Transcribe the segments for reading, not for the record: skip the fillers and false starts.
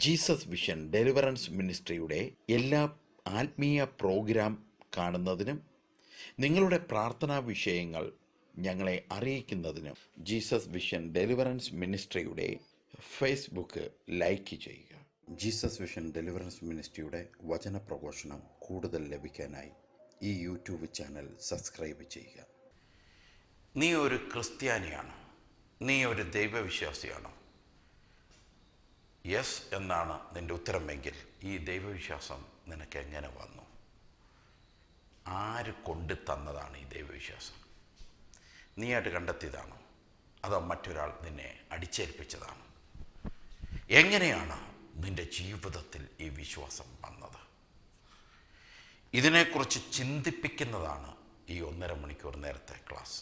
Jesus vision deliverance മിനിസ്ട്രിയുടെ എല്ലാ ആത്മീയ programme കാണുന്നതിനും നിങ്ങളുടെ പ്രാർത്ഥനാ വിഷയങ്ങൾ ഞങ്ങളെ അറിയിക്കുന്നതിനും ജീസസ് വിഷൻ ഡെലിവറൻസ് മിനിസ്ട്രിയുടെ ഫേസ്ബുക്ക് ലൈക്ക് ചെയ്യുക. ജീസസ് വിഷൻ ഡെലിവറൻസ് മിനിസ്ട്രിയുടെ വചന പ്രഘോഷണം കൂടുതൽ ലഭിക്കാനായി ഈ യൂട്യൂബ് ചാനൽ സബ്സ്ക്രൈബ് ചെയ്യുക. നീ ഒരു ക്രിസ്ത്യാനിയാണോ? നീ ഒരു ദൈവവിശ്വാസിയാണോ? യെസ് എന്നാണ് നിൻ്റെ ഉത്തരമെങ്കിൽ ഈ ദൈവവിശ്വാസം നിനക്ക് എങ്ങനെ വന്നു? ആര് കൊണ്ടു തന്നതാണ് ഈ ദൈവവിശ്വാസം? നീയായിട്ട് കണ്ടെത്തിയതാണോ അതോ മറ്റൊരാൾ നിന്നെ അടിച്ചേൽപ്പിച്ചതാണോ? എങ്ങനെയാണ് നിൻ്റെ ജീവിതത്തിൽ ഈ വിശ്വാസം വന്നത്? ഇതിനെക്കുറിച്ച് ചിന്തിപ്പിക്കുന്നതാണ് ഈ 1.5 മണിക്കൂർ നേരത്തെ ക്ലാസ്.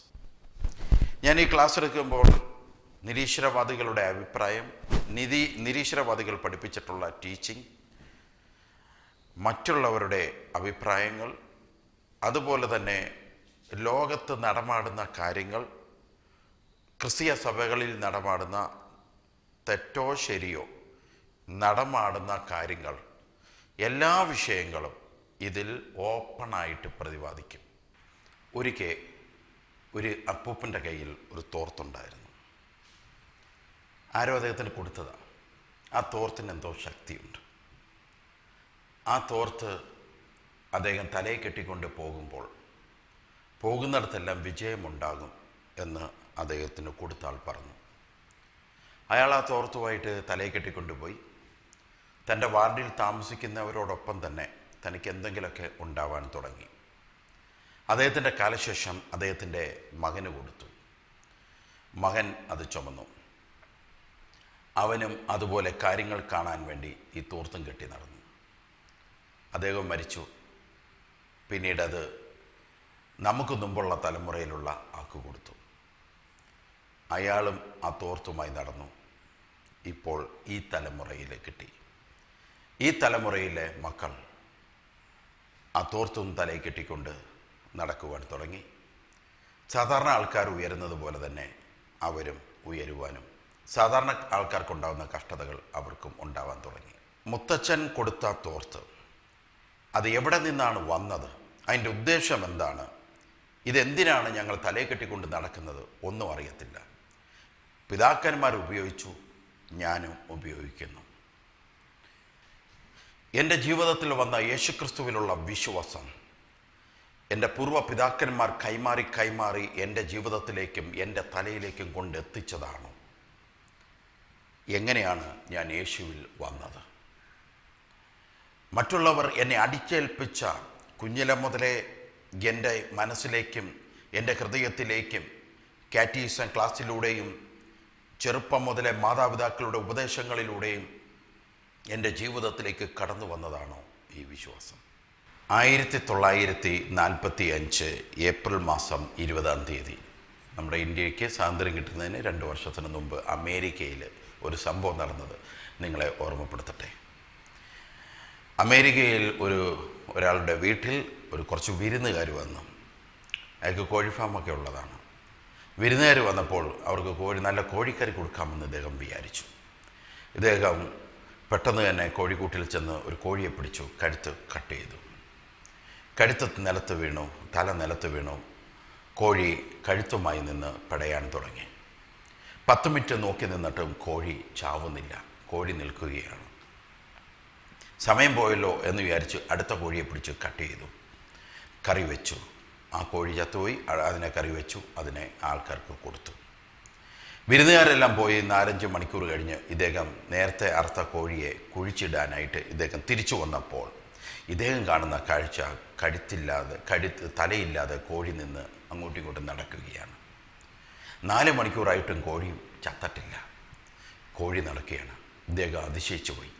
ഞാൻ ഈ ക്ലാസ് എടുക്കുമ്പോൾ നിരീശ്വരവാദികളുടെ അഭിപ്രായം, നിരീശ്വരവാദികൾ പഠിപ്പിച്ചിട്ടുള്ള ടീച്ചിങ്, മറ്റുള്ളവരുടെ അഭിപ്രായങ്ങൾ, അതുപോലെ തന്നെ ലോകത്ത് നടമാടുന്ന കാര്യങ്ങൾ, ക്രിസ്തീയ സഭകളിൽ നടമാടുന്ന തെറ്റോ ശരിയോ നടമാടുന്ന കാര്യങ്ങൾ, എല്ലാ വിഷയങ്ങളും ഇതിൽ ഓപ്പണായിട്ട് പ്രതിപാദിക്കും. ഒരിക്കൽ ഒരു അപ്പൂപ്പൻ്റെ കയ്യിൽ ഒരു തോർത്തുണ്ടായിരുന്നു. ആരോ അദ്ദേഹത്തിന് കൊടുത്തതാണ്. ആ തോർത്തിന് എന്തോ ശക്തിയുണ്ട്. ആ തോർത്ത് അദ്ദേഹം തലയിൽ കെട്ടിക്കൊണ്ട് പോകുന്നിടത്തെല്ലാം വിജയമുണ്ടാകും എന്ന് അദ്ദേഹത്തിന് കൊടുത്ത ആൾ പറഞ്ഞു. അയാൾ ആ തോർത്തുമായിട്ട് തലയിൽ കെട്ടിക്കൊണ്ടുപോയി തൻ്റെ വാർഡിൽ താമസിക്കുന്നവരോടൊപ്പം തന്നെ തനിക്ക് എന്തെങ്കിലുമൊക്കെ ഉണ്ടാവാൻ തുടങ്ങി. അദ്ദേഹത്തിൻ്റെ കാലശേഷം അദ്ദേഹത്തിൻ്റെ മകന് കൊടുത്തു. മകൻ അത് ചുമന്നു. അവനും അതുപോലെ കാര്യങ്ങൾ കാണാൻ വേണ്ടി ഈ തോർത്തും കെട്ടി നടന്നു. അദ്ദേഹം മരിച്ചു. പിന്നീടത് നമുക്ക് മുമ്പുള്ള തലമുറയിലുള്ള ആൾക്ക് കൊടുത്തു. അയാളും ആ തോർത്തുമായി നടന്നു. ഇപ്പോൾ ഈ തലമുറയിൽ കിട്ടി. ഈ തലമുറയിലെ മക്കൾ ആ തോർത്തും തലയിൽ കെട്ടിക്കൊണ്ട് നടക്കുവാൻ തുടങ്ങി. സാധാരണ ആൾക്കാർ ഉയരുന്നത് പോലെ തന്നെ അവരും ഉയരുവാനും സാധാരണ ആൾക്കാർക്കുണ്ടാകുന്ന കഷ്ടതകൾ അവർക്കും ഉണ്ടാവാൻ തുടങ്ങി. മുത്തച്ഛൻ കൊടുത്ത തോർത്ത് അത് എവിടെ നിന്നാണ് വന്നത്? അതിൻ്റെ ഉദ്ദേശം എന്താണ്? ഇതെന്തിനാണ് ഞങ്ങൾ തലയിൽ കെട്ടിക്കൊണ്ട് നടക്കുന്നത്? ഒന്നും അറിയത്തില്ല. പിതാക്കന്മാർ ഉപയോഗിച്ചു, ഞാനും ഉപയോഗിക്കുന്നു. എൻ്റെ ജീവിതത്തിൽ വന്ന യേശുക്രിസ്തുവിലുള്ള വിശ്വാസം എൻ്റെ പൂർവ്വ പിതാക്കന്മാർ കൈമാറി എൻ്റെ ജീവിതത്തിലേക്കും എൻ്റെ തലയിലേക്കും കൊണ്ടെത്തിച്ചതാണ്. എങ്ങനെയാണ് ഞാൻ യേശുവിൽ വന്നത്? മറ്റുള്ളവർ എന്നെ അടിച്ചേൽപ്പിച്ച കുഞ്ഞിലെ മുതലേ എൻ്റെ മനസ്സിലേക്കും എൻ്റെ ഹൃദയത്തിലേക്കും കാറ്റീസം ക്ലാസ്സിലൂടെയും ചെറുപ്പം മുതലേ മാതാപിതാക്കളുടെ ഉപദേശങ്ങളിലൂടെയും എൻ്റെ ജീവിതത്തിലേക്ക് കടന്നു വന്നതാണോ ഈ വിശ്വാസം? 1945 ഏപ്രിൽ മാസം 20-ാം തീയതി നമ്മുടെ ഇന്ത്യക്ക് സ്വാതന്ത്ര്യം കിട്ടുന്നതിന് 2 വർഷത്തിന് മുമ്പ് അമേരിക്കയിൽ ഒരു സംഭവം നടന്നത് നിങ്ങളെ ഓർമ്മപ്പെടുത്തട്ടെ. അമേരിക്കയിൽ ഒരാളുടെ വീട്ടിൽ കുറച്ച് വിരുന്നുകാർ വന്നു. അയാൾക്ക് കോഴി ഫാമൊക്കെ ഉള്ളതാണ്. വിരുന്നുകാർ വന്നപ്പോൾ അവർക്ക് നല്ല കോഴിക്കറി കൊടുക്കാമെന്ന് ഇദ്ദേഹം വിചാരിച്ചു. ഇദ്ദേഹം പെട്ടെന്ന് തന്നെ കോഴിക്കൂട്ടിൽ ചെന്ന് ഒരു കോഴിയെ പിടിച്ചു, കഴുത്ത് കട്ട് ചെയ്തു. കഴുത്ത് നിലത്ത് വീണു, തല നിലത്ത് വീണു. കോഴി കഴുത്തുമായി നിന്ന് പടയാൻ തുടങ്ങി. 10 മിനിറ്റ് നോക്കി നിന്നിട്ടും കോഴി ചാവുന്നില്ല. കോഴി നിൽക്കുകയാണ്. സമയം പോയല്ലോ എന്ന് വിചാരിച്ച് അടുത്ത കോഴിയെ പിടിച്ച് കട്ട് ചെയ്തു, കറി വെച്ചു. ആ കോഴി ചത്തുപോയി. അതിനെ കറി വെച്ചു, അതിനെ ആൾക്കാർക്ക് കൊടുത്തു. വിരുന്നുകാരെല്ലാം പോയി 4-5 മണിക്കൂർ കഴിഞ്ഞ് ഇദ്ദേഹം നേരത്തെ അറുത്ത കോഴിയെ കുഴിച്ചിടാനായിട്ട് ഇദ്ദേഹം തിരിച്ചു വന്നപ്പോൾ ഇദ്ദേഹം കാണുന്ന കാഴ്ച തലയില്ലാതെ കോഴി നിന്ന് അങ്ങോട്ടും ഇങ്ങോട്ടും നടക്കുകയാണ്. 4 മണിക്കൂറായിട്ടും കോഴിയും ചത്തട്ടില്ല. കോഴി നടക്കുകയാണ്. ഇദ്ദേഹം അതിശയിച്ചു പോയി.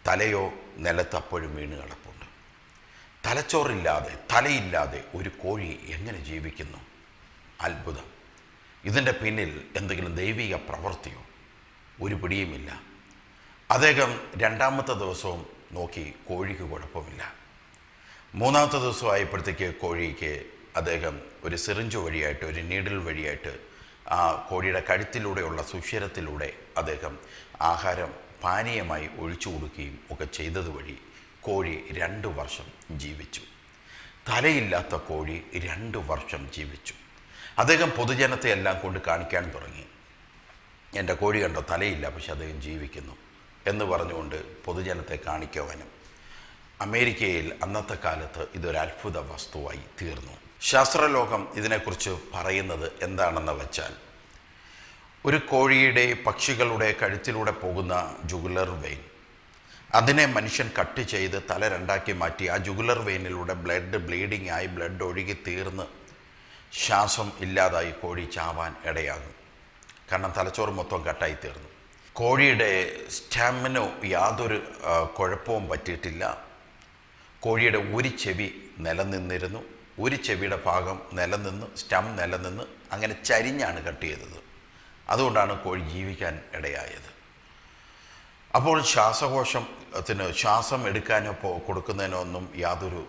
തലയോ നിലത്ത് അപ്പോഴും വീണ് കിടപ്പുണ്ട്. തലയില്ലാതെ ഒരു കോഴി എങ്ങനെ ജീവിക്കുന്നു? അത്ഭുതം. ഇതിൻ്റെ പിന്നിൽ എന്തെങ്കിലും ദൈവിക പ്രവൃത്തിയോ? ഒരു പിടിയുമില്ല. അദ്ദേഹം 2-ാമത്തെ ദിവസവും നോക്കി, കോഴിക്ക് കുഴപ്പമില്ല. 3-ാമത്തെ ദിവസം ആയപ്പോഴത്തേക്ക് കോഴിക്ക് അദ്ദേഹം ഒരു സിറിഞ്ച് വഴിയായിട്ട്, ഒരു നീഡിൽ വഴിയായിട്ട് കോഴിയുടെ കഴുത്തിലൂടെയുള്ള സുഷിരത്തിലൂടെ അദ്ദേഹം ആഹാരം പാനീയമായി ഒഴിച്ചു കൊടുക്കുകയും ഒക്കെ ചെയ്തതുവഴി കോഴി 2 വർഷം ജീവിച്ചു. തലയില്ലാത്ത കോഴി 2 വർഷം ജീവിച്ചു. അദ്ദേഹം പൊതുജനത്തെ എല്ലാം കൊണ്ട് കാണിക്കാൻ തുടങ്ങി. എൻ്റെ കോഴി കണ്ടോ, തലയില്ല, പക്ഷെ അദ്ദേഹം ജീവിക്കുന്നു എന്ന് പറഞ്ഞുകൊണ്ട് പൊതുജനത്തെ കാണിക്കുവാനും അമേരിക്കയിൽ അന്നത്തെ കാലത്ത് ഇതൊരു അത്ഭുത വസ്തുവായി തീർന്നു. ശാസ്ത്രലോകം ഇതിനെക്കുറിച്ച് പറയുന്നത് എന്താണെന്ന് വെച്ചാൽ, ഒരു കോഴിയുടെ പക്ഷികളുടെ കഴുത്തിലൂടെ പോകുന്ന ജുഗുലർ വെയിൻ, അതിനെ മനുഷ്യൻ കട്ട് ചെയ്ത് തല 2ആക്കി മാറ്റി ആ ജുഗുലർ വെയിനിലൂടെ ബ്ലീഡിംഗ് ആയി ബ്ലഡ് ഒഴുകി തീർന്ന് ശ്വാസം ഇല്ലാതായി കോഴി ചാവാൻ ഇടയാകും. കാരണം തലച്ചോറ് മൊത്തം കട്ടായി തീർന്നു. കോഴിയുടെ സ്റ്റെമിനോ യാതൊരു കുഴപ്പവും പറ്റിയിട്ടില്ല. കോഴിയുടെ ഒരു ചെവി നിലനിന്നിരുന്നു. ഒരു ചെവിയുടെ ഭാഗം നിലനിന്ന്, സ്റ്റം നിലനിന്ന്, അങ്ങനെ ചരിഞ്ഞാണ് കട്ട് ചെയ്തത്. അതുകൊണ്ടാണ് കോഴി ജീവിക്കാൻ ഇടയായത്. അപ്പോൾ ശ്വാസകോശത്തിന് ശ്വാസം എടുക്കാനോ കൊടുക്കുന്നതിനോ ഒന്നും യാതൊരു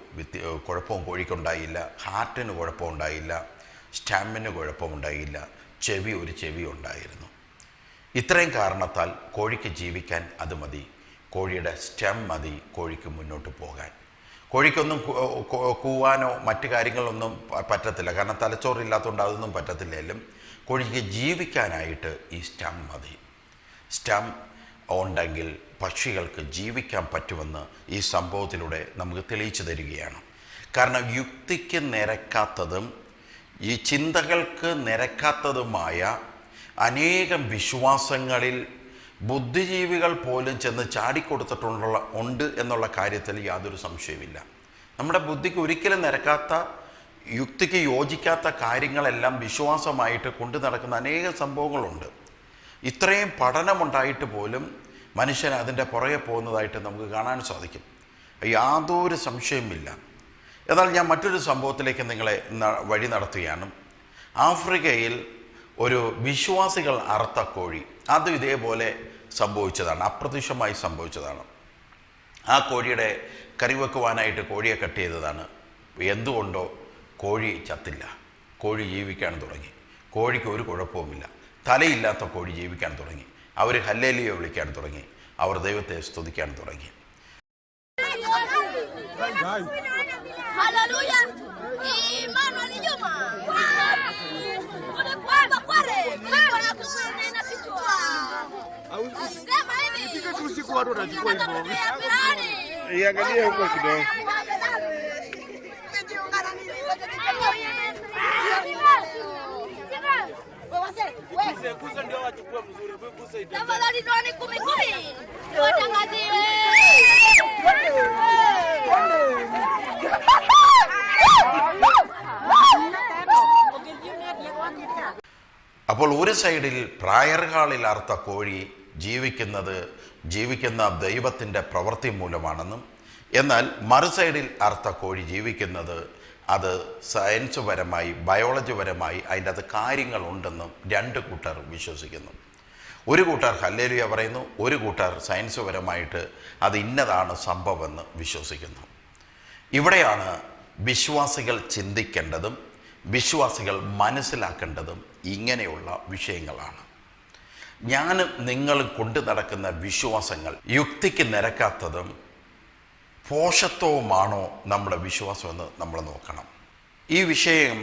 കുഴപ്പവും കോഴിക്കുണ്ടായില്ല. ഹാർട്ടിന് കുഴപ്പമുണ്ടായില്ല, സ്റ്റമ്മിന് കുഴപ്പമുണ്ടായില്ല, ഒരു ചെവി ഉണ്ടായിരുന്നു. ഇത്രയും കാരണത്താൽ കോഴിക്ക് ജീവിക്കാൻ അത് മതി. കോഴിയുടെ സ്റ്റെം മതി കോഴിക്ക് മുന്നോട്ട് പോകാൻ. കോഴിക്കൊന്നും കൂവാനോ മറ്റു കാര്യങ്ങളൊന്നും പറ്റത്തില്ല, കാരണം തലച്ചോറില്ലാത്തതുകൊണ്ട് അതൊന്നും പറ്റത്തില്ലെങ്കിലും കോഴിക്ക് ജീവിക്കാനായിട്ട് ഈ സ്റ്റം മതി. സ്റ്റം ഉണ്ടെങ്കിൽ പക്ഷികൾക്ക് ജീവിക്കാൻ പറ്റുമെന്ന് ഈ സംഭവത്തിലൂടെ നമുക്ക് തെളിയിച്ചു തരികയാണ്. കാരണം യുക്തിക്ക് നിരക്കാത്തതും ഈ ചിന്തകൾക്ക് നിരക്കാത്തതുമായ അനേകം വിശ്വാസങ്ങളിൽ ബുദ്ധിജീവികൾ പോലും ചെന്ന് ഉണ്ട് എന്നുള്ള കാര്യത്തിൽ യാതൊരു സംശയമില്ല. നമ്മുടെ ബുദ്ധിക്ക് ഒരിക്കലും നിരക്കാത്ത, യുക്തിക്ക് യോജിക്കാത്ത കാര്യങ്ങളെല്ലാം വിശ്വാസമായിട്ട് കൊണ്ടു നടക്കുന്ന അനേകം സംഭവങ്ങളുണ്ട്. ഇത്രയും പഠനമുണ്ടായിട്ട് പോലും മനുഷ്യൻ അതിൻ്റെ പുറകെ പോകുന്നതായിട്ട് നമുക്ക് കാണാൻ സാധിക്കും. യാതൊരു സംശയമില്ല. എന്നാൽ ഞാൻ മറ്റൊരു സംഭവത്തിലേക്ക് നിങ്ങളെ വഴി നടത്തുകയാണ്. ആഫ്രിക്കയിൽ ഒരു വിശ്വാസികൾ അറുത്ത കോഴി, അതും ഇതേപോലെ സംഭവിച്ചതാണ്, അപ്രത്യക്ഷമായി സംഭവിച്ചതാണ്. ആ കോഴിയുടെ കറി വെക്കുവാനായിട്ട് കോഴിയെ കട്ട് ചെയ്തതാണ്. എന്തുകൊണ്ടോ കോഴി ചത്തില്ല, കോഴി ജീവിക്കാൻ തുടങ്ങി. കോഴിക്ക് ഒരു കുഴപ്പവുമില്ല. തലയില്ലാത്ത കോഴി ജീവിക്കാൻ തുടങ്ങി. അവർ ഹല്ലേലൂയ വിളിക്കാൻ തുടങ്ങി. അവർ ദൈവത്തെ സ്തുതിക്കാൻ തുടങ്ങി. Iangalie huko kidogo. അപ്പോൾ ഒരു സൈഡിൽ പ്രായർ ഹാളിൽ അറുത്ത കോഴി ജീവിക്കുന്ന ദൈവത്തിൻ്റെ പ്രവൃത്തി മൂലമാണെന്നും, എന്നാൽ മറു സൈഡിൽ അറുത്ത കോഴി ജീവിക്കുന്നത് അത് സയൻസ് പരമായി, ബയോളജി പരമായി അതിൻ്റെ അത് കാര്യങ്ങളുണ്ടെന്നും 2 കൂട്ടർ വിശ്വസിക്കുന്നു. ഒരു കൂട്ടർ ഹല്ലേലൂയ പറയുന്നു, ഒരു കൂട്ടർ സയൻസ് പരമായിട്ട് അത് ഇന്നതാണ് സംഭവമെന്ന് വിശ്വസിക്കുന്നു. ഇവിടെയാണ് വിശ്വാസികൾ ചിന്തിക്കേണ്ടതും വിശ്വാസികൾ മനസ്സിലാക്കേണ്ടതും ഇങ്ങനെയുള്ള വിഷയങ്ങളാണ്. ഞാനും നിങ്ങളും കൊണ്ടു നടക്കുന്ന വിശ്വാസങ്ങൾ യുക്തിക്ക് നിരക്കാത്തതും പോഷത്വവുമാണോ നമ്മുടെ വിശ്വാസമെന്ന് നമ്മൾ നോക്കണം. ഈ വിഷയം,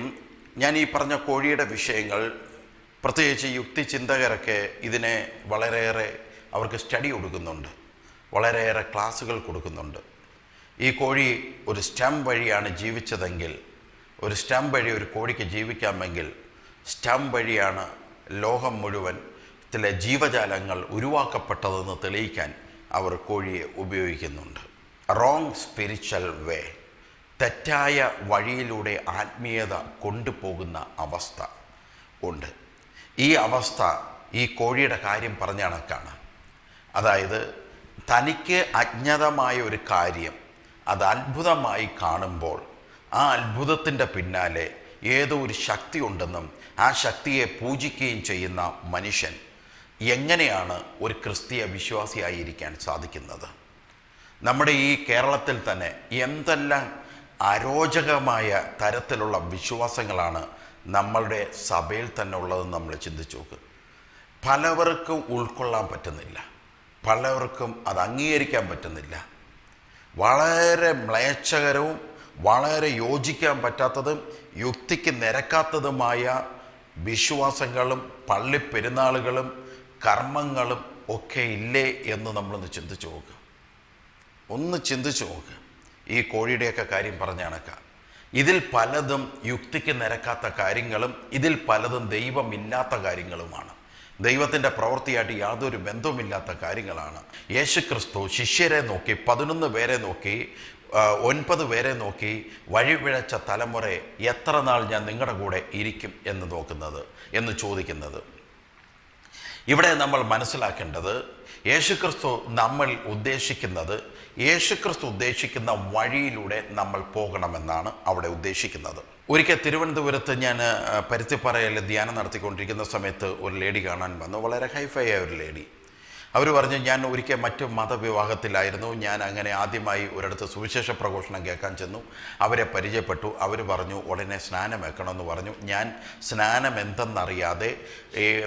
ഞാൻ ഈ പറഞ്ഞ കോഴിയുടെ വിഷയങ്ങൾ, പ്രത്യേകിച്ച് യുക്തി ചിന്തകരൊക്കെ ഇതിനെ വളരെയേറെ അവർക്ക് സ്റ്റഡി കൊടുക്കുന്നുണ്ട്, വളരെയേറെ ക്ലാസ്സുകൾ കൊടുക്കുന്നുണ്ട്. ഈ കോഴി ഒരു സ്റ്റം വഴിയാണ് ജീവിച്ചതെങ്കിൽ, ഒരു സ്റ്റം വഴി ഒരു കോഴിക്ക് ജീവിക്കാമെങ്കിൽ, സ്റ്റം വഴിയാണ് ലോകം മുഴുവൻ ജീവജാലങ്ങൾ ഉരുവാക്കപ്പെട്ടതെന്ന് തെളിയിക്കാൻ അവർ കോഴിയെ ഉപയോഗിക്കുന്നുണ്ട്. റോങ് സ്പിരിച്വൽ വേ, തെറ്റായ വഴിയിലൂടെ ആത്മീയത കൊണ്ടുപോകുന്ന അവസ്ഥ ഉണ്ട്. ഈ അവസ്ഥ ഈ കോഴിയുടെ കാര്യം പറഞ്ഞ കണക്കാണ്. അതായത് തനിക്ക് അജ്ഞതമായ ഒരു കാര്യം അത് അത്ഭുതമായി കാണുമ്പോൾ ആ അത്ഭുതത്തിൻ്റെ പിന്നാലെ ഏതോ ഒരു ശക്തി ഉണ്ടെന്നും ആ ശക്തിയെ പൂജിക്കുകയും ചെയ്യുന്ന മനുഷ്യൻ എങ്ങനെയാണ് ഒരു ക്രിസ്തീയ വിശ്വാസിയായിരിക്കാൻ സാധിക്കുന്നത്? നമ്മുടെ ഈ കേരളത്തിൽ തന്നെ എന്തെല്ലാം അരോചകമായ തരത്തിലുള്ള വിശ്വാസങ്ങളാണ് നമ്മളുടെ സഭയിൽ തന്നെ ഉള്ളതെന്ന് നമ്മൾ ചിന്തിച്ചു നോക്ക്. പലവർക്കും ഉൾക്കൊള്ളാൻ പറ്റുന്നില്ല, പലവർക്കും അത് അംഗീകരിക്കാൻ പറ്റുന്നില്ല. വളരെ മ്ലേച്ഛകരവും വളരെ യോജിക്കാൻ പറ്റാത്തതും യുക്തിക്ക് നിരക്കാത്തതുമായ വിശ്വാസങ്ങളും പള്ളിപ്പെരുന്നാളുകളും കർമ്മങ്ങളും ഒക്കെ ഇല്ലേ എന്ന് നമ്മളൊന്ന് ചിന്തിച്ചു നോക്കുക. ഒന്ന് ചിന്തിച്ചു നോക്കുക. ഈ കോഴിയുടെയൊക്കെ കാര്യം പറഞ്ഞ കണക്കാം. ഇതിൽ പലതും യുക്തിക്ക് നിരക്കാത്ത കാര്യങ്ങളും ഇതിൽ പലതും ദൈവമില്ലാത്ത കാര്യങ്ങളുമാണ്. ദൈവത്തിൻ്റെ പ്രവൃത്തിയായിട്ട് യാതൊരു ബന്ധവുമില്ലാത്ത കാര്യങ്ങളാണ്. യേശുക്രിസ്തു ശിഷ്യരെ നോക്കി, 11 പേരെ നോക്കി, 9 പേരെ നോക്കി, വഴിപിഴച്ച തലമുറ എത്ര നാൾ ഞാൻ നിങ്ങളുടെ കൂടെ ഇരിക്കും എന്ന് ചോദിക്കുന്നത്. ഇവിടെ നമ്മൾ മനസ്സിലാക്കേണ്ടത് യേശുക്രിസ്തു ഉദ്ദേശിക്കുന്ന വഴിയിലൂടെ നമ്മൾ പോകണമെന്നാണ് അവിടെ ഉദ്ദേശിക്കുന്നത്. ഒരിക്കൽ തിരുവനന്തപുരത്ത് ഞാൻ പരുത്തിപ്പാറയിൽ ധ്യാനം നടത്തിക്കൊണ്ടിരിക്കുന്ന സമയത്ത് ഒരു ലേഡി കാണാൻ വന്നു. വളരെ ഹൈഫൈ ആയ ഒരു ലേഡി. അവർ പറഞ്ഞു, ഞാൻ ഒരിക്കൽ മറ്റു മതവിവാഹത്തിലായിരുന്നു. ഞാൻ അങ്ങനെ ആദ്യമായി ഒരിടത്ത് സുവിശേഷ പ്രഘോഷണം കേൾക്കാൻ ചെന്നു. അവരെ പരിചയപ്പെട്ടു. അവർ പറഞ്ഞു ഉടനെ സ്നാനം വെക്കണമെന്ന് പറഞ്ഞു. ഞാൻ സ്നാനം എന്തെന്നറിയാതെ,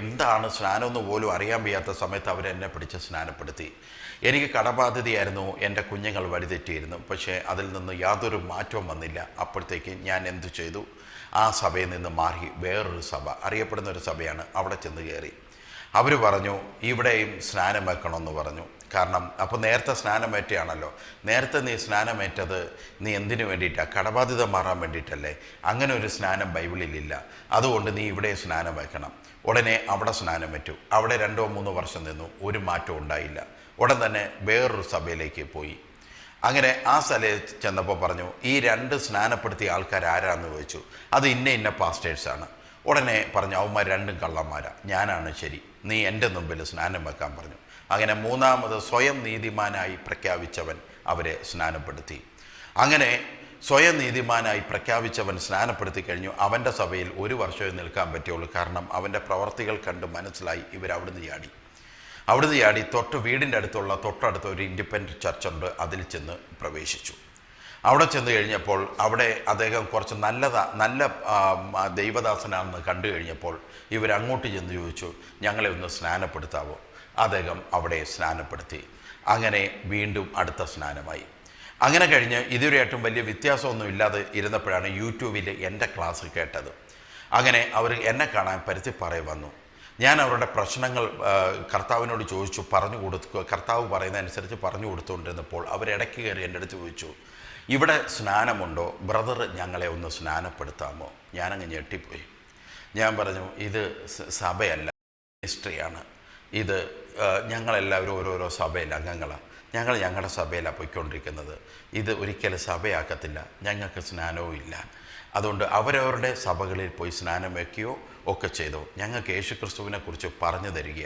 എന്താണ് സ്നാനമെന്ന് പോലും അറിയാൻ വയ്യാത്ത സമയത്ത് അവരെന്നെ പിടിച്ച് സ്നാനപ്പെടുത്തി. എനിക്ക് കടബാധ്യതയായിരുന്നു, എൻ്റെ കുഞ്ഞുങ്ങൾ വഴിതെറ്റിയിരുന്നു. പക്ഷേ അതിൽ നിന്ന് യാതൊരു മാറ്റവും വന്നില്ല. അപ്പോഴത്തേക്ക് ഞാൻ എന്തു ചെയ്തു, ആ സഭയിൽ നിന്ന് മാറി വേറൊരു സഭ, അറിയപ്പെടുന്നൊരു സഭയാണ്, അവിടെ ചെന്ന് കയറി. അവർ പറഞ്ഞു ഇവിടെയും സ്നാനം വെക്കണമെന്ന് പറഞ്ഞു. കാരണം അപ്പോൾ നേരത്തെ സ്നാനമേറ്റയാണല്ലോ. നേരത്തെ നീ സ്നാനമേറ്റത് നീ എന്തിനു വേണ്ടിയിട്ടാണ്? കടബാധ്യത മാറാൻ വേണ്ടിയിട്ടല്ലേ? അങ്ങനെ ഒരു സ്നാനം ബൈബിളിലില്ല. അതുകൊണ്ട് നീ ഇവിടെ സ്നാനം വെക്കണം. ഉടനെ അവിടെ സ്നാനമേറ്റു. അവിടെ 2-3 വർഷം നിന്നു. ഒരു മാറ്റം ഉണ്ടായില്ല. ഉടൻ തന്നെ വേറൊരു സഭയിലേക്ക് പോയി. അങ്ങനെ ആ സ്ഥലത്ത് ചെന്നപ്പോൾ പറഞ്ഞു, ഈ 2 സ്നാനപ്പെടുത്തിയ ആൾക്കാർ ആരാന്ന് ചോദിച്ചു. അത് ഇന്ന പാസ്റ്റേഴ്സാണ്. ഉടനെ പറഞ്ഞു, അവന്മാർ 2 കള്ളന്മാരാ, ഞാനാണ് ശരി, നീ എൻ്റെ മുമ്പിൽ സ്നാനം വെക്കാൻ പറഞ്ഞു. അങ്ങനെ 3ാമത് സ്വയം നീതിമാനായി പ്രഖ്യാപിച്ചവൻ അവരെ സ്നാനപ്പെടുത്തി. അങ്ങനെ സ്വയം നീതിമാനായി പ്രഖ്യാപിച്ചവൻ സ്നാനപ്പെടുത്തി കഴിഞ്ഞു. അവൻ്റെ സഭയിൽ 1 വർഷമേ നിൽക്കാൻ പറ്റുള്ളൂ. കാരണം അവൻ്റെ പ്രവർത്തികൾ കണ്ട് മനസ്സിലായി ഇവരവിടുന്ന് ചാടി വീടിൻ്റെ തൊട്ടടുത്ത ഒരു ഇൻഡിപെൻഡൻറ്റ് ചർച്ചുണ്ട്, അതിൽ ചെന്ന് പ്രവേശിച്ചു. അവിടെ ചെന്ന് കഴിഞ്ഞപ്പോൾ അവിടെ അദ്ദേഹം കുറച്ച് നല്ല ദൈവദാസനാണെന്ന് കണ്ടു കഴിഞ്ഞപ്പോൾ ഇവരങ്ങോട്ട് ചെന്ന് ചോദിച്ചു, ഞങ്ങളെ ഒന്ന് സ്നാനപ്പെടുത്താവോ? അദ്ദേഹം അവിടെ സ്നാനപ്പെടുത്തി. അങ്ങനെ വീണ്ടും അടുത്ത സ്നാനമായി. അങ്ങനെ കഴിഞ്ഞ് ഇതുവരെയായിട്ടും വലിയ വ്യത്യാസമൊന്നും ഇല്ലാതെ ഇരുന്നപ്പോഴാണ് യൂട്യൂബിൽ എൻ്റെ ക്ലാസ് കേട്ടത്. അങ്ങനെ അവർ എന്നെ കാണാൻ പരുത്തിപ്പാറയിൽ വന്നു. ഞാൻ അവരുടെ പ്രശ്നങ്ങൾ കർത്താവിനോട് ചോദിച്ചു, കർത്താവ് പറയുന്നതനുസരിച്ച് പറഞ്ഞു കൊടുത്തുകൊണ്ടിരുന്നപ്പോൾ അവരിടയ്ക്ക് കയറി എൻ്റെ അടുത്ത് ചോദിച്ചു, ഇവിടെ സ്നാനമുണ്ടോ ബ്രദർ, ഞങ്ങളെ ഒന്ന് സ്നാനപ്പെടുത്താമോ? ഞാനങ്ങ് ഞെട്ടിപ്പോയി. ഞാൻ പറഞ്ഞു, ഇത് സഭയല്ല, മിനിസ്ട്രിയാണ്. ഇത് ഞങ്ങളെല്ലാവരും ഓരോരോ സഭയിൽ അംഗങ്ങളാണ്. ഞങ്ങളുടെ സഭയിലാണ് പോയിക്കൊണ്ടിരിക്കുന്നത്. ഇത് ഒരിക്കലും സഭയാക്കത്തില്ല, ഞങ്ങൾക്ക് സ്നാനവും ഇല്ല. അതുകൊണ്ട് അവരവരുടെ സഭകളിൽ പോയി സ്നാനം വയ്ക്കുകയോ ഒക്കെ ചെയ്തോ, ഞങ്ങൾക്ക് യേശുക്രിസ്തുവിനെ കുറിച്ച് പറഞ്ഞു തരിക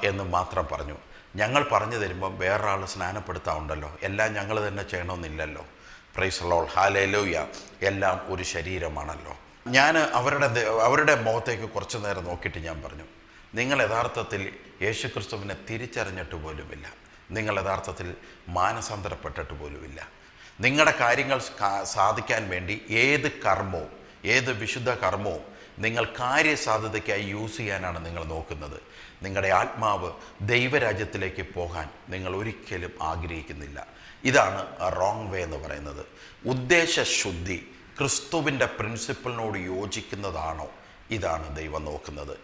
എന്ന് മാത്രം പറഞ്ഞു. ഞങ്ങൾ പറഞ്ഞു തരുമ്പം വേറൊരാൾ സ്നാനപ്പെടുത്താറുണ്ടല്ലോ, എല്ലാം ഞങ്ങൾ തന്നെ ചെയ്യണമെന്നില്ലല്ലോ. Praise the Lord, hallelujah. എല്ലാം ഒരു ശരീരമാണല്ലോ. ഞാൻ അവരുടെ മുഖത്തേക്ക് കുറച്ച് നേരം നോക്കിയിട്ട് ഞാൻ പറഞ്ഞു, നിങ്ങൾ യഥാർത്ഥത്തിൽ യേശുക്രിസ്തുവിനെ തിരിച്ചറിഞ്ഞിട്ട് പോലുമില്ല. നിങ്ങൾ യഥാർത്ഥത്തിൽ മാനസാന്തരപ്പെട്ടിട്ട് പോലുമില്ല. നിങ്ങളുടെ കാര്യങ്ങൾ സാധിക്കാൻ വേണ്ടി ഏത് വിശുദ്ധ കർമ്മവും നിങ്ങൾ കാര്യസാധ്യതയ്ക്കായി യൂസ് ചെയ്യാനാണ് നിങ്ങൾ നോക്കുന്നത്. നിങ്ങളുടെ ആത്മാവ് ദൈവരാജ്യത്തിലേക്ക് പോകാൻ നിങ്ങൾ ഒരിക്കലും ആഗ്രഹിക്കുന്നില്ല. ഇതാണ് റോങ് വേ എന്ന് പറയുന്നത്. ഉദ്ദേശശുദ്ധി ക്രിസ്തുവിൻ്റെ പ്രിൻസിപ്പിളിനോട് യോജിക്കുന്നതാണോ? ഇതാണ് ദൈവം നോക്കുന്നത്.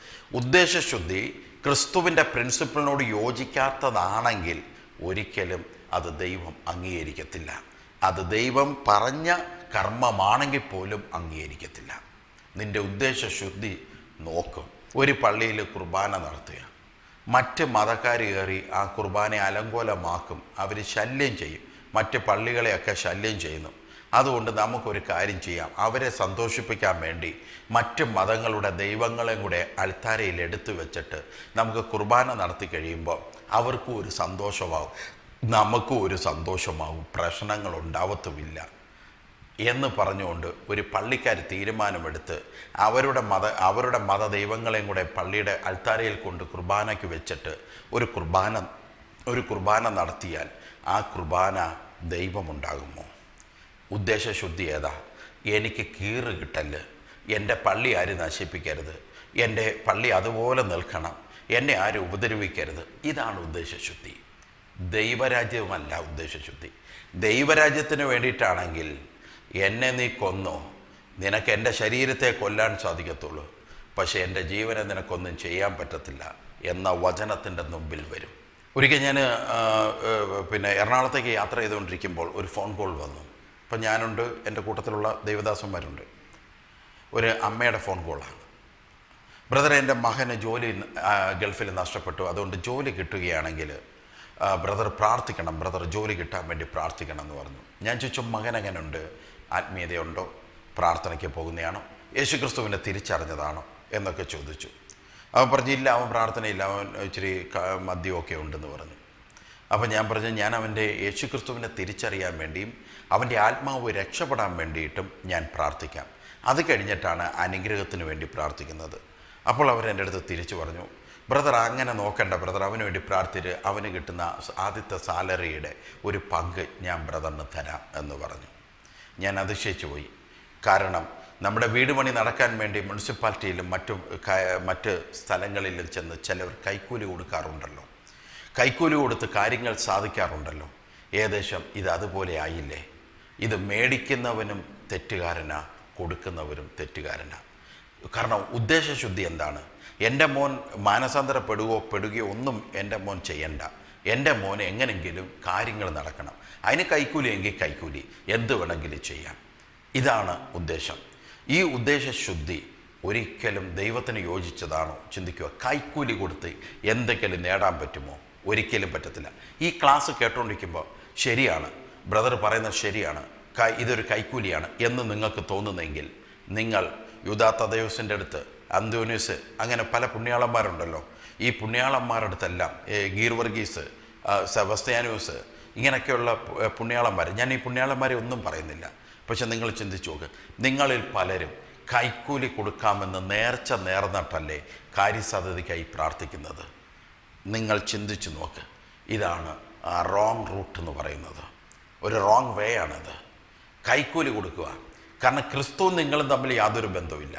ഉദ്ദേശശുദ്ധി ക്രിസ്തുവിൻ്റെ പ്രിൻസിപ്പിളിനോട് യോജിക്കാത്തതാണെങ്കിൽ ഒരിക്കലും അത് ദൈവം അംഗീകരിക്കത്തില്ല. അത് ദൈവം പറഞ്ഞ കർമ്മമാണെങ്കിൽ പോലും അംഗീകരിക്കത്തില്ല. നിൻ്റെ ഉദ്ദേശശുദ്ധി നോക്കും. ഒരു പള്ളിയിൽ കുർബാന നടത്തുക, മറ്റ് മതക്കാർ കയറി ആ കുർബാന അലങ്കോലമാക്കും. അവർ ശല്യം ചെയ്യും, മറ്റ് പള്ളികളെയൊക്കെ ശല്യം ചെയ്യുന്നു. അതുകൊണ്ട് നമുക്കൊരു കാര്യം ചെയ്യാം, അവരെ സന്തോഷിപ്പിക്കാൻ വേണ്ടി മറ്റ് മതങ്ങളുടെ ദൈവങ്ങളെയും കൂടെ അൾത്താരയിൽ എടുത്തു വെച്ചിട്ട് നമുക്ക് കുർബാന നടത്തി കഴിയുമ്പോൾ അവർക്കും ഒരു സന്തോഷമാവും, നമുക്കും ഒരു സന്തോഷമാവും, പ്രശ്നങ്ങളുണ്ടാവത്തുമില്ല എന്ന് പറഞ്ഞുകൊണ്ട് ഒരു പള്ളിക്കാർ തീരുമാനമെടുത്ത് അവരുടെ മതദൈവങ്ങളെയും കൂടെ പള്ളിയുടെ അൾത്താരയിൽ കൊണ്ട് കുർബാനയ്ക്ക് വെച്ചിട്ട് ഒരു കുർബാന നടത്തിയാൽ ആ കുർബാന ദൈവമുണ്ടാകുമോ? ഉദ്ദേശശുദ്ധി ഏതാ? എനിക്ക് കീറ് കിട്ടല്, എൻ്റെ പള്ളി ആരും നശിപ്പിക്കരുത്, എൻ്റെ പള്ളി അതുപോലെ നിൽക്കണം, എന്നെ ആരും ഉപദ്രവിക്കരുത്. ഇതാണ് ഉദ്ദേശശുദ്ധി, ദൈവരാജ്യമല്ല ഉദ്ദേശശുദ്ധി. ദൈവരാജ്യത്തിന് വേണ്ടിയിട്ടാണെങ്കിൽ എന്നെ നീ കൊന്നോ, നിനക്ക് എൻ്റെ ശരീരത്തെ കൊല്ലാൻ സാധിക്കത്തുള്ളൂ, പക്ഷേ എൻ്റെ ജീവനെ നിനക്കൊന്നും ചെയ്യാൻ പറ്റത്തില്ല എന്ന വചനത്തിൻ്റെ മുമ്പിൽ വരും. ഒരിക്കൽ ഞാൻ എറണാകുളത്തേക്ക് യാത്ര ചെയ്തുകൊണ്ടിരിക്കുമ്പോൾ ഒരു ഫോൺ കോൾ വന്നു. അപ്പം ഞാനുണ്ട്, എൻ്റെ കൂട്ടത്തിലുള്ള ദൈവദാസന്മാരുണ്ട്. ഒരു അമ്മയുടെ ഫോൺ കോളാണ്. ബ്രദർ, എൻ്റെ മകന് ജോലി ഗൾഫിൽ നഷ്ടപ്പെട്ടു, അതുകൊണ്ട് ജോലി കിട്ടുകയാണെങ്കിൽ ബ്രദർ പ്രാർത്ഥിക്കണം, ബ്രദർ ജോലി കിട്ടാൻ വേണ്ടി പ്രാർത്ഥിക്കണം എന്ന് പറഞ്ഞു. ഞാൻ ചോദിച്ചു, മകൻ എങ്ങനെയുണ്ട്, ആത്മീയതയുണ്ടോ, പ്രാർത്ഥനയ്ക്ക് പോകുന്നതാണോ, യേശുക്രിസ്തുവിനെ തിരിച്ചറിഞ്ഞതാണോ എന്നൊക്കെ ചോദിച്ചു. അവൻ പറഞ്ഞില്ല, അവൻ പ്രാർത്ഥനയില്ല, അവൻ ഇച്ചിരി മദ്യമൊക്കെ ഉണ്ടെന്ന് പറഞ്ഞു. അപ്പം ഞാൻ പറഞ്ഞു, ഞാൻ അവൻ്റെ യേശുക്രിസ്തുവിനെ തിരിച്ചറിയാൻ വേണ്ടിയും അവൻ്റെ ആത്മാവ് രക്ഷപ്പെടാൻ വേണ്ടിയിട്ടും ഞാൻ പ്രാർത്ഥിക്കാം, അത് കഴിഞ്ഞിട്ടാണ് അനുഗ്രഹത്തിന് വേണ്ടി പ്രാർത്ഥിക്കുന്നത്. അപ്പോൾ അവരെൻ്റെ അടുത്ത് തിരിച്ചു പറഞ്ഞു, ബ്രദർ അങ്ങനെ നോക്കണ്ട ബ്രദർ, അവന് വേണ്ടി പ്രാർത്ഥിച്ച് അവന് കിട്ടുന്ന ആദ്യത്തെ സാലറിയുടെ ഒരു പങ്ക് ഞാൻ ബ്രദറിന് തരാം എന്ന് പറഞ്ഞു. ഞാൻ അതിശയിച്ചു പോയി. കാരണം നമ്മുടെ വീട് പണി നടക്കാൻ വേണ്ടി മുനിസിപ്പാലിറ്റിയിലും മറ്റ് സ്ഥലങ്ങളിലും ചെന്ന് ചിലവർ കൈക്കൂലി കൊടുക്കാറുണ്ടല്ലോ, കൈക്കൂലി കൊടുത്ത് കാര്യങ്ങൾ സാധിക്കാറുണ്ടല്ലോ. ഏകദേശം ഇത് അതുപോലെ ആയില്ലേ? ഇത് മേടിക്കുന്നവനും തെറ്റുകാരനാ, കൊടുക്കുന്നവരും തെറ്റുകാരനാ. കാരണം ഉദ്ദേശശുദ്ധി എന്താണ്? എൻ്റെ മോൻ മാനസാന്തരപ്പെടുകയോ ഒന്നും എൻ്റെ മോൻ ചെയ്യണ്ട, എൻ്റെ മോന് എങ്ങനെങ്കിലും കാര്യങ്ങൾ നടക്കണം, അതിന് കൈക്കൂലി എങ്കിൽ കൈക്കൂലി, എന്ത് വേണമെങ്കിലും ചെയ്യാം. ഇതാണ് ഉദ്ദേശം. ഈ ഉദ്ദേശശുദ്ധി ഒരിക്കലും ദൈവത്തിന് യോജിച്ചതാണോ ചിന്തിക്കുക. കൈക്കൂലി കൊടുത്ത് എന്തെങ്കിലും നേടാൻ പറ്റുമോ? ഒരിക്കലും പറ്റത്തില്ല. ഈ ക്ലാസ് കേട്ടുകൊണ്ടിരിക്കുമ്പോൾ ശരിയാണ്, ബ്രദർ പറയുന്നത് ശരിയാണ്, ഇതൊരു കൈക്കൂലിയാണ് എന്ന് നിങ്ങൾക്ക് തോന്നുന്നെങ്കിൽ നിങ്ങൾ യൂദാ തദയോസിൻ്റെ അടുത്ത്, അന്തോന്യൂസ്, അങ്ങനെ പല പുണ്യാളന്മാരുണ്ടല്ലോ, ഈ പുണ്യാളന്മാരുടെ അടുത്തെല്ലാം ഗീർവർഗീസ്, സെബസ്ത്യാനോസ്, ഇങ്ങനെയൊക്കെയുള്ള പുണ്യാളന്മാർ, ഞാൻ ഈ പുണ്യാളന്മാരെ ഒന്നും പറയുന്നില്ല, പക്ഷെ നിങ്ങൾ ചിന്തിച്ചു നോക്ക്, നിങ്ങളിൽ പലരും കൈക്കൂലി കൊടുക്കാമെന്ന് നേർച്ച നേർന്നിട്ടല്ലേ കാര്യസാധ്യതയ്ക്കായി പ്രാർത്ഥിക്കുന്നത്. നിങ്ങൾ ചിന്തിച്ചു നോക്ക്. ഇതാണ് ആ റോങ് റൂട്ട് എന്ന് പറയുന്നത്, ഒരു റോങ് വേ ആണിത്. കൈക്കൂലി കൊടുക്കുക. കാരണം ക്രിസ്തുവും നിങ്ങളും തമ്മിൽ യാതൊരു ബന്ധവുമില്ല,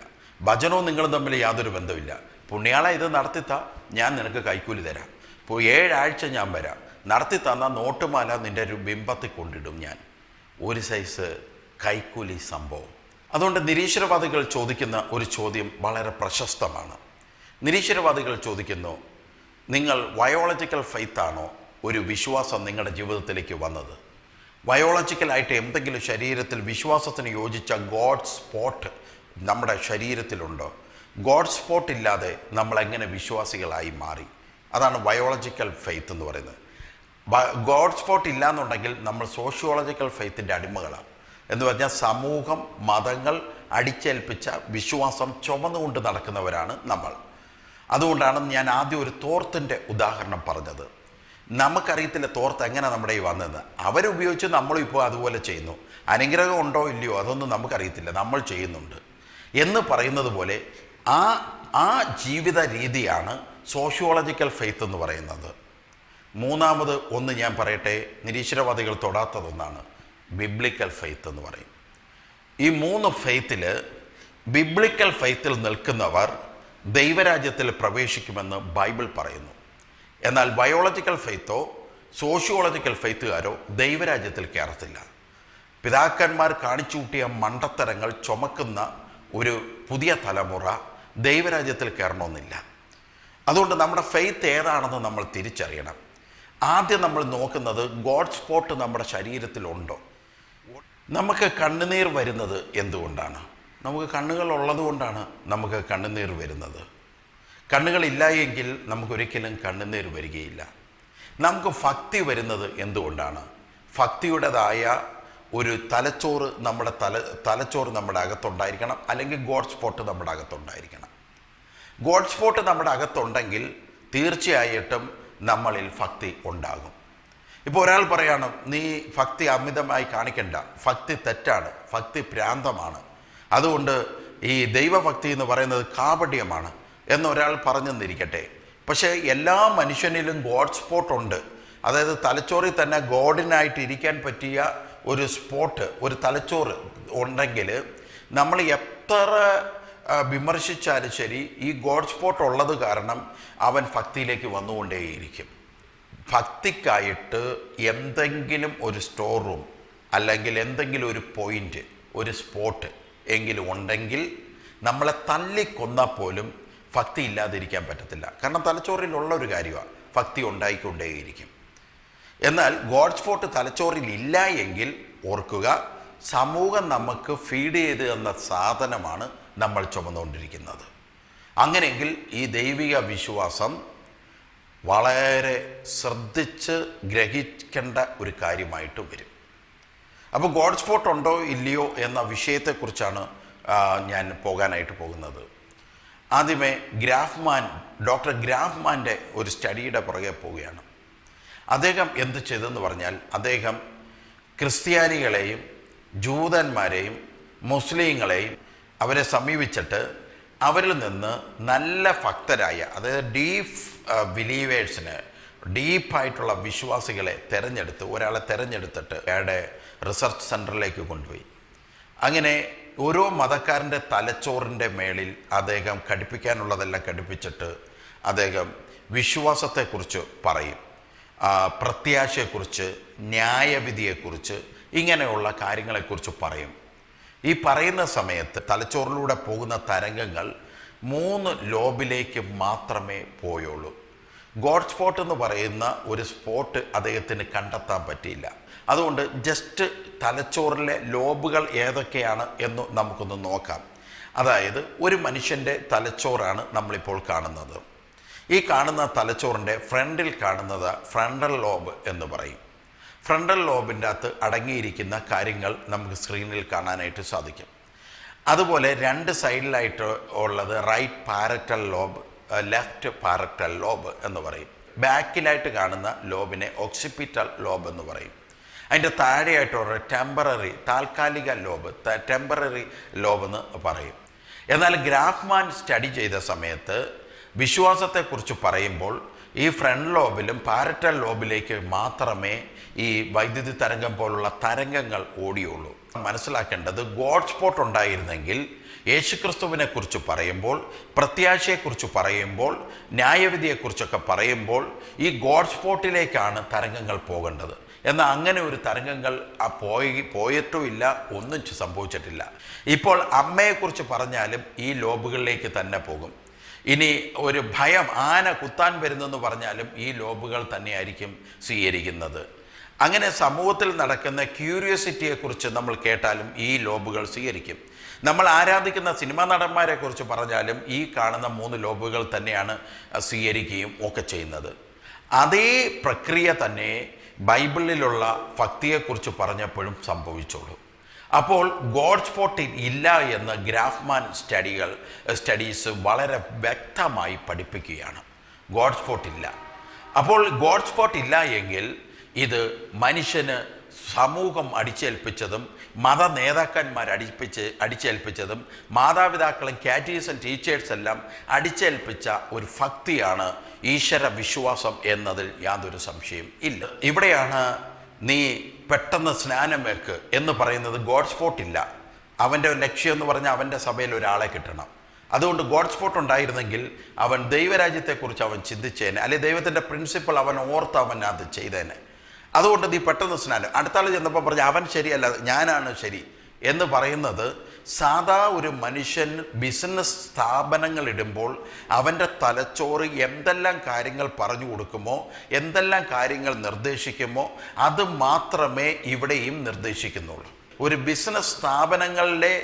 ഭജനവും നിങ്ങളും തമ്മിൽ യാതൊരു ബന്ധമില്ല. പുണ്യാള ഇത് നടത്തിത്താ, ഞാൻ നിനക്ക് കൈക്കൂലി തരാം, ഇപ്പോൾ 7 ആഴ്ച ഞാൻ വരാം, നടത്തി തന്നാൽ നോട്ടുമാല നിൻ്റെ ഒരു ബിംബത്തിൽ കൊണ്ടിടും ഞാൻ. ഒരു സൈസ് കൈക്കൂലി സംഭവം. അതുകൊണ്ട് നിരീശ്വരവാദികൾ ചോദിക്കുന്ന ഒരു ചോദ്യം വളരെ പ്രശസ്തമാണ്. നിരീശ്വരവാദികൾ ചോദിക്കുന്നു, നിങ്ങൾ ബയോളജിക്കൽ ഫെയ്ത്താണോ ഒരു വിശ്വാസം നിങ്ങളുടെ ജീവിതത്തിലേക്ക് വന്നത്? ബയോളജിക്കലായിട്ട് എന്തെങ്കിലും ശരീരത്തിൽ വിശ്വാസത്തിന് യോജിച്ച ഗോഡ് സ്പോട്ട് നമ്മുടെ ശരീരത്തിലുണ്ടോ? ഗോഡ് സ്പോട്ട് ഇല്ലാതെ നമ്മളെങ്ങനെ വിശ്വാസികളായി മാറി? അതാണ് ബയോളജിക്കൽ ഫെയ്ത്ത് എന്ന് പറയുന്നത്. ഗോഡ് സ്പോട്ട് ഇല്ലയെന്നുണ്ടെങ്കിൽ നമ്മൾ സോഷ്യോളജിക്കൽ ഫെയ്ത്തിൻ്റെ അടിമകളാണ്. എന്ന് പറഞ്ഞാൽ സമൂഹം, മതങ്ങൾ അടിച്ചേൽപ്പിച്ച വിശ്വാസം ചുമന്നുകൊണ്ട് നടക്കുന്നവരാണ് നമ്മൾ. അതുകൊണ്ടാണ് ഞാൻ ആദ്യം ഒരു തോർത്തിൻ്റെ ഉദാഹരണം പറഞ്ഞത്. നമുക്കറിയത്തില്ല തോർത്ത് എങ്ങനെ നമ്മുടെ ഈ വന്നത്. അവരുപയോഗിച്ച് നമ്മളിപ്പോൾ അതുപോലെ ചെയ്യുന്നു. അനുഗ്രഹം ഉണ്ടോ ഇല്ലയോ അതൊന്നും നമുക്കറിയത്തില്ല, നമ്മൾ ചെയ്യുന്നുണ്ട് എന്ന് പറയുന്നത് പോലെ ആ ജീവിത രീതിയാണ് സോഷ്യോളജിക്കൽ ഫെയ്ത്ത് എന്ന് പറയുന്നത്. മൂന്നാമത് ഒന്ന് ഞാൻ പറയട്ടെ, നിരീശ്വരവാദികൾ തൊടാത്തതൊന്നാണ് ബിബ്ലിക്കൽ ഫെയ്ത്ത് എന്ന് പറയും. ഈ 3 ഫെയ്ത്തിൽ ബിബ്ലിക്കൽ ഫെയ്ത്തിൽ നിൽക്കുന്നവർ ദൈവരാജ്യത്തിൽ പ്രവേശിക്കുമെന്ന് ബൈബിൾ പറയുന്നു. എന്നാൽ ബയോളജിക്കൽ ഫെയ്ത്തോ സോഷ്യോളജിക്കൽ ഫെയ്ത്തുകാരോ ദൈവരാജ്യത്തിൽ കയറത്തില്ല. പിതാക്കന്മാർ കാണിച്ചു കൂട്ടിയ മണ്ടത്തരങ്ങൾ ചുമക്കുന്ന ഒരു പുതിയ തലമുറ ദൈവരാജ്യത്തിൽ കയറണമെന്നില്ല. അതുകൊണ്ട് നമ്മുടെ ഫെയ്ത്ത് ഏതാണെന്ന് നമ്മൾ തിരിച്ചറിയണം. ആദ്യം നമ്മൾ നോക്കുന്നത് ഗോഡ് സ്പോട്ട് നമ്മുടെ ശരീരത്തിലുണ്ടോ. നമുക്ക് കണ്ണുനീർ വരുന്നത് എന്തുകൊണ്ടാണ്? നമുക്ക് കണ്ണുകൾ ഉള്ളത് കൊണ്ടാണ് നമുക്ക് കണ്ണുനീർ വരുന്നത്. കണ്ണുകളില്ല എങ്കിൽ നമുക്കൊരിക്കലും കണ്ണുനീർ വരികയില്ല. നമുക്ക് ഭക്തി വരുന്നത് എന്തുകൊണ്ടാണ്? ഭക്തിയുടേതായ ഒരു തലച്ചോറ് നമ്മുടെ അകത്തുണ്ടായിരിക്കണം, അല്ലെങ്കിൽ ഗോഡ് സ്പോട്ട് നമ്മുടെ അകത്തുണ്ടായിരിക്കണം. ഗോഡ് സ്പോട്ട് നമ്മുടെ അകത്തുണ്ടെങ്കിൽ തീർച്ചയായിട്ടും നമ്മളിൽ ഭക്തി ഉണ്ടാകും. ഇപ്പോൾ ഒരാൾ പറയാണ്, നീ ഭക്തി അമിതമായി കാണിക്കണ്ട, ഭക്തി തെറ്റാണ്, ഭക്തി ഭ്രാന്തമാണ്, അതുകൊണ്ട് ഈ ദൈവഭക്തി എന്ന് പറയുന്നത് കാപട്യമാണ് എന്നൊരാൾ പറഞ്ഞെന്നിരിക്കട്ടെ. പക്ഷേ എല്ലാ മനുഷ്യനിലും ഗോഡ് സ്പോട്ട് ഉണ്ട്. അതായത് തലച്ചോറിൽ തന്നെ ഗോഡിനായിട്ട് ഇരിക്കാൻ പറ്റിയ ഒരു സ്പോട്ട്, ഒരു തലച്ചോറ് ഉണ്ടെങ്കിൽ നമ്മൾ എത്ര വിമർശിച്ചാലും ശരി, ഈ ഗോഡ് സ്പോട്ട് ഉള്ളത് കാരണം അവൻ ഭക്തിയിലേക്ക് വന്നുകൊണ്ടേയിരിക്കും. ഭക്തിക്കായിട്ട് എന്തെങ്കിലും ഒരു സ്റ്റോർ റൂം അല്ലെങ്കിൽ എന്തെങ്കിലും ഒരു പോയിൻ്റ്, ഒരു സ്പോട്ട് എങ്കിലും ഉണ്ടെങ്കിൽ നമ്മളെ തല്ലിക്കൊന്നാൽ പോലും ഭക്തി ഇല്ലാതിരിക്കാൻ പറ്റത്തില്ല. കാരണം തലച്ചോറിലുള്ള ഒരു കാര്യമാണ്, ഭക്തി ഉണ്ടായിക്കൊണ്ടേയിരിക്കും. എന്നാൽ ഗോഡ് സ്പോട്ട് തലച്ചോറിൽ ഇല്ല എങ്കിൽ ഓർക്കുക, സമൂഹം നമുക്ക് ഫീഡ് ചെയ്ത് തന്ന സാധനമാണ് നമ്മൾ ചുമന്നുകൊണ്ടിരിക്കുന്നത്. അങ്ങനെയെങ്കിൽ ഈ ദൈവിക വിശ്വാസം വളരെ ശ്രദ്ധിച്ച് ഗ്രഹിക്കേണ്ട ഒരു കാര്യമായിട്ട് വരും. അപ്പോൾ ഗോഡ് സ്പോട്ട് ഉണ്ടോ ഇല്ലയോ എന്ന വിഷയത്തെക്കുറിച്ചാണ് ഞാൻ പോകാനായിട്ട് പോകുന്നത്. ആദ്യമേ ഡോക്ടർ ഗ്രാഫ്മാൻ്റെ ഒരു സ്റ്റഡിയുടെ പുറകെ പോവുകയാണ്. അദ്ദേഹം എന്ത് ചെയ്തെന്ന് പറഞ്ഞാൽ, അദ്ദേഹം ക്രിസ്ത്യാനികളെയും ജൂതന്മാരെയും മുസ്ലിങ്ങളെയും അവരെ സമീപിച്ചിട്ട് അവരിൽ നിന്ന് നല്ല ഭക്തരായ, അതായത് ബിലീവേഴ്സിന്, ഡീപ്പായിട്ടുള്ള വിശ്വാസികളെ ഒരാളെ തിരഞ്ഞെടുത്തിട്ട് അയാളുടെ റിസർച്ച് സെൻറ്ററിലേക്ക് കൊണ്ടുപോയി. അങ്ങനെ ഓരോ മതക്കാരൻ്റെ തലച്ചോറിൻ്റെ മേളിൽ അദ്ദേഹം ഘടിപ്പിക്കാനുള്ളതെല്ലാം ഘടിപ്പിച്ചിട്ട് അദ്ദേഹം വിശ്വാസത്തെക്കുറിച്ച് പറയും, പ്രത്യാശയെക്കുറിച്ച്, ന്യായവിധിയെക്കുറിച്ച്, ഇങ്ങനെയുള്ള കാര്യങ്ങളെക്കുറിച്ച് പറയും. ഈ പറയുന്ന സമയത്ത് തലച്ചോറിലൂടെ പോകുന്ന തരംഗങ്ങൾ 3 ലോബിലേക്ക് മാത്രമേ പോയുള്ളൂ. ഗോഡ് സ്പോട്ട് എന്ന് പറയുന്ന ഒരു സ്പോട്ട് അദ്ദേഹത്തിന് കണ്ടെത്താൻ പറ്റിയില്ല. അതുകൊണ്ട് ജസ്റ്റ് തലച്ചോറിലെ ലോബുകൾ ഏതൊക്കെയാണ് എന്ന് നമുക്കൊന്ന് നോക്കാം. അതായത് ഒരു മനുഷ്യൻ്റെ തലച്ചോറാണ് നമ്മളിപ്പോൾ കാണുന്നത്. ഈ കാണുന്ന തലച്ചോറിൻ്റെ ഫ്രണ്ടിൽ കാണുന്നത് ഫ്രണ്ടൽ ലോബ് എന്ന് പറയും. ഫ്രണ്ടൽ ലോബിൻ്റെ അകത്ത് അടങ്ങിയിരിക്കുന്ന കാര്യങ്ങൾ നമുക്ക് സ്ക്രീനിൽ കാണാനായിട്ട് സാധിക്കും. അതുപോലെ 2 സൈഡിലായിട്ട് ഉള്ളത് റൈറ്റ് പാരറ്റൽ ലോബ്, ലെഫ്റ്റ് പാരറ്റൽ ലോബ് എന്ന് പറയും. ബാക്കിലായിട്ട് കാണുന്ന ലോബിനെ ഓക്സിപിറ്റൽ ലോബ് എന്ന് പറയും. അതിൻ്റെ താഴെയായിട്ടുള്ള താൽക്കാലിക ലോബ്, ടെമ്പററി ലോബ് എന്ന് പറയും. എന്നാൽ ഗ്രാഫ്മാൻ സ്റ്റഡി ചെയ്ത സമയത്ത് വിശ്വാസത്തെക്കുറിച്ച് പറയുമ്പോൾ ഈ ഫ്രണ്ട് ലോബിലും പാരറ്റൽ ലോബിലേക്ക് മാത്രമേ ഈ വൈദ്യുതി തരംഗം പോലുള്ള തരംഗങ്ങൾ ഓടിയുള്ളൂ. മനസ്സിലാക്കേണ്ടത്, ഗോഡ് സ്പോട്ട് ഉണ്ടായിരുന്നെങ്കിൽ യേശുക്രിസ്തുവിനെ കുറിച്ച് പറയുമ്പോൾ, പ്രത്യാശയെക്കുറിച്ച് പറയുമ്പോൾ, ന്യായവിധിയെക്കുറിച്ചൊക്കെ പറയുമ്പോൾ ഈ ഗോഡ് സ്പോട്ടിലേക്കാണ് തരംഗങ്ങൾ പോകേണ്ടത്. എന്നാൽ അങ്ങനെ ഒരു തരംഗങ്ങൾ പോയിട്ടുമില്ല, ഒന്നും സംഭവിച്ചിട്ടില്ല. ഇപ്പോൾ അമ്മയെക്കുറിച്ച് പറഞ്ഞാലും ഈ ലോബുകളിലേക്ക് തന്നെ പോകും. ഇനി ഒരു ഭയം, ആന കുത്താൻ വരുന്നെന്ന് പറഞ്ഞാലും ഈ ലോബുകൾ തന്നെയായിരിക്കും സ്വീകരിക്കുന്നത്. അങ്ങനെ സമൂഹത്തിൽ നടക്കുന്ന ക്യൂരിയോസിറ്റിയെക്കുറിച്ച് നമ്മൾ കേട്ടാലും ഈ ലോബുകൾ സ്വീകരിക്കും. നമ്മൾ ആരാധിക്കുന്ന സിനിമാ നടന്മാരെക്കുറിച്ച് പറഞ്ഞാലും ഈ കാണുന്ന 3 ലോബുകൾ തന്നെയാണ് സ്വീകരിക്കുകയും ഒക്കെ ചെയ്യുന്നത്. അതേ പ്രക്രിയ തന്നെ ബൈബിളിലുള്ള ഭക്തിയെക്കുറിച്ച് പറഞ്ഞപ്പോഴും സംഭവിച്ചോളൂ. അപ്പോൾ ഗോഡ് സ്പോട്ട് ഇല്ല എന്ന് ഗ്രാഫ്മാൻ സ്റ്റഡീസ് വളരെ വ്യക്തമായി പഠിപ്പിക്കുകയാണ്. ഗോഡ് സ്പോട്ട് ഇല്ല. അപ്പോൾ ഗോഡ് സ്പോട്ട് ഇല്ല എങ്കിൽ ഇത് മനുഷ്യന് സമൂഹം അടിച്ചേൽപ്പിച്ചതും മത നേതാക്കന്മാർ അടിച്ചേൽപ്പിച്ചതും മാതാപിതാക്കളും കാറ്റീസം ടീച്ചേഴ്സ് എല്ലാം അടിച്ചേൽപ്പിച്ച ഒരു ഭക്തിയാണ് ഈശ്വര വിശ്വാസം എന്നതിൽ യാതൊരു സംശയം ഇല്ല. ഇവിടെയാണ് നീ പെട്ടെന്ന് സ്നാനം വെക്ക് എന്ന് പറയുന്നത്. ഗോഡ് സ്പോട്ട് ഇല്ല. അവൻ്റെ ലക്ഷ്യം എന്ന് പറഞ്ഞാൽ അവൻ്റെ സഭയിൽ ഒരാളെ കിട്ടണം. അതുകൊണ്ട് ഗോഡ് സ്പോട്ട് ഉണ്ടായിരുന്നെങ്കിൽ അവൻ ദൈവരാജ്യത്തെക്കുറിച്ച് അവൻ ചിന്തിച്ചേനെ, അല്ലെങ്കിൽ ദൈവത്തിൻ്റെ പ്രിൻസിപ്പിൾ അവൻ ഓർത്ത് അവൻ അത് ചെയ്തേനെ. അതുകൊണ്ട് നീ പെട്ടെന്ന് സ്നാനം. അടുത്ത ആൾ ചെന്നപ്പോൾ പറഞ്ഞ അവൻ ശരിയല്ല, ഞാനാണ് ശരി എന്ന് പറയുന്നത് സാധാ ഒരു മനുഷ്യൻ ബിസിനസ് സ്ഥാപനങ്ങൾ ഇടുമ്പോൾ അവൻ്റെ തലച്ചോറ് എന്തെല്ലാം കാര്യങ്ങൾ പറഞ്ഞു കൊടുക്കുമോ, എന്തെല്ലാം കാര്യങ്ങൾ നിർദ്ദേശിക്കുമോ അത് മാത്രമേ ഇവിടെയും നിർദ്ദേശിക്കുന്നുള്ളൂ. ഒരു ബിസിനസ് സ്ഥാപനങ്ങളിലെ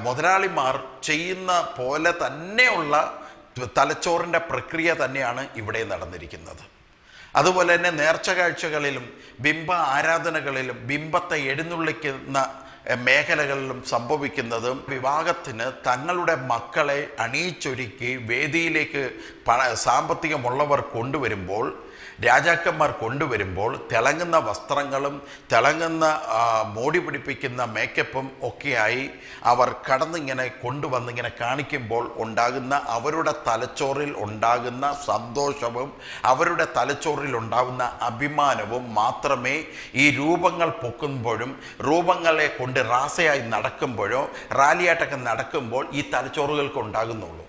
മുതലാളിമാർ ചെയ്യുന്ന പോലെ തന്നെയുള്ള തലച്ചോറിൻ്റെ പ്രക്രിയ തന്നെയാണ് ഇവിടെ നടന്നിരിക്കുന്നത്. അതുപോലെ തന്നെ നേർച്ച കാഴ്ചകളിലും ബിംബ ആരാധനകളിലും ബിംബത്തെ എഴുന്നള്ളിക്കുന്ന മേഖലകളിലും സംഭവിക്കുന്നതും വിവാഹത്തിന് തങ്ങളുടെ മക്കളെ അണിയിച്ചൊരുക്കി വേദിയിലേക്ക് സാമ്പത്തികമുള്ളവർ കൊണ്ടുവരുമ്പോൾ, രാജാക്കന്മാർ കൊണ്ടുവരുമ്പോൾ തിളങ്ങുന്ന വസ്ത്രങ്ങളും തിളങ്ങുന്ന മോടി പിടിപ്പിക്കുന്ന മേക്കപ്പും ഒക്കെയായി അവർ കടന്നിങ്ങനെ കൊണ്ടുവന്നിങ്ങനെ കാണിക്കുമ്പോൾ ഉണ്ടാകുന്ന അവരുടെ തലച്ചോറിൽ ഉണ്ടാകുന്ന സന്തോഷവും അവരുടെ തലച്ചോറിൽ ഉണ്ടാകുന്ന അഭിമാനവും മാത്രമേ ഈ രൂപങ്ങൾ പൊക്കുമ്പോഴും രൂപങ്ങളെ കൊണ്ട് റാസയായി നടക്കുമ്പോഴോ റാലിയായിട്ടൊക്കെ നടക്കുമ്പോൾ ഈ തലച്ചോറുകൾക്ക് ഉണ്ടാകുന്നുള്ളൂ.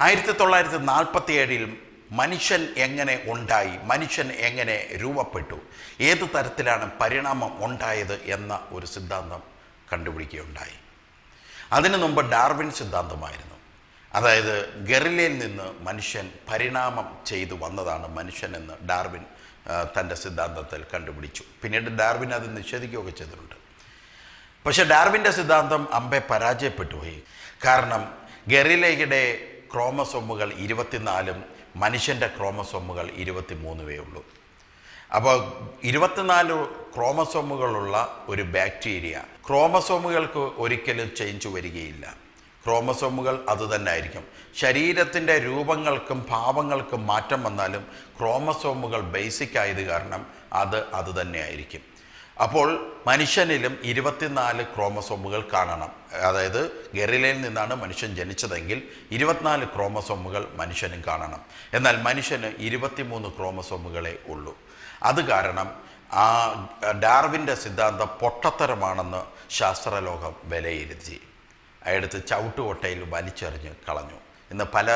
1947 മനുഷ്യൻ എങ്ങനെ ഉണ്ടായി, മനുഷ്യൻ എങ്ങനെ രൂപപ്പെട്ടു, ഏത് തരത്തിലാണ് പരിണാമം ഉണ്ടായത് എന്ന ഒരു സിദ്ധാന്തം കണ്ടുപിടിക്കുകയുണ്ടായി. അതിനു മുമ്പ് ഡാർവിൻ സിദ്ധാന്തമായിരുന്നു. അതായത് ഗറിലയിൽ നിന്ന് മനുഷ്യൻ പരിണാമം ചെയ്തു വന്നതാണ് മനുഷ്യനെന്ന് ഡാർവിൻ തൻ്റെ സിദ്ധാന്തത്തിൽ കണ്ടുപിടിച്ചു. പിന്നീട് ഡാർവിൻ അത് നിഷേധിക്കുകയൊക്കെ ചെയ്തിട്ടുണ്ട്. പക്ഷേ ഡാർവിൻ്റെ സിദ്ധാന്തം അമ്പെ പരാജയപ്പെട്ടുപോയി. കാരണം ഗറിലയുടെ ക്രോമസോമുകൾ 24 മനുഷ്യൻ്റെ ക്രോമസോമുകൾ 23 ഉള്ളൂ. അപ്പോൾ 24 ക്രോമസോമുകളുള്ള ഒരു ബാക്ടീരിയ ക്രോമസോമുകൾക്ക് ഒരിക്കലും ചേഞ്ച് വരികയില്ല. ക്രോമസോമുകൾ അതുതന്നെ ആയിരിക്കും. ശരീരത്തിൻ്റെ രൂപങ്ങൾക്കും ഭാവങ്ങൾക്കും മാറ്റം വന്നാലും ക്രോമസോമുകൾ ബേസിക് ആയത് കാരണം അത് തന്നെ ആയിരിക്കും. അപ്പോൾ മനുഷ്യനിലും 24 ക്രോമസോമുകൾ കാണണം. അതായത് ഗറിലയിൽ നിന്നാണ് മനുഷ്യൻ ജനിച്ചതെങ്കിൽ 24 ക്രോമസോമുകൾ മനുഷ്യനും കാണണം. എന്നാൽ മനുഷ്യന് 23 ക്രോമസോമുകളേ ഉള്ളൂ. അത് കാരണം ആ ഡാർവിൻ്റെ സിദ്ധാന്തം പൊട്ടത്തരമാണെന്ന് ശാസ്ത്രലോകം വിലയിരുത്തി അയാളത്ത് ചവിട്ടുകൊട്ടയിൽ വലിച്ചെറിഞ്ഞ് കളഞ്ഞു. ഇന്ന് പല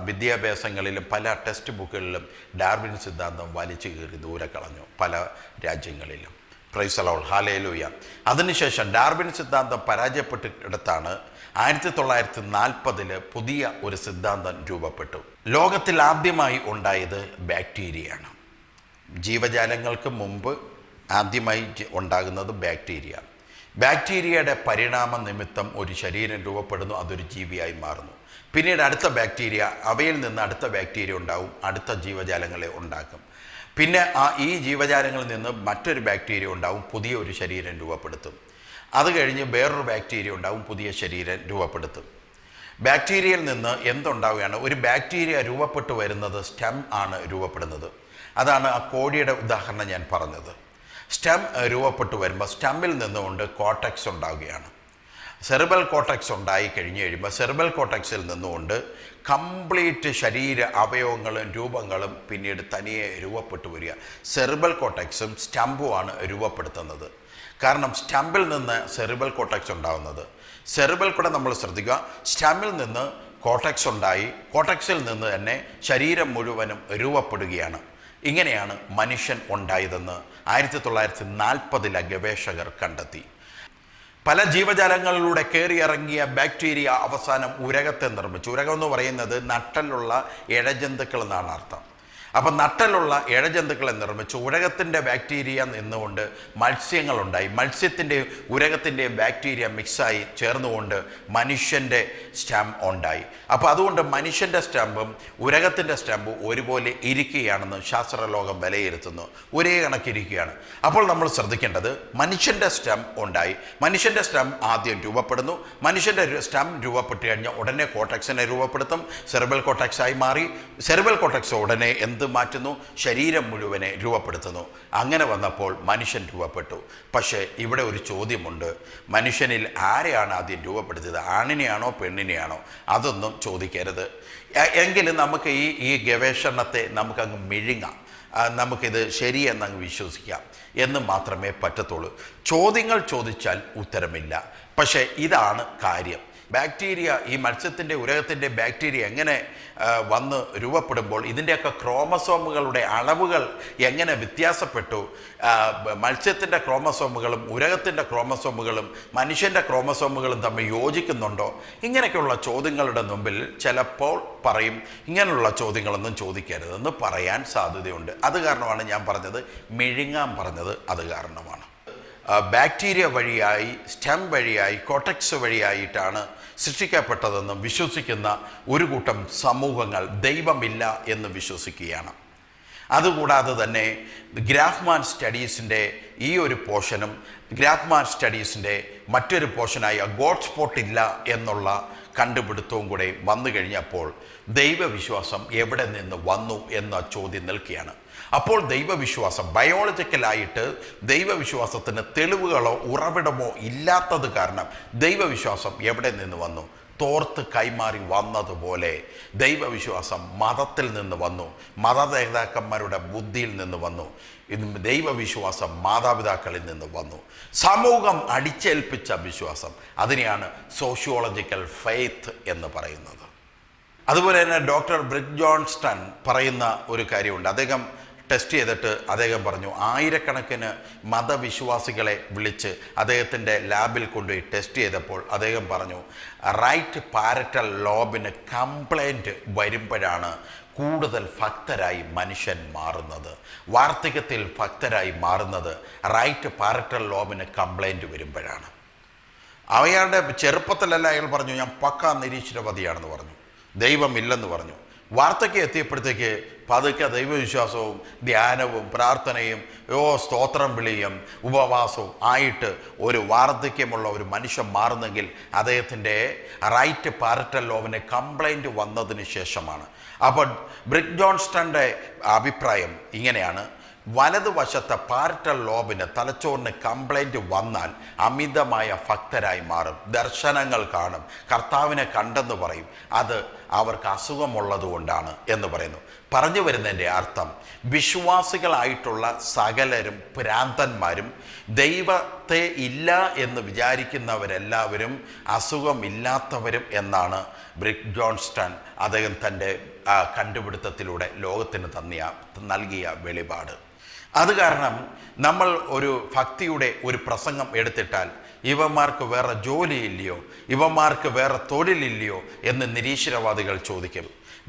വിദ്യാഭ്യാസങ്ങളിലും പല ടെക്സ്റ്റ് ബുക്കുകളിലും ഡാർവിൻ സിദ്ധാന്തം വലിച്ചു കീറി ദൂരെ കളഞ്ഞു പല രാജ്യങ്ങളിലും. Price the Lord, hallelujah. അതിനുശേഷം ഡാർവിൻ സിദ്ധാന്തം പരാജയപ്പെട്ടിടത്താണ് 1940 പുതിയ ഒരു സിദ്ധാന്തം രൂപപ്പെട്ടു. ലോകത്തിൽ ആദ്യമായി ഉണ്ടായത് ബാക്ടീരിയയാണ്. ജീവജാലങ്ങൾക്ക് മുമ്പ് ആദ്യമായി ഉണ്ടാകുന്നത് ബാക്ടീരിയയുടെ പരിണാമ നിമിത്തം ഒരു ശരീരം രൂപപ്പെടുന്നു, അതൊരു ജീവിയായി മാറുന്നു. പിന്നീട് അടുത്ത ബാക്ടീരിയ, അവയിൽ നിന്ന് അടുത്ത ബാക്ടീരിയ ഉണ്ടാവും, അടുത്ത ജീവജാലങ്ങളെ ഉണ്ടാക്കും. പിന്നെ ഈ ജീവജാലങ്ങളിൽ നിന്ന് മറ്റൊരു ബാക്ടീരിയ ഉണ്ടാവും, പുതിയ ഒരു ശരീരം രൂപപ്പെടുത്തും. അത് കഴിഞ്ഞ് വേറൊരു ബാക്ടീരിയ ഉണ്ടാവും, പുതിയ ശരീരം രൂപപ്പെടുത്തും. ബാക്ടീരിയയിൽ നിന്ന് എന്തുണ്ടാവുകയാണ്? ഒരു ബാക്ടീരിയ രൂപപ്പെട്ടു വരുന്നത് സ്റ്റെം ആണ് രൂപപ്പെടുന്നത്. അതാണ് ആ കോഴിയുടെ ഉദാഹരണം ഞാൻ പറഞ്ഞത്. സ്റ്റെം രൂപപ്പെട്ടു വരുമ്പോൾ സ്റ്റെമ്മിൽ നിന്നുകൊണ്ട് കോട്ടക്സ് ഉണ്ടാവുകയാണ്. സെറിബൽ കോട്ടക്സ് ഉണ്ടായി കഴിഞ്ഞ് കഴിയുമ്പോൾ സെറിബൽ കോട്ടക്സിൽ നിന്നുകൊണ്ട് കംപ്ലീറ്റ് ശരീര അവയവങ്ങളും രൂപങ്ങളും പിന്നീട് തനിയെ രൂപപ്പെട്ടു വരിക. സെറിബൽ കോട്ടക്സും സ്റ്റംപുമാണ് രൂപപ്പെടുത്തുന്നത്. കാരണം സ്റ്റംപിൽ നിന്ന് സെറിബൽ കോട്ടക്സ് ഉണ്ടാകുന്നത്. സെറിബൽ കൂടെ നമ്മൾ ശ്രദ്ധിക്കുക, സ്റ്റെമ്മിൽ നിന്ന് കോട്ടക്സ് ഉണ്ടായി, കോട്ടക്സിൽ നിന്ന് തന്നെ ശരീരം മുഴുവനും രൂപപ്പെടുകയാണ്. ഇങ്ങനെയാണ് മനുഷ്യൻ ഉണ്ടായതെന്ന് 1940 ഗവേഷകർ കണ്ടെത്തി. പല ജീവജാലങ്ങളിലൂടെ കയറിയിറങ്ങിയ ബാക്ടീരിയ അവസാനം ഉരകത്തെ നിർമ്മിച്ചു. ഉരകം എന്ന് പറയുന്നത് നട്ടലുള്ള ഇഴജന്തുക്കൾ എന്നാണ് അർത്ഥം. അപ്പം നട്ടലുള്ള ഇഴജന്തുക്കളെ നിർമ്മിച്ചു. ഉരകത്തിൻ്റെ ബാക്ടീരിയ നിന്നുകൊണ്ട് മത്സ്യങ്ങളുണ്ടായി. മത്സ്യത്തിൻ്റെയും ഉരകത്തിൻ്റെയും ബാക്ടീരിയ മിക്സായി ചേർന്നുകൊണ്ട് മനുഷ്യൻ്റെ സ്റ്റെം ഉണ്ടായി. അപ്പോൾ അതുകൊണ്ട് മനുഷ്യൻ്റെ സ്റ്റെമ്പും ഉരകത്തിൻ്റെ സ്റ്റെമ്പും ഒരുപോലെ ഇരിക്കുകയാണെന്ന് ശാസ്ത്രലോകം വിലയിരുത്തുന്നു. ഒരേ കണക്കിരിക്കുകയാണ്. അപ്പോൾ നമ്മൾ ശ്രദ്ധിക്കേണ്ടത്, മനുഷ്യൻ്റെ സ്റ്റെം ഉണ്ടായി. മനുഷ്യൻ്റെ സ്റ്റെം ആദ്യം രൂപപ്പെടുന്നു. മനുഷ്യൻ്റെ സ്റ്റെം രൂപപ്പെട്ട് കഴിഞ്ഞാൽ ഉടനെ കോട്ടക്സിനെ രൂപപ്പെടുത്തും. സെറിബൽ കോട്ടക്സായി മാറി. സെറിബൽ കോട്ടക്സ് ഉടനെ എന്ത് മാറ്റുന്നു? ശരീരം മുഴുവനെ രൂപപ്പെടുത്തുന്നു. അങ്ങനെ വന്നപ്പോൾ മനുഷ്യൻ രൂപപ്പെട്ടു. പക്ഷേ ഇവിടെ ഒരു ചോദ്യമുണ്ട്. മനുഷ്യനിൽ ആരെയാണ് ആദ്യം രൂപപ്പെടുത്തിയത്? ആണിനെയാണോ പെണ്ണിനെയാണോ? അതൊന്നും ചോദിക്കരുത്. എങ്കിലും നമുക്ക് ഈ ഗവേഷണത്തെ നമുക്കങ്ങ് മിഴുങ്ങാം. നമുക്കിത് ശരിയെന്നങ്ങ് വിശ്വസിക്കാം എന്ന് മാത്രമേ പറ്റത്തുള്ളൂ. ചോദ്യങ്ങൾ ചോദിച്ചാൽ ഉത്തരമില്ല. പക്ഷേ ഇതാണ് കാര്യം. ബാക്ടീരിയ, ഈ മത്സ്യത്തിൻ്റെ ഉരകത്തിൻ്റെ ബാക്ടീരിയ എങ്ങനെ വന്ന് രൂപപ്പെടുമ്പോൾ ഇതിൻ്റെയൊക്കെ ക്രോമസോമുകളുടെ അളവുകൾ എങ്ങനെ വ്യത്യാസപ്പെട്ടു? മത്സ്യത്തിൻ്റെ ക്രോമസോമുകളും ഉരകത്തിൻ്റെ ക്രോമസോമുകളും മനുഷ്യൻ്റെ ക്രോമസോമുകളും തമ്മിൽ യോജിക്കുന്നുണ്ടോ? ഇങ്ങനെയൊക്കെയുള്ള ചോദ്യങ്ങളുടെ മുമ്പിൽ ചിലപ്പോൾ പറയും, ഇങ്ങനെയുള്ള ചോദ്യങ്ങളൊന്നും ചോദിക്കരുതെന്ന് പറയാൻ സാധ്യതയുണ്ട്. അത് കാരണമാണ് ഞാൻ പറഞ്ഞത്, മെഴുങ്ങാൻ പറഞ്ഞത് അത് കാരണമാണ്. ബാക്ടീരിയ വഴിയായി, സ്റ്റെം വഴിയായി, കോട്ടക്സ് വഴിയായിട്ടാണ് സൃഷ്ടിക്കപ്പെട്ടതെന്നും വിശ്വസിക്കുന്ന ഒരു കൂട്ടം സമൂഹങ്ങൾ ദൈവമില്ല എന്ന് വിശ്വസിക്കുകയാണ്. അതുകൂടാതെ തന്നെ ഗ്രാഫ്മാൻ സ്റ്റഡീസിൻ്റെ ഈ ഒരു പോർഷനും ഗ്രാഫ്മാൻ സ്റ്റഡീസിൻ്റെ മറ്റൊരു പോർഷനായ ഗോഡ് സ്പോട്ട് ഇല്ല എന്നുള്ള കണ്ടുപിടുത്തവും കൂടെ വന്നു കഴിഞ്ഞപ്പോൾ ദൈവവിശ്വാസം എവിടെ നിന്ന് വന്നു എന്ന ചോദ്യം നിൽക്കുകയാണ്. അപ്പോൾ ദൈവവിശ്വാസം ബയോളജിക്കലായിട്ട് ദൈവവിശ്വാസത്തിന് തെളിവുകളോ ഉറവിടമോ ഇല്ലാത്തത് കാരണം ദൈവവിശ്വാസം എവിടെ നിന്ന് വന്നു? തോർത്ത് കൈമാറി വന്നതുപോലെ ദൈവവിശ്വാസം മതത്തിൽ നിന്ന് വന്നു, മതനേതാക്കന്മാരുടെ ബുദ്ധിയിൽ നിന്ന് വന്നു. ദൈവവിശ്വാസം മാതാപിതാക്കളിൽ നിന്ന് വന്നു, സമൂഹം അടിച്ചേൽപ്പിച്ച വിശ്വാസം. അതിനെയാണ് സോഷ്യോളജിക്കൽ ഫെയ്ത്ത് എന്ന് പറയുന്നത്. അതുപോലെ തന്നെ ഡോക്ടർ ബ്രിക് ജോൺസ്റ്റൺ പറയുന്ന ഒരു കാര്യമുണ്ട്. അദ്ദേഹം ടെസ്റ്റ് ചെയ്തിട്ട് അദ്ദേഹം പറഞ്ഞു, ആയിരക്കണക്കിന് മതവിശ്വാസികളെ വിളിച്ച് അദ്ദേഹത്തിൻ്റെ ലാബിൽ കൊണ്ടുപോയി ടെസ്റ്റ് ചെയ്തപ്പോൾ അദ്ദേഹം പറഞ്ഞു, റൈറ്റ് പാരറ്റൽ ലോബിന് കംപ്ലൈൻറ്റ് വരുമ്പോഴാണ് കൂടുതൽ ഭക്തരായി മനുഷ്യൻ മാറുന്നത്. വാർദ്ധക്യത്തിൽ ഭക്തരായി മാറുന്നത് റൈറ്റ് പാരറ്റൽ ലോബിന് കംപ്ലൈൻറ്റ് വരുമ്പോഴാണ്. അയാളുടെ ചെറുപ്പത്തിലല്ല അയാൾ പറഞ്ഞു, ഞാൻ പക്കാ നിരീശ്വരവാദിയാണെന്ന് പറഞ്ഞു, ദൈവമില്ലെന്ന് പറഞ്ഞു. വാർത്തയ്ക്ക് എത്തിയപ്പോഴത്തേക്ക് പതുക്കെ ദൈവവിശ്വാസവും ധ്യാനവും പ്രാർത്ഥനയും സ്തോത്രം വിളിയും ഉപവാസവും ആയിട്ട് ഒരു വാർദ്ധക്യമുള്ള ഒരു മനുഷ്യൻ മാറുന്നെങ്കിൽ അദ്ദേഹത്തിൻ്റെ റൈറ്റ് പാരറ്റൽ ലോബിന് കംപ്ലൈൻറ്റ് വന്നതിന് ശേഷമാണ്. അപ്പോൾ ബ്രിക് ജോൺസ്റ്റൻ്റെ അഭിപ്രായം ഇങ്ങനെയാണ്, വലതുവശത്തെ പാരറ്റൽ ലോബിന് തലച്ചോറിന് കംപ്ലൈൻറ്റ് വന്നാൽ അമിതമായ ഭക്തരായി മാറും, ദർശനങ്ങൾ കാണും, കർത്താവിനെ കണ്ടെന്ന് പറയും. അത് അവർക്ക് അസുഖമുള്ളത് കൊണ്ടാണ് എന്ന് പറയുന്നു. പറഞ്ഞു വരുന്നതിൻ്റെ അർത്ഥം, വിശ്വാസികളായിട്ടുള്ള സകലരും ഭ്രാന്തന്മാരും ദൈവത്തെ ഇല്ല എന്ന് വിചാരിക്കുന്നവരെല്ലാവരും അസുഖമില്ലാത്തവരും എന്നാണ് ബ്രിക് ജോൺസ്റ്റൺ അദ്ദേഹം തൻ്റെ കണ്ടുപിടുത്തത്തിലൂടെ ലോകത്തിന് നൽകിയ വെളിപാട്. അത് കാരണം നമ്മൾ ഒരു ഭക്തിയുടെ ഒരു പ്രസംഗം എടുത്തിട്ടാൽ ഇവന്മാർക്ക് വേറെ ജോലിയില്ലയോ, ഇവന്മാർക്ക് വേറെ തൊഴിലില്ലയോ എന്ന് നിരീശ്വരവാദികൾ ചോദിക്കും.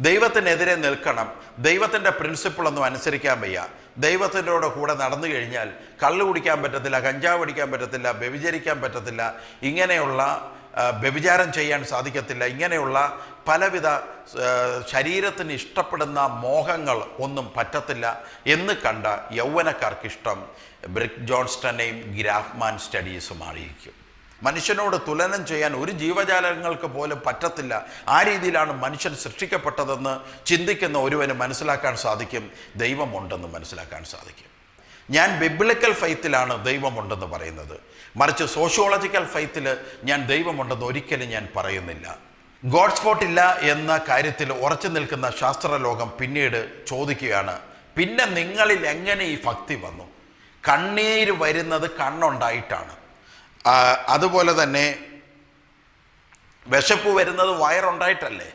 ദൈവത്തിനെതിരെ നിൽക്കണം, ദൈവത്തിൻ്റെ പ്രിൻസിപ്പിളൊന്നും അനുസരിക്കാൻ വയ്യ, ദൈവത്തിൻ്റെ കൂടെ നടന്നു കഴിഞ്ഞാൽ കള്ളു കുടിക്കാൻ പറ്റത്തില്ല, കഞ്ചാവ് അടിക്കാൻ പറ്റത്തില്ല, വ്യഭിചരിക്കാൻ പറ്റത്തില്ല, ഇങ്ങനെയുള്ള വ്യഭിചാരം ചെയ്യാൻ സാധിക്കത്തില്ല, ഇങ്ങനെയുള്ള പലവിധ ശരീരത്തിന് ഇഷ്ടപ്പെടുന്ന മോഹങ്ങൾ ഒന്നും പറ്റത്തില്ല എന്ന് കണ്ട യൗവനക്കാർക്കിഷ്ടം ബ്രിക് ജോൺസ്റ്റനെയും ഗ്രാഫ്മാൻ സ്റ്റഡീസും അറിയിക്കും. മനുഷ്യനോട് തുലനം ചെയ്യാൻ ഒരു ജീവജാലങ്ങൾക്ക് പോലും പറ്റത്തില്ല. ആ രീതിയിലാണ് മനുഷ്യൻ സൃഷ്ടിക്കപ്പെട്ടതെന്ന് ചിന്തിക്കുന്ന ഒരുവന് മനസ്സിലാക്കാൻ സാധിക്കും, ദൈവമുണ്ടെന്ന് മനസ്സിലാക്കാൻ സാധിക്കും. ഞാൻ ബിബ്ലിക്കൽ ഫെയ്ത്തിലാണ് ദൈവമുണ്ടെന്ന് പറയുന്നത്, മറിച്ച് സോഷ്യോളജിക്കൽ ഫെയ്ത്തിൽ ഞാൻ ദൈവമുണ്ടെന്ന് ഒരിക്കലും ഞാൻ പറയുന്നില്ല. ഗോഡ് സ്പോട്ട് ഇല്ല എന്ന കാര്യത്തിൽ ഉറച്ചു നിൽക്കുന്ന ശാസ്ത്രലോകം പിന്നീട് ചോദിക്കുകയാണ്, പിന്നെ നിങ്ങളിൽ എങ്ങനെ ഈ ഭക്തി വന്നു? കണ്ണീര് വരുന്നത് കണ്ണുണ്ടായിട്ടാണ്, അതുപോലെ തന്നെ വിശപ്പ് വരുന്നത് വയറുണ്ടായിട്ടല്ലേ?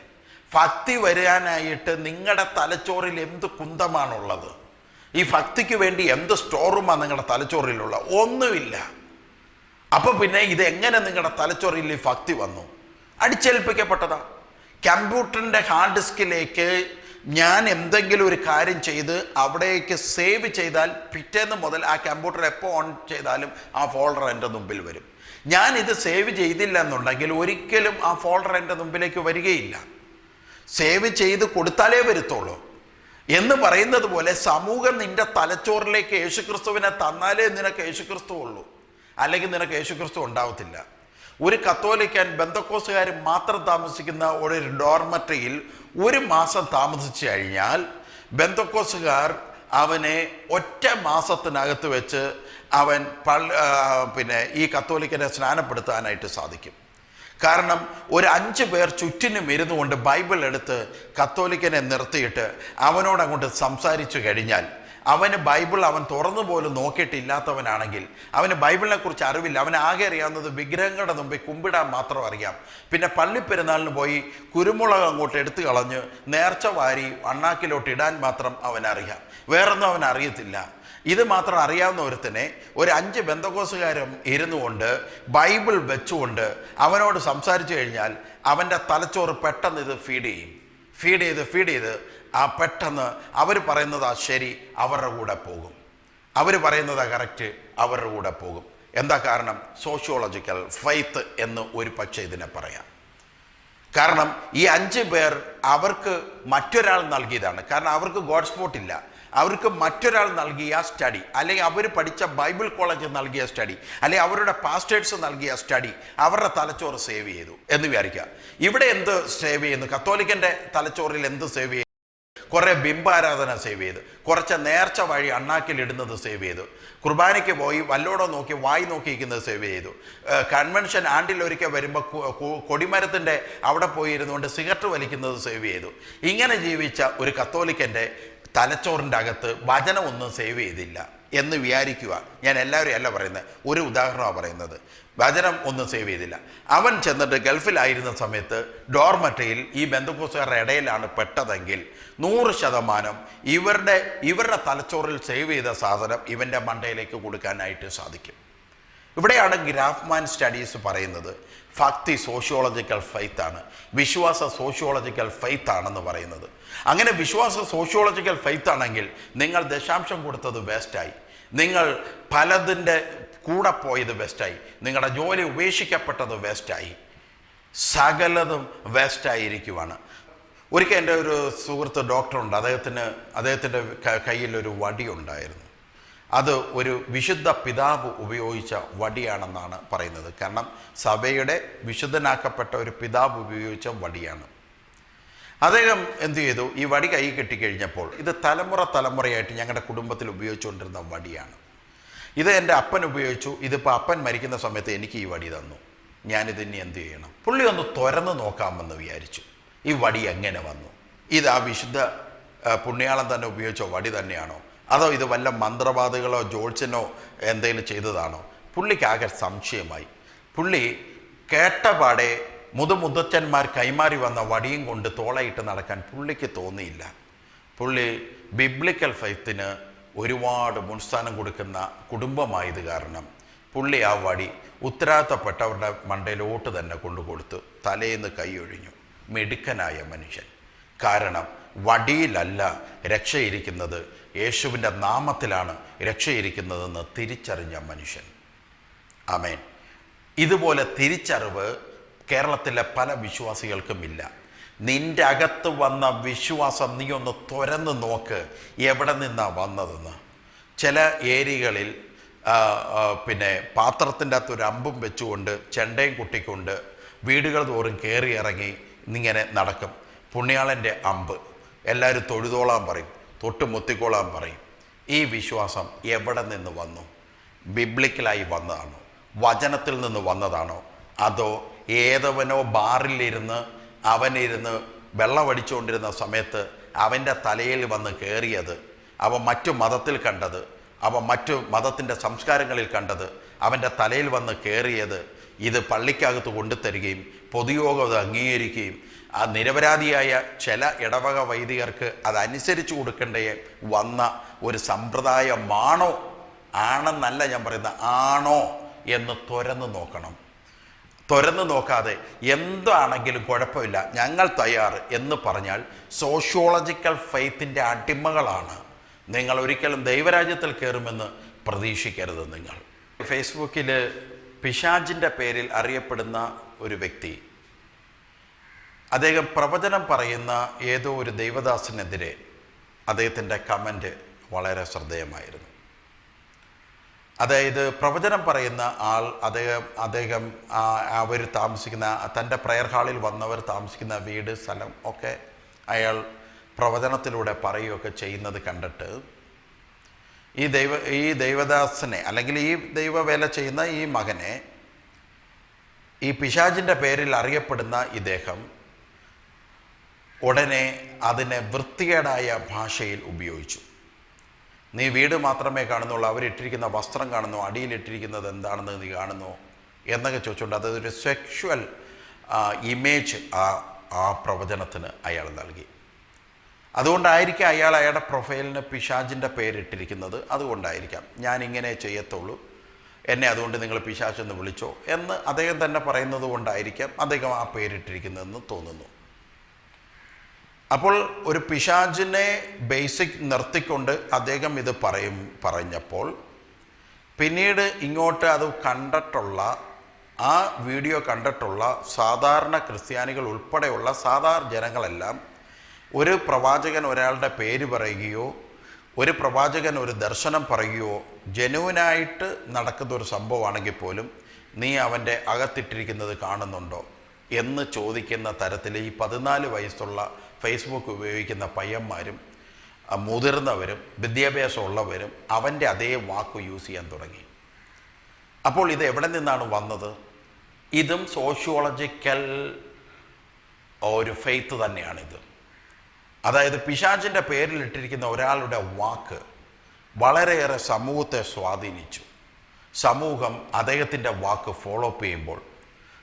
ഭക്തി വരാനായിട്ട് നിങ്ങളുടെ തലച്ചോറിൽ എന്ത് കുന്തമാണുള്ളത്? ഈ ഭക്തിക്ക് വേണ്ടി എന്ത് സ്റ്റോർ റൂമാണ് നിങ്ങളുടെ തലച്ചോറിലുള്ള? ഒന്നുമില്ല. അപ്പോൾ പിന്നെ ഇതെങ്ങനെ നിങ്ങളുടെ തലച്ചോറിൽ ഈ ഭക്തി വന്നു? അടിച്ചേൽപ്പിക്കപ്പെട്ടതാ. കമ്പ്യൂട്ടറിൻ്റെ ഹാർഡ് ഡിസ്കിലേക്ക് ഞാൻ എന്തെങ്കിലും ഒരു കാര്യം ചെയ്ത് അവിടേക്ക് സേവ് ചെയ്താൽ പിറ്റേന്ന് മുതൽ ആ കമ്പ്യൂട്ടർ എപ്പോൾ ഓൺ ചെയ്താലും ആ ഫോൾഡർ എൻ്റെ മുമ്പിൽ വരും. ഞാൻ ഇത് സേവ് ചെയ്തില്ല എന്നുണ്ടെങ്കിൽ ഒരിക്കലും ആ ഫോൾഡർ എൻ്റെ മുമ്പിലേക്ക് വരികയില്ല. സേവ് ചെയ്ത് കൊടുത്താലേ വരുത്തുള്ളൂ എന്ന് പറയുന്നത് പോലെ സമൂഹം നിൻ്റെ തലച്ചോറിലേക്ക് യേശുക്രിസ്തുവിനെ തന്നാലേ നിനക്ക് യേശുക്രിസ്തു ഉള്ളൂ, അല്ലെങ്കിൽ നിനക്ക് യേശുക്രിസ്തു ഉണ്ടാവത്തില്ല. ഒരു കത്തോലിക്കൻ ബന്ധക്കോസുകാർ മാത്രം താമസിക്കുന്ന ഒരു ഡോർമറ്ററിയിൽ ഒരു മാസം താമസിച്ചു കഴിഞ്ഞാൽ ബന്ധക്കോസുകാർ അവനെ ഒറ്റ മാസത്തിനകത്ത് വെച്ച് അവൻ ഈ കത്തോലിക്കനെ സ്നാനപ്പെടുത്താനായിട്ട് സാധിക്കും. കാരണം ഒരു 5 പേർ ചുറ്റിനും ഇരുന്നു കൊണ്ട് ബൈബിൾ എടുത്ത് കത്തോലിക്കനെ നിർത്തിയിട്ട് അവനോട് അങ്ങോട്ട് സംസാരിച്ചു കഴിഞ്ഞാൽ, അവന് ബൈബിൾ അവൻ തുറന്നു പോലും നോക്കിയിട്ടില്ലാത്തവനാണെങ്കിൽ അവന് ബൈബിളിനെ കുറിച്ച് അറിവില്ല. അവൻ ആകെ അറിയാവുന്നത് വിഗ്രഹങ്ങളുടെ മുമ്പിൽ കുമ്പിടാൻ മാത്രം അറിയാം. പിന്നെ പള്ളിപ്പെരുന്നാളിന് പോയി കുരുമുളക് അങ്ങോട്ട് എടുത്തു കളഞ്ഞ് നേർച്ച വാരി അണ്ണാക്കിലോട്ട് ഇടാൻ മാത്രം അവനറിയാം, വേറൊന്നും അവൻ അറിയത്തില്ല. ഇത് മാത്രം അറിയാവുന്ന ഒരുത്തനെ ഒരു 5 ബന്ധക്കോസുകാരും ഇരുന്നു കൊണ്ട് ബൈബിൾ വെച്ചുകൊണ്ട് അവനോട് സംസാരിച്ചു കഴിഞ്ഞാൽ അവൻ്റെ തലച്ചോറ് പെട്ടെന്ന് ഇത് ഫീഡ് ചെയ്ത് പെട്ടെന്ന് അവർ പറയുന്നതാ ശരി, അവരുടെ കൂടെ പോകും. അവർ പറയുന്നതാ കറക്റ്റ്, അവരുടെ കൂടെ പോകും. എന്താ കാരണം? സോഷ്യോളജിക്കൽ ഫെയ്ത്ത് എന്ന് ഒരു പക്ഷേ ഇതിനെ പറയാം. കാരണം ഈ 5 പേർ അവർക്ക് മറ്റൊരാൾ നൽകിയതാണ്. കാരണം അവർക്ക് ഗോഡ് സ്പോട്ട് ഇല്ല. അവർക്ക് മറ്റൊരാൾ നൽകിയ സ്റ്റഡി, അല്ലെങ്കിൽ അവർ പഠിച്ച ബൈബിൾ കോളേജ് നൽകിയ സ്റ്റഡി, അല്ലെങ്കിൽ അവരുടെ പാസ്റ്റേഴ്സ് നൽകിയ സ്റ്റഡി അവരുടെ തലച്ചോറ് സേവ് ചെയ്തു എന്ന് വിചാരിക്കുക. ഇവിടെ എന്ത് സേവ് ചെയ്യുന്നു? കത്തോലിക്കൻ്റെ തലച്ചോറിൽ എന്ത് സേവ് ചെയ്തു? കുറേ ബിംബാരാധന സേവ് ചെയ്ത്, കുറച്ച് നേർച്ച വഴി അണ്ണാക്കിലിടുന്നത് സേവ് ചെയ്തു, കുർബാനയ്ക്ക് പോയി വല്ലോടോ നോക്കി വായി നോക്കിയിരിക്കുന്നത് സേവ് ചെയ്തു, കൺവെൻഷൻ ആണ്ടിലൊരിക്കൽ വരുമ്പോൾ കൊടിമരത്തിൻ്റെ അവിടെ പോയി ഇരുന്നുകൊണ്ട് സിഗരറ്റ് വലിക്കുന്നത് സേവ് ചെയ്തു. ഇങ്ങനെ ജീവിച്ച ഒരു കത്തോലിക്കൻ്റെ തലച്ചോറിൻ്റെ അകത്ത് വചനമൊന്നും സേവ് ചെയ്തില്ല എന്ന് വിചാരിക്കുക. ഞാൻ എല്ലാവരും അല്ല പറയുന്നത്, ഒരു ഉദാഹരണമാണ് പറയുന്നത്. വചനം ഒന്നും സേവ് ചെയ്തില്ല. അവൻ ചെന്നിട്ട് ഗൾഫിലായിരുന്ന സമയത്ത് ഡോർമറ്ററിയിൽ ഈ ബന്ധുക്കോസുകാരുടെ ഇടയിലാണ് പെട്ടതെങ്കിൽ 100% ഇവരുടെ തലച്ചോറിൽ സേവ് ചെയ്ത സാധനം ഇവൻ്റെ മണ്ടയിലേക്ക് കൊടുക്കാനായിട്ട് സാധിക്കും. ഇവിടെയാണ് ഗ്രാഫ്മാൻ സ്റ്റഡീസ് പറയുന്നത് ഭക്തി സോഷ്യോളജിക്കൽ ഫെയ്ത്ത് ആണ്, വിശ്വാസ സോഷ്യോളജിക്കൽ ഫെയ്ത്ത് ആണെന്ന് പറയുന്നത്. അങ്ങനെ വിശ്വാസ സോഷ്യോളജിക്കൽ ഫെയ്ത്ത് ആണെങ്കിൽ നിങ്ങൾ ദശാംശം കൊടുത്തത് വേസ്റ്റായി, നിങ്ങൾ പലതിൻ്റെ കൂടെ പോയത് വേസ്റ്റായി, നിങ്ങളുടെ ജോലി ഉപേക്ഷിക്കപ്പെട്ടത് വേസ്റ്റായി, സകലതും വേസ്റ്റായിരിക്കുവാണ്. ഒരിക്കൽ എൻ്റെ ഒരു സുഹൃത്ത് ഡോക്ടറുണ്ട്, അദ്ദേഹത്തിൻ്റെ കയ്യിലൊരു വടി ഉണ്ടായിരുന്നു. അത് ഒരു വിശുദ്ധ പിതാവ് ഉപയോഗിച്ച വടിയാണെന്നാണ് പറയുന്നത്. കാരണം സഭയുടെ വിശുദ്ധനാക്കപ്പെട്ട ഒരു പിതാവ് ഉപയോഗിച്ച വടിയാണ്. അദ്ദേഹം എന്തു ചെയ്തു? ഈ വടി കൈ കെട്ടിക്കഴിഞ്ഞപ്പോൾ, ഇത് തലമുറയായിട്ട് ഞങ്ങളുടെ കുടുംബത്തിൽ ഉപയോഗിച്ചുകൊണ്ടിരുന്ന വടിയാണ്, ഇത് എൻ്റെ അപ്പൻ ഉപയോഗിച്ചു, ഇതിപ്പോൾ അപ്പൻ മരിക്കുന്ന സമയത്ത് എനിക്ക് ഈ വടി തന്നു, ഞാനിതിനി എന്തു ചെയ്യണം? പുള്ളി ഒന്ന് തുറന്ന് നോക്കാമെന്ന് വിചാരിച്ചു. ഈ വടി എങ്ങനെ വന്നു? ഇത് ആ വിശുദ്ധ പുണ്യാളൻ തന്നെ ഉപയോഗിച്ച വടി തന്നെയാണോ, അതോ ഇത് വല്ല മന്ത്രവാദികളോ ജോത്സ്യനോ എന്തെങ്കിലും ചെയ്തതാണോ? പുള്ളിക്കാകെ സംശയമായി. പുള്ളി കേട്ടപാടെ മുതുമുത്തച്ഛന്മാർ കൈമാറി വന്ന വടിയും കൊണ്ട് തോളയിട്ട് നടക്കാൻ പുള്ളിക്ക് തോന്നിയില്ല. പുള്ളി ബിബ്ലിക്കൽ ഫെയ്ത്തിന് ഒരുപാട് മുൻസ്ഥാനം കൊടുക്കുന്ന കുടുംബമായത് കാരണം പുള്ളി ആ വടി ഉത്തരവാദിത്തപ്പെട്ടവരുടെ മണ്ടയിലോട്ട് തന്നെ കൊണ്ടുകൊടുത്ത് തലേന്ന് കൈയൊഴിഞ്ഞു. മിടുക്കനായ മനുഷ്യൻ. കാരണം വടിയിലല്ല രക്ഷയിരിക്കുന്നത്, യേശുവിൻ്റെ നാമത്തിലാണ് രക്ഷയിരിക്കുന്നതെന്ന് തിരിച്ചറിഞ്ഞ മനുഷ്യൻ. ആമേൻ. ഇതുപോലെ തിരിച്ചറിവ് കേരളത്തിലെ പല വിശ്വാസികൾക്കുമില്ല. നിൻ്റെ അകത്ത് വന്ന വിശ്വാസം നീ ഒന്ന് തുറന്ന് നോക്ക്, എവിടെ നിന്നാണ് വന്നതെന്ന്. ചില ഏരിയകളിൽ പാത്രത്തിൻ്റെ അകത്ത് ഒരു അമ്പും വെച്ചുകൊണ്ട് ചെണ്ടയും കുട്ടിക്കൊണ്ട് വീടുകൾ തോറും കയറി ഇറങ്ങി ഇങ്ങനെ നടക്കും. പുണ്യാളൻ്റെ അമ്പ്, എല്ലാവരും തൊഴുതോളാൻ പറയും, തൊട്ട് മുത്തിക്കോളാൻ പറയും. ഈ വിശ്വാസം എവിടെ നിന്ന് വന്നു? ബിബ്ലിക്കലായി വന്നതാണോ? വചനത്തിൽ നിന്ന് വന്നതാണോ? അതോ ഏതവനോ ബാറിലിരുന്ന് അവനിരുന്ന് വെള്ളമടിച്ചുകൊണ്ടിരുന്ന സമയത്ത് അവൻ്റെ തലയിൽ വന്ന് കയറിയത്, അവൻ മറ്റു മതത്തിൽ കണ്ടത്, അവൻ മറ്റു മതത്തിൻ്റെ സംസ്കാരങ്ങളിൽ കണ്ടത് അവൻ്റെ തലയിൽ വന്ന് കയറിയത്, ഇത് പള്ളിക്കകത്ത് കൊണ്ടുതരികയും പൊതുയോഗം അത് അംഗീകരിക്കുകയും ആ നിരപരാധിയായ ചില ഇടവക വൈദികർക്ക് അതനുസരിച്ച് കൊടുക്കേണ്ട വന്ന ഒരു സമ്പ്രദായമാണോ? ആണെന്നല്ല ഞാൻ പറയുന്നത്, ആണോ എന്ന് തുറന്ന് നോക്കണം. തുറന്ന് നോക്കാതെ എന്താണെങ്കിലും കുഴപ്പമില്ല, ഞങ്ങൾ തയ്യാറ് എന്ന് പറഞ്ഞാൽ സോഷ്യോളജിക്കൽ ഫെയ്ത്തിൻ്റെ അടിമകളാണ് നിങ്ങൾ. ഒരിക്കലും ദൈവരാജ്യത്തിൽ കയറുമെന്ന് പ്രതീക്ഷിക്കരുത് നിങ്ങൾ. ഫേസ്ബുക്കിൽ പിശാചിൻ്റെ പേരിൽ അറിയപ്പെടുന്ന ഒരു വ്യക്തി, അദ്ദേഹം പ്രവചനം പറയുന്ന ഏതോ ഒരു ദൈവദാസനെതിരെ അദ്ദേഹത്തിൻ്റെ കമൻറ്റ് വളരെ ശ്രദ്ധേയമായിരുന്നു. അതായത് പ്രവചനം പറയുന്ന ആൾ, അദ്ദേഹം അവർ താമസിക്കുന്ന തൻ്റെ പ്രയർ ഹാളിൽ വന്നവർ താമസിക്കുന്ന വീട്, സ്ഥലം ഒക്കെ അയാൾ പ്രവചനത്തിലൂടെ പറയുകയൊക്കെ ചെയ്യുന്നത് കണ്ടിട്ട് ഈ ദൈവദാസനെ, അല്ലെങ്കിൽ ഈ ദൈവവേല ചെയ്യുന്ന ഈ മകനെ, ഈ പിശാചിൻ്റെ പേരിൽ അറിയപ്പെടുന്ന ഇദ്ദേഹം ഉടനെ അതിനെ വൃത്തികേടായ ഭാഷയിൽ ഉപയോഗിച്ചു. നീ വീട് മാത്രമേ കാണുന്നുള്ളൂ, അവരിട്ടിരിക്കുന്ന വസ്ത്രം കാണുന്നു, അടിയിലിട്ടിരിക്കുന്നത് എന്താണെന്ന് നീ കാണുന്നു എന്നൊക്കെ ചോദിച്ചുകൊണ്ട് അതൊരു സെക്ഷുവൽ ഇമേജ് ആ പ്രവചനത്തിന് അയാൾ നൽകി. അതുകൊണ്ടായിരിക്കാം അയാളുടെ പ്രൊഫൈലിന് പിശാചിൻ്റെ പേരിട്ടിരിക്കുന്നത്. അതുകൊണ്ടായിരിക്കാം ഞാനിങ്ങനെ ചെയ്യത്തുള്ളൂ, എന്നെ അതുകൊണ്ട് നിങ്ങൾ പിശാചെന്ന് വിളിച്ചോ എന്ന് അദ്ദേഹം തന്നെ പറയുന്നത് കൊണ്ടായിരിക്കാം അദ്ദേഹം ആ പേരിട്ടിരിക്കുന്നതെന്ന് തോന്നുന്നു. അപ്പോൾ ഒരു പിശാചിനെ ബേസിക് നിർത്തിക്കൊണ്ട് അദ്ദേഹം ഇത് പറഞ്ഞപ്പോൾ പിന്നീട് ഇങ്ങോട്ട് അത് കണ്ടിട്ടുള്ള ആ വീഡിയോ കണ്ടിട്ടുള്ള സാധാരണ ക്രിസ്ത്യാനികൾ ഉൾപ്പെടെയുള്ള സാധാരണ ജനങ്ങളെല്ലാം ഒരു പ്രവാചകൻ ഒരാളുടെ പേര് പറയുകയോ ഒരു പ്രവാചകൻ ഒരു ദർശനം പറയുകയോ ജനുവിനായിട്ട് നടക്കുന്ന ഒരു സംഭവമാണെങ്കിൽ പോലും നീ അവൻ്റെ അകത്തിട്ടിരിക്കുന്നത് കാണുന്നുണ്ടോ എന്ന് ചോദിക്കുന്ന തരത്തിൽ ഈ 14 വയസ്സുള്ള ഫേസ്ബുക്ക് ഉപയോഗിക്കുന്ന പയ്യന്മാരും മുതിർന്നവരും വിദ്യാഭ്യാസമുള്ളവരും അവൻ്റെ അതേ വാക്ക് യൂസ് ചെയ്യാൻ തുടങ്ങി. അപ്പോൾ ഇത് എവിടെ നിന്നാണ് വന്നത്? ഇതും സോഷ്യോളജിക്കൽ ഒരു ഫെയ്ത്ത് തന്നെയാണിത്. അതായത് പിശാചിൻ്റെ പേരിലിട്ടിരിക്കുന്ന ഒരാളുടെ വാക്ക് വളരെയേറെ സമൂഹത്തെ സ്വാധീനിച്ചു. സമൂഹം അദ്ദേഹത്തിൻ്റെ വാക്ക് ഫോളോ അപ്പ് ചെയ്യുമ്പോൾ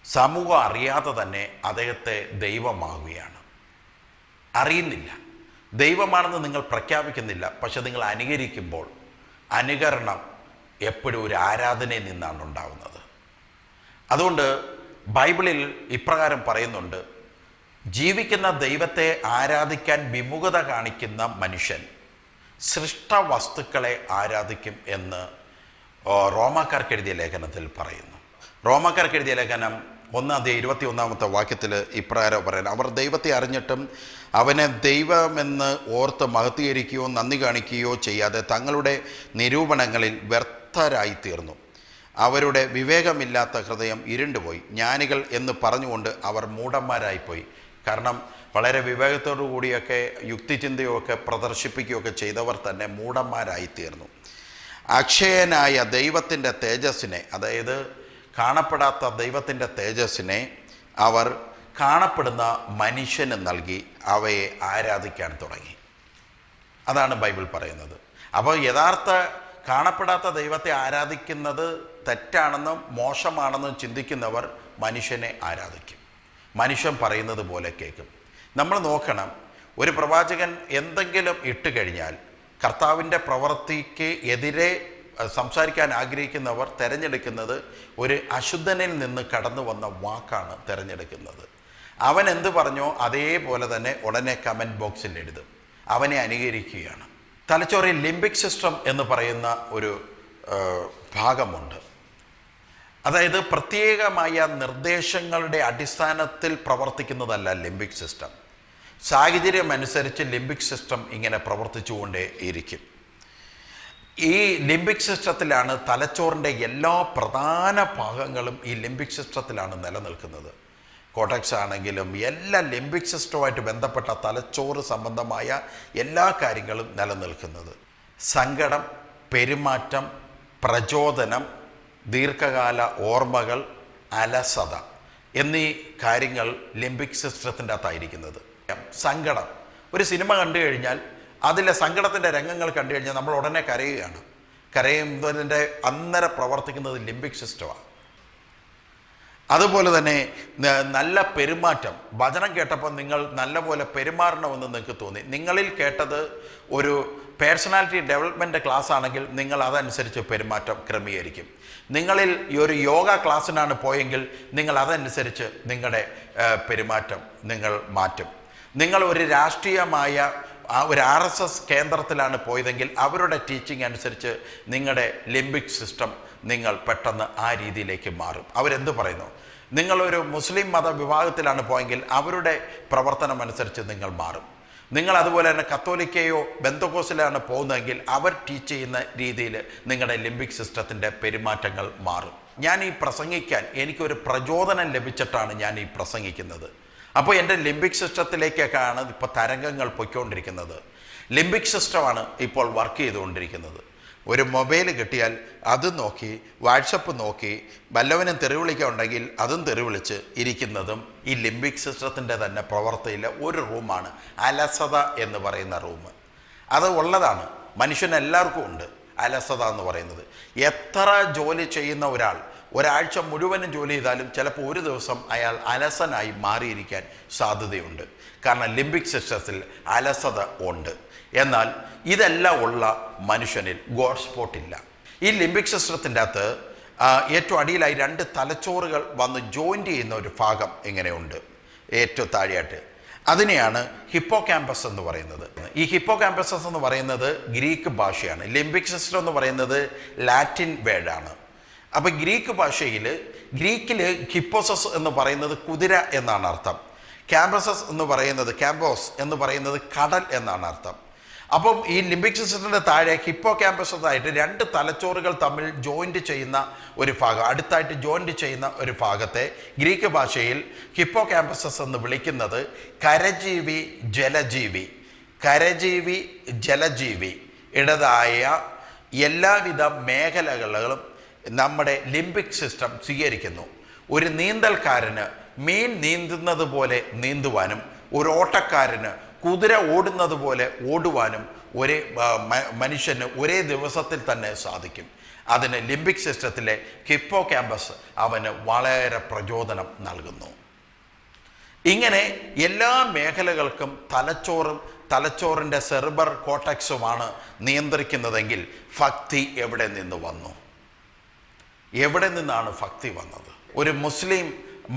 സമൂഹം അറിയാതെ തന്നെ അദ്ദേഹത്തെ ദൈവമാകുകയാണ്. അറിയുന്നില്ല, ദൈവമാണെന്ന് നിങ്ങൾ പ്രഖ്യാപിക്കുന്നില്ല, പക്ഷെ നിങ്ങൾ അനുകരിക്കുമ്പോൾ അനുകരണം എപ്പോഴും ഒരു ആരാധനയിൽ നിന്നാണ് ഉണ്ടാവുന്നത്. അതുകൊണ്ട് ബൈബിളിൽ ഇപ്രകാരം പറയുന്നുണ്ട്, ജീവിക്കുന്ന ദൈവത്തെ ആരാധിക്കാൻ വിമുഖത കാണിക്കുന്ന മനുഷ്യൻ സൃഷ്ട വസ്തുക്കളെ ആരാധിക്കും എന്ന് റോമാക്കാർക്ക് എഴുതിയ ലേഖനത്തിൽ പറയുന്നു. റോമാക്കാർക്ക് എഴുതിയ ലേഖനം 1:21 വാക്യത്തിൽ ഇപ്രകാരം പറയുന്നത്, അവർ ദൈവത്തെ അറിഞ്ഞിട്ടും അവനെ ദൈവമെന്ന് ഓർത്ത് മഹത്വീകരിക്കുകയോ നന്ദി കാണിക്കുകയോ ചെയ്യാതെ തങ്ങളുടെ നിരൂപണങ്ങളിൽ വ്യർത്ഥരായിത്തീർന്നു. അവരുടെ വിവേകമില്ലാത്ത ഹൃദയം ഇരുണ്ടുപോയി. ജ്ഞാനികൾ എന്ന് പറഞ്ഞുകൊണ്ട് അവർ മൂഢന്മാരായിപ്പോയി. കാരണം വളരെ വിവേകത്തോടു കൂടിയൊക്കെ യുക്തിചിന്തയൊക്കെ പ്രദർശിപ്പിക്കുകയൊക്കെ ചെയ്തവർ തന്നെ മൂഢന്മാരായിത്തീർന്നു. അക്ഷയനായ ദൈവത്തിൻ്റെ തേജസ്സിനെ, അതായത് കാണപ്പെടാത്ത ദൈവത്തിൻ്റെ തേജസ്സിനെ അവർ കാണപ്പെടുന്ന മനുഷ്യന് നൽകി അവയെ ആരാധിക്കാൻ തുടങ്ങി. അതാണ് ബൈബിൾ പറയുന്നത്. അപ്പോൾ യഥാർത്ഥ കാണപ്പെടാത്ത ദൈവത്തെ ആരാധിക്കുന്നത് തെറ്റാണെന്നും മോശമാണെന്നും ചിന്തിക്കുന്നവർ മനുഷ്യനെ ആരാധിക്കും. മനുഷ്യൻ പറയുന്നത് പോലെ കേൾക്കും. നമ്മൾ നോക്കണം, ഒരു പ്രവാചകൻ എന്തെങ്കിലും ഇട്ട് കഴിഞ്ഞാൽ കർത്താവിൻ്റെ പ്രവൃത്തിക്ക് എതിരെ സംസാരിക്കാൻ ആഗ്രഹിക്കുന്നവർ തിരഞ്ഞെടുക്കുന്നത് ഒരു അശുദ്ധനിൽ നിന്ന് കടന്നു വന്ന വാക്കാണ് തിരഞ്ഞെടുക്കുന്നത്. അവൻ എന്ത് പറഞ്ഞോ അതേപോലെ തന്നെ ഉടനെ കമൻറ്റ് ബോക്സിൽ എഴുതും. അവനെ അനുകരിക്കുകയാണ്. തലച്ചോറിൽ ലിംബിക് സിസ്റ്റം എന്ന് പറയുന്ന ഒരു ഭാഗമുണ്ട്. അതായത് പ്രത്യേകമായ നിർദ്ദേശങ്ങളുടെ അടിസ്ഥാനത്തിൽ പ്രവർത്തിക്കുന്നതല്ല ലിംബിക് സിസ്റ്റം. സാഹചര്യം അനുസരിച്ച് ലിംബിക് സിസ്റ്റം ഇങ്ങനെ പ്രവർത്തിച്ചുകൊണ്ടേ ഇരിക്കും. ഈ ലിംബിക് സിസ്റ്റത്തിലാണ് തലച്ചോറിൻ്റെ എല്ലാ പ്രധാന ഭാഗങ്ങളും ഈ ലിംബിക് സിസ്റ്റത്തിലാണ് നിലനിൽക്കുന്നത്. കോർട്ടെക്സ് ആണെങ്കിലും എല്ലാ ലിംബിക് സിസ്റ്റവുമായിട്ട് ബന്ധപ്പെട്ട തലച്ചോറ് സംബന്ധമായ എല്ലാ കാര്യങ്ങളും നിലനിൽക്കുന്നത്. സങ്കടം, പെരുമാറ്റം, പ്രചോദനം, ദീർഘകാല ഓർമ്മകൾ, അലസത എന്നീ കാര്യങ്ങൾ ലിംബിക് സിസ്റ്റത്തിൻ്റെ അകത്തായിരിക്കുന്നത്. സങ്കടം, ഒരു സിനിമ കണ്ടു കഴിഞ്ഞാൽ അതിലെ സങ്കടത്തിൻ്റെ രംഗങ്ങൾ കണ്ടു കഴിഞ്ഞാൽ നമ്മൾ ഉടനെ കരയുകയാണ്. കരയുന്നതിൻ്റെ അന്നേരം പ്രവർത്തിക്കുന്നത് ലിംബിക് സിസ്റ്റമാണ്. അതുപോലെ തന്നെ നല്ല പെരുമാറ്റം, വചനം കേട്ടപ്പോൾ നിങ്ങൾ നല്ലപോലെ പെരുമാറണമെന്ന് നിങ്ങൾക്ക് തോന്നി. നിങ്ങളിൽ കേട്ടത് ഒരു പേഴ്സണാലിറ്റി ഡെവലപ്മെൻറ്റ് ക്ലാസ് ആണെങ്കിൽ നിങ്ങൾ അതനുസരിച്ച് പെരുമാറ്റം ക്രമീകരിക്കും. നിങ്ങളിൽ ഈ ഒരു യോഗ ക്ലാസ്സിനാണ് പോയെങ്കിൽ നിങ്ങൾ അതനുസരിച്ച് നിങ്ങളുടെ പെരുമാറ്റം നിങ്ങൾ മാറ്റും. നിങ്ങൾ ഒരു രാഷ്ട്രീയമായ ഒരു RSS കേന്ദ്രത്തിലാണ് പോയതെങ്കിൽ അവരുടെ ടീച്ചിങ് അനുസരിച്ച് നിങ്ങളുടെ ലിംബിക് സിസ്റ്റം നിങ്ങൾ പെട്ടെന്ന് ആ രീതിയിലേക്ക് മാറും. അവരെന്ത് പറയുന്നു? നിങ്ങളൊരു മുസ്ലിം മത വിഭാഗത്തിലാണ് പോയെങ്കിൽ അവരുടെ പ്രവർത്തനം അനുസരിച്ച് നിങ്ങൾ മാറും. നിങ്ങൾ അതുപോലെ തന്നെ കത്തോലിക്കയോ ബെന്തക്കോസിലാണ് പോകുന്നതെങ്കിൽ അവർ ടീച്ച് ചെയ്യുന്ന രീതിയിൽ നിങ്ങളുടെ ലിംബിക് സിസ്റ്റത്തിൻ്റെ പെരുമാറ്റങ്ങൾ മാറും. ഞാൻ ഈ പ്രസംഗിക്കാൻ എനിക്കൊരു പ്രചോദനം ലഭിച്ചിട്ടാണ് ഞാൻ ഈ പ്രസംഗിക്കുന്നത്. അപ്പോൾ എൻ്റെ ലിംബിക് സിസ്റ്റത്തിലേക്കൊക്കെയാണ് ഇപ്പോൾ തരംഗങ്ങൾ പൊയ്ക്കൊണ്ടിരിക്കുന്നത്. ലിംബിക് സിസ്റ്റമാണ് ഇപ്പോൾ വർക്ക് ചെയ്തുകൊണ്ടിരിക്കുന്നത്. ഒരു മൊബൈൽ കിട്ടിയാൽ അത് നോക്കി, വാട്സപ്പ് നോക്കി, വല്ലവനും തെറിവിളിക്കാൻ ഉണ്ടെങ്കിൽ അതും തെറിവിളിച്ച് ഇരിക്കുന്നതും ഈ ലിംബിക് സിസ്റ്റത്തിൻ്റെ തന്നെ പ്രവർത്തിയിലെ ഒരു റൂമാണ് അലസത എന്ന് പറയുന്ന റൂം. അത് ഉള്ളതാണ്, മനുഷ്യനെല്ലാവർക്കും ഉണ്ട് അലസത എന്ന് പറയുന്നത്. എത്ര ജോലി ചെയ്യുന്ന ഒരാഴ്ച മുഴുവനും ജോലി ചെയ്താലും ചിലപ്പോൾ ഒരു ദിവസം അയാൾ അലസനായി മാറിയിരിക്കാൻ സാധ്യതയുണ്ട്. കാരണം ലിംബിക് സിസ്റ്റത്തിൽ അലസത ഉണ്ട്. എന്നാൽ ഇതെല്ലാം ഉള്ള മനുഷ്യനിൽ ഗോഡ് സ്പോട്ട് ഇല്ല. ഈ ലിംബിക് സിസ്റ്റത്തിൻ്റെ അകത്ത് ഏറ്റവും അടിയിലായി 2 തലച്ചോറുകൾ വന്ന് ജോയിൻ്റ് ചെയ്യുന്ന ഒരു ഭാഗം ഇങ്ങനെയുണ്ട് ഏറ്റവും താഴെയായിട്ട്. അതിനെയാണ് ഹിപ്പോ ക്യാമ്പസ് എന്ന് പറയുന്നത്. ഈ ഹിപ്പോ ക്യാമ്പസസ് എന്ന് പറയുന്നത് ഗ്രീക്ക് ഭാഷയാണ്. ലിംബിക് സിസ്റ്റം എന്ന് പറയുന്നത് ലാറ്റിൻ വേർഡാണ്. അപ്പം ഗ്രീക്കിൽ ഹിപ്പോസസ് എന്ന് പറയുന്നത് കുതിര എന്നാണ് അർത്ഥം. ക്യാമ്പസസ് എന്ന് പറയുന്നത് ക്യാമ്പോസ് എന്ന് പറയുന്നത് കടൽ എന്നാണ് അർത്ഥം. അപ്പം ഈ ലിംബിക് സിസ്റ്റത്തിൻ്റെ താഴെ ഹിപ്പോ ക്യാമ്പസസായിട്ട് 2 തലച്ചോറുകൾ തമ്മിൽ അടുത്തായിട്ട് ജോയിൻറ്റ് ചെയ്യുന്ന ഒരു ഭാഗത്തെ ഗ്രീക്ക് ഭാഷയിൽ ഹിപ്പോ ക്യാമ്പസസ് എന്ന് വിളിക്കുന്നത് കരജീവി ജലജീവി ഇടതായ എല്ലാവിധ മേഖലകളും നമ്മുടെ ലിംബിക് സിസ്റ്റം സ്വീകരിക്കുന്നു. ഒരു നീന്തൽക്കാരന് മീൻ നീന്തുന്നത് പോലെ നീന്തുവാനും ഒരു ഓട്ടക്കാരന് കുതിര ഓടുന്നത് പോലെ ഓടുവാനും മനുഷ്യന് ഒരേ ദിവസത്തിൽ തന്നെ സാധിക്കും. അതിന് ലിംബിക് സിസ്റ്റത്തിലെ ഹിപ്പോ ക്യാമ്പസ് അവന് വളരെ പ്രചോദനം നൽകുന്നു. ഇങ്ങനെ എല്ലാ മേഖലകൾക്കും തലച്ചോറിൻ്റെ സെർബർ കോർട്ടെക്സുമാണ് നിയന്ത്രിക്കുന്നതെങ്കിൽ ഭക്തി എവിടെ നിന്നാണ് ഭക്തി വന്നത്? ഒരു മുസ്ലിം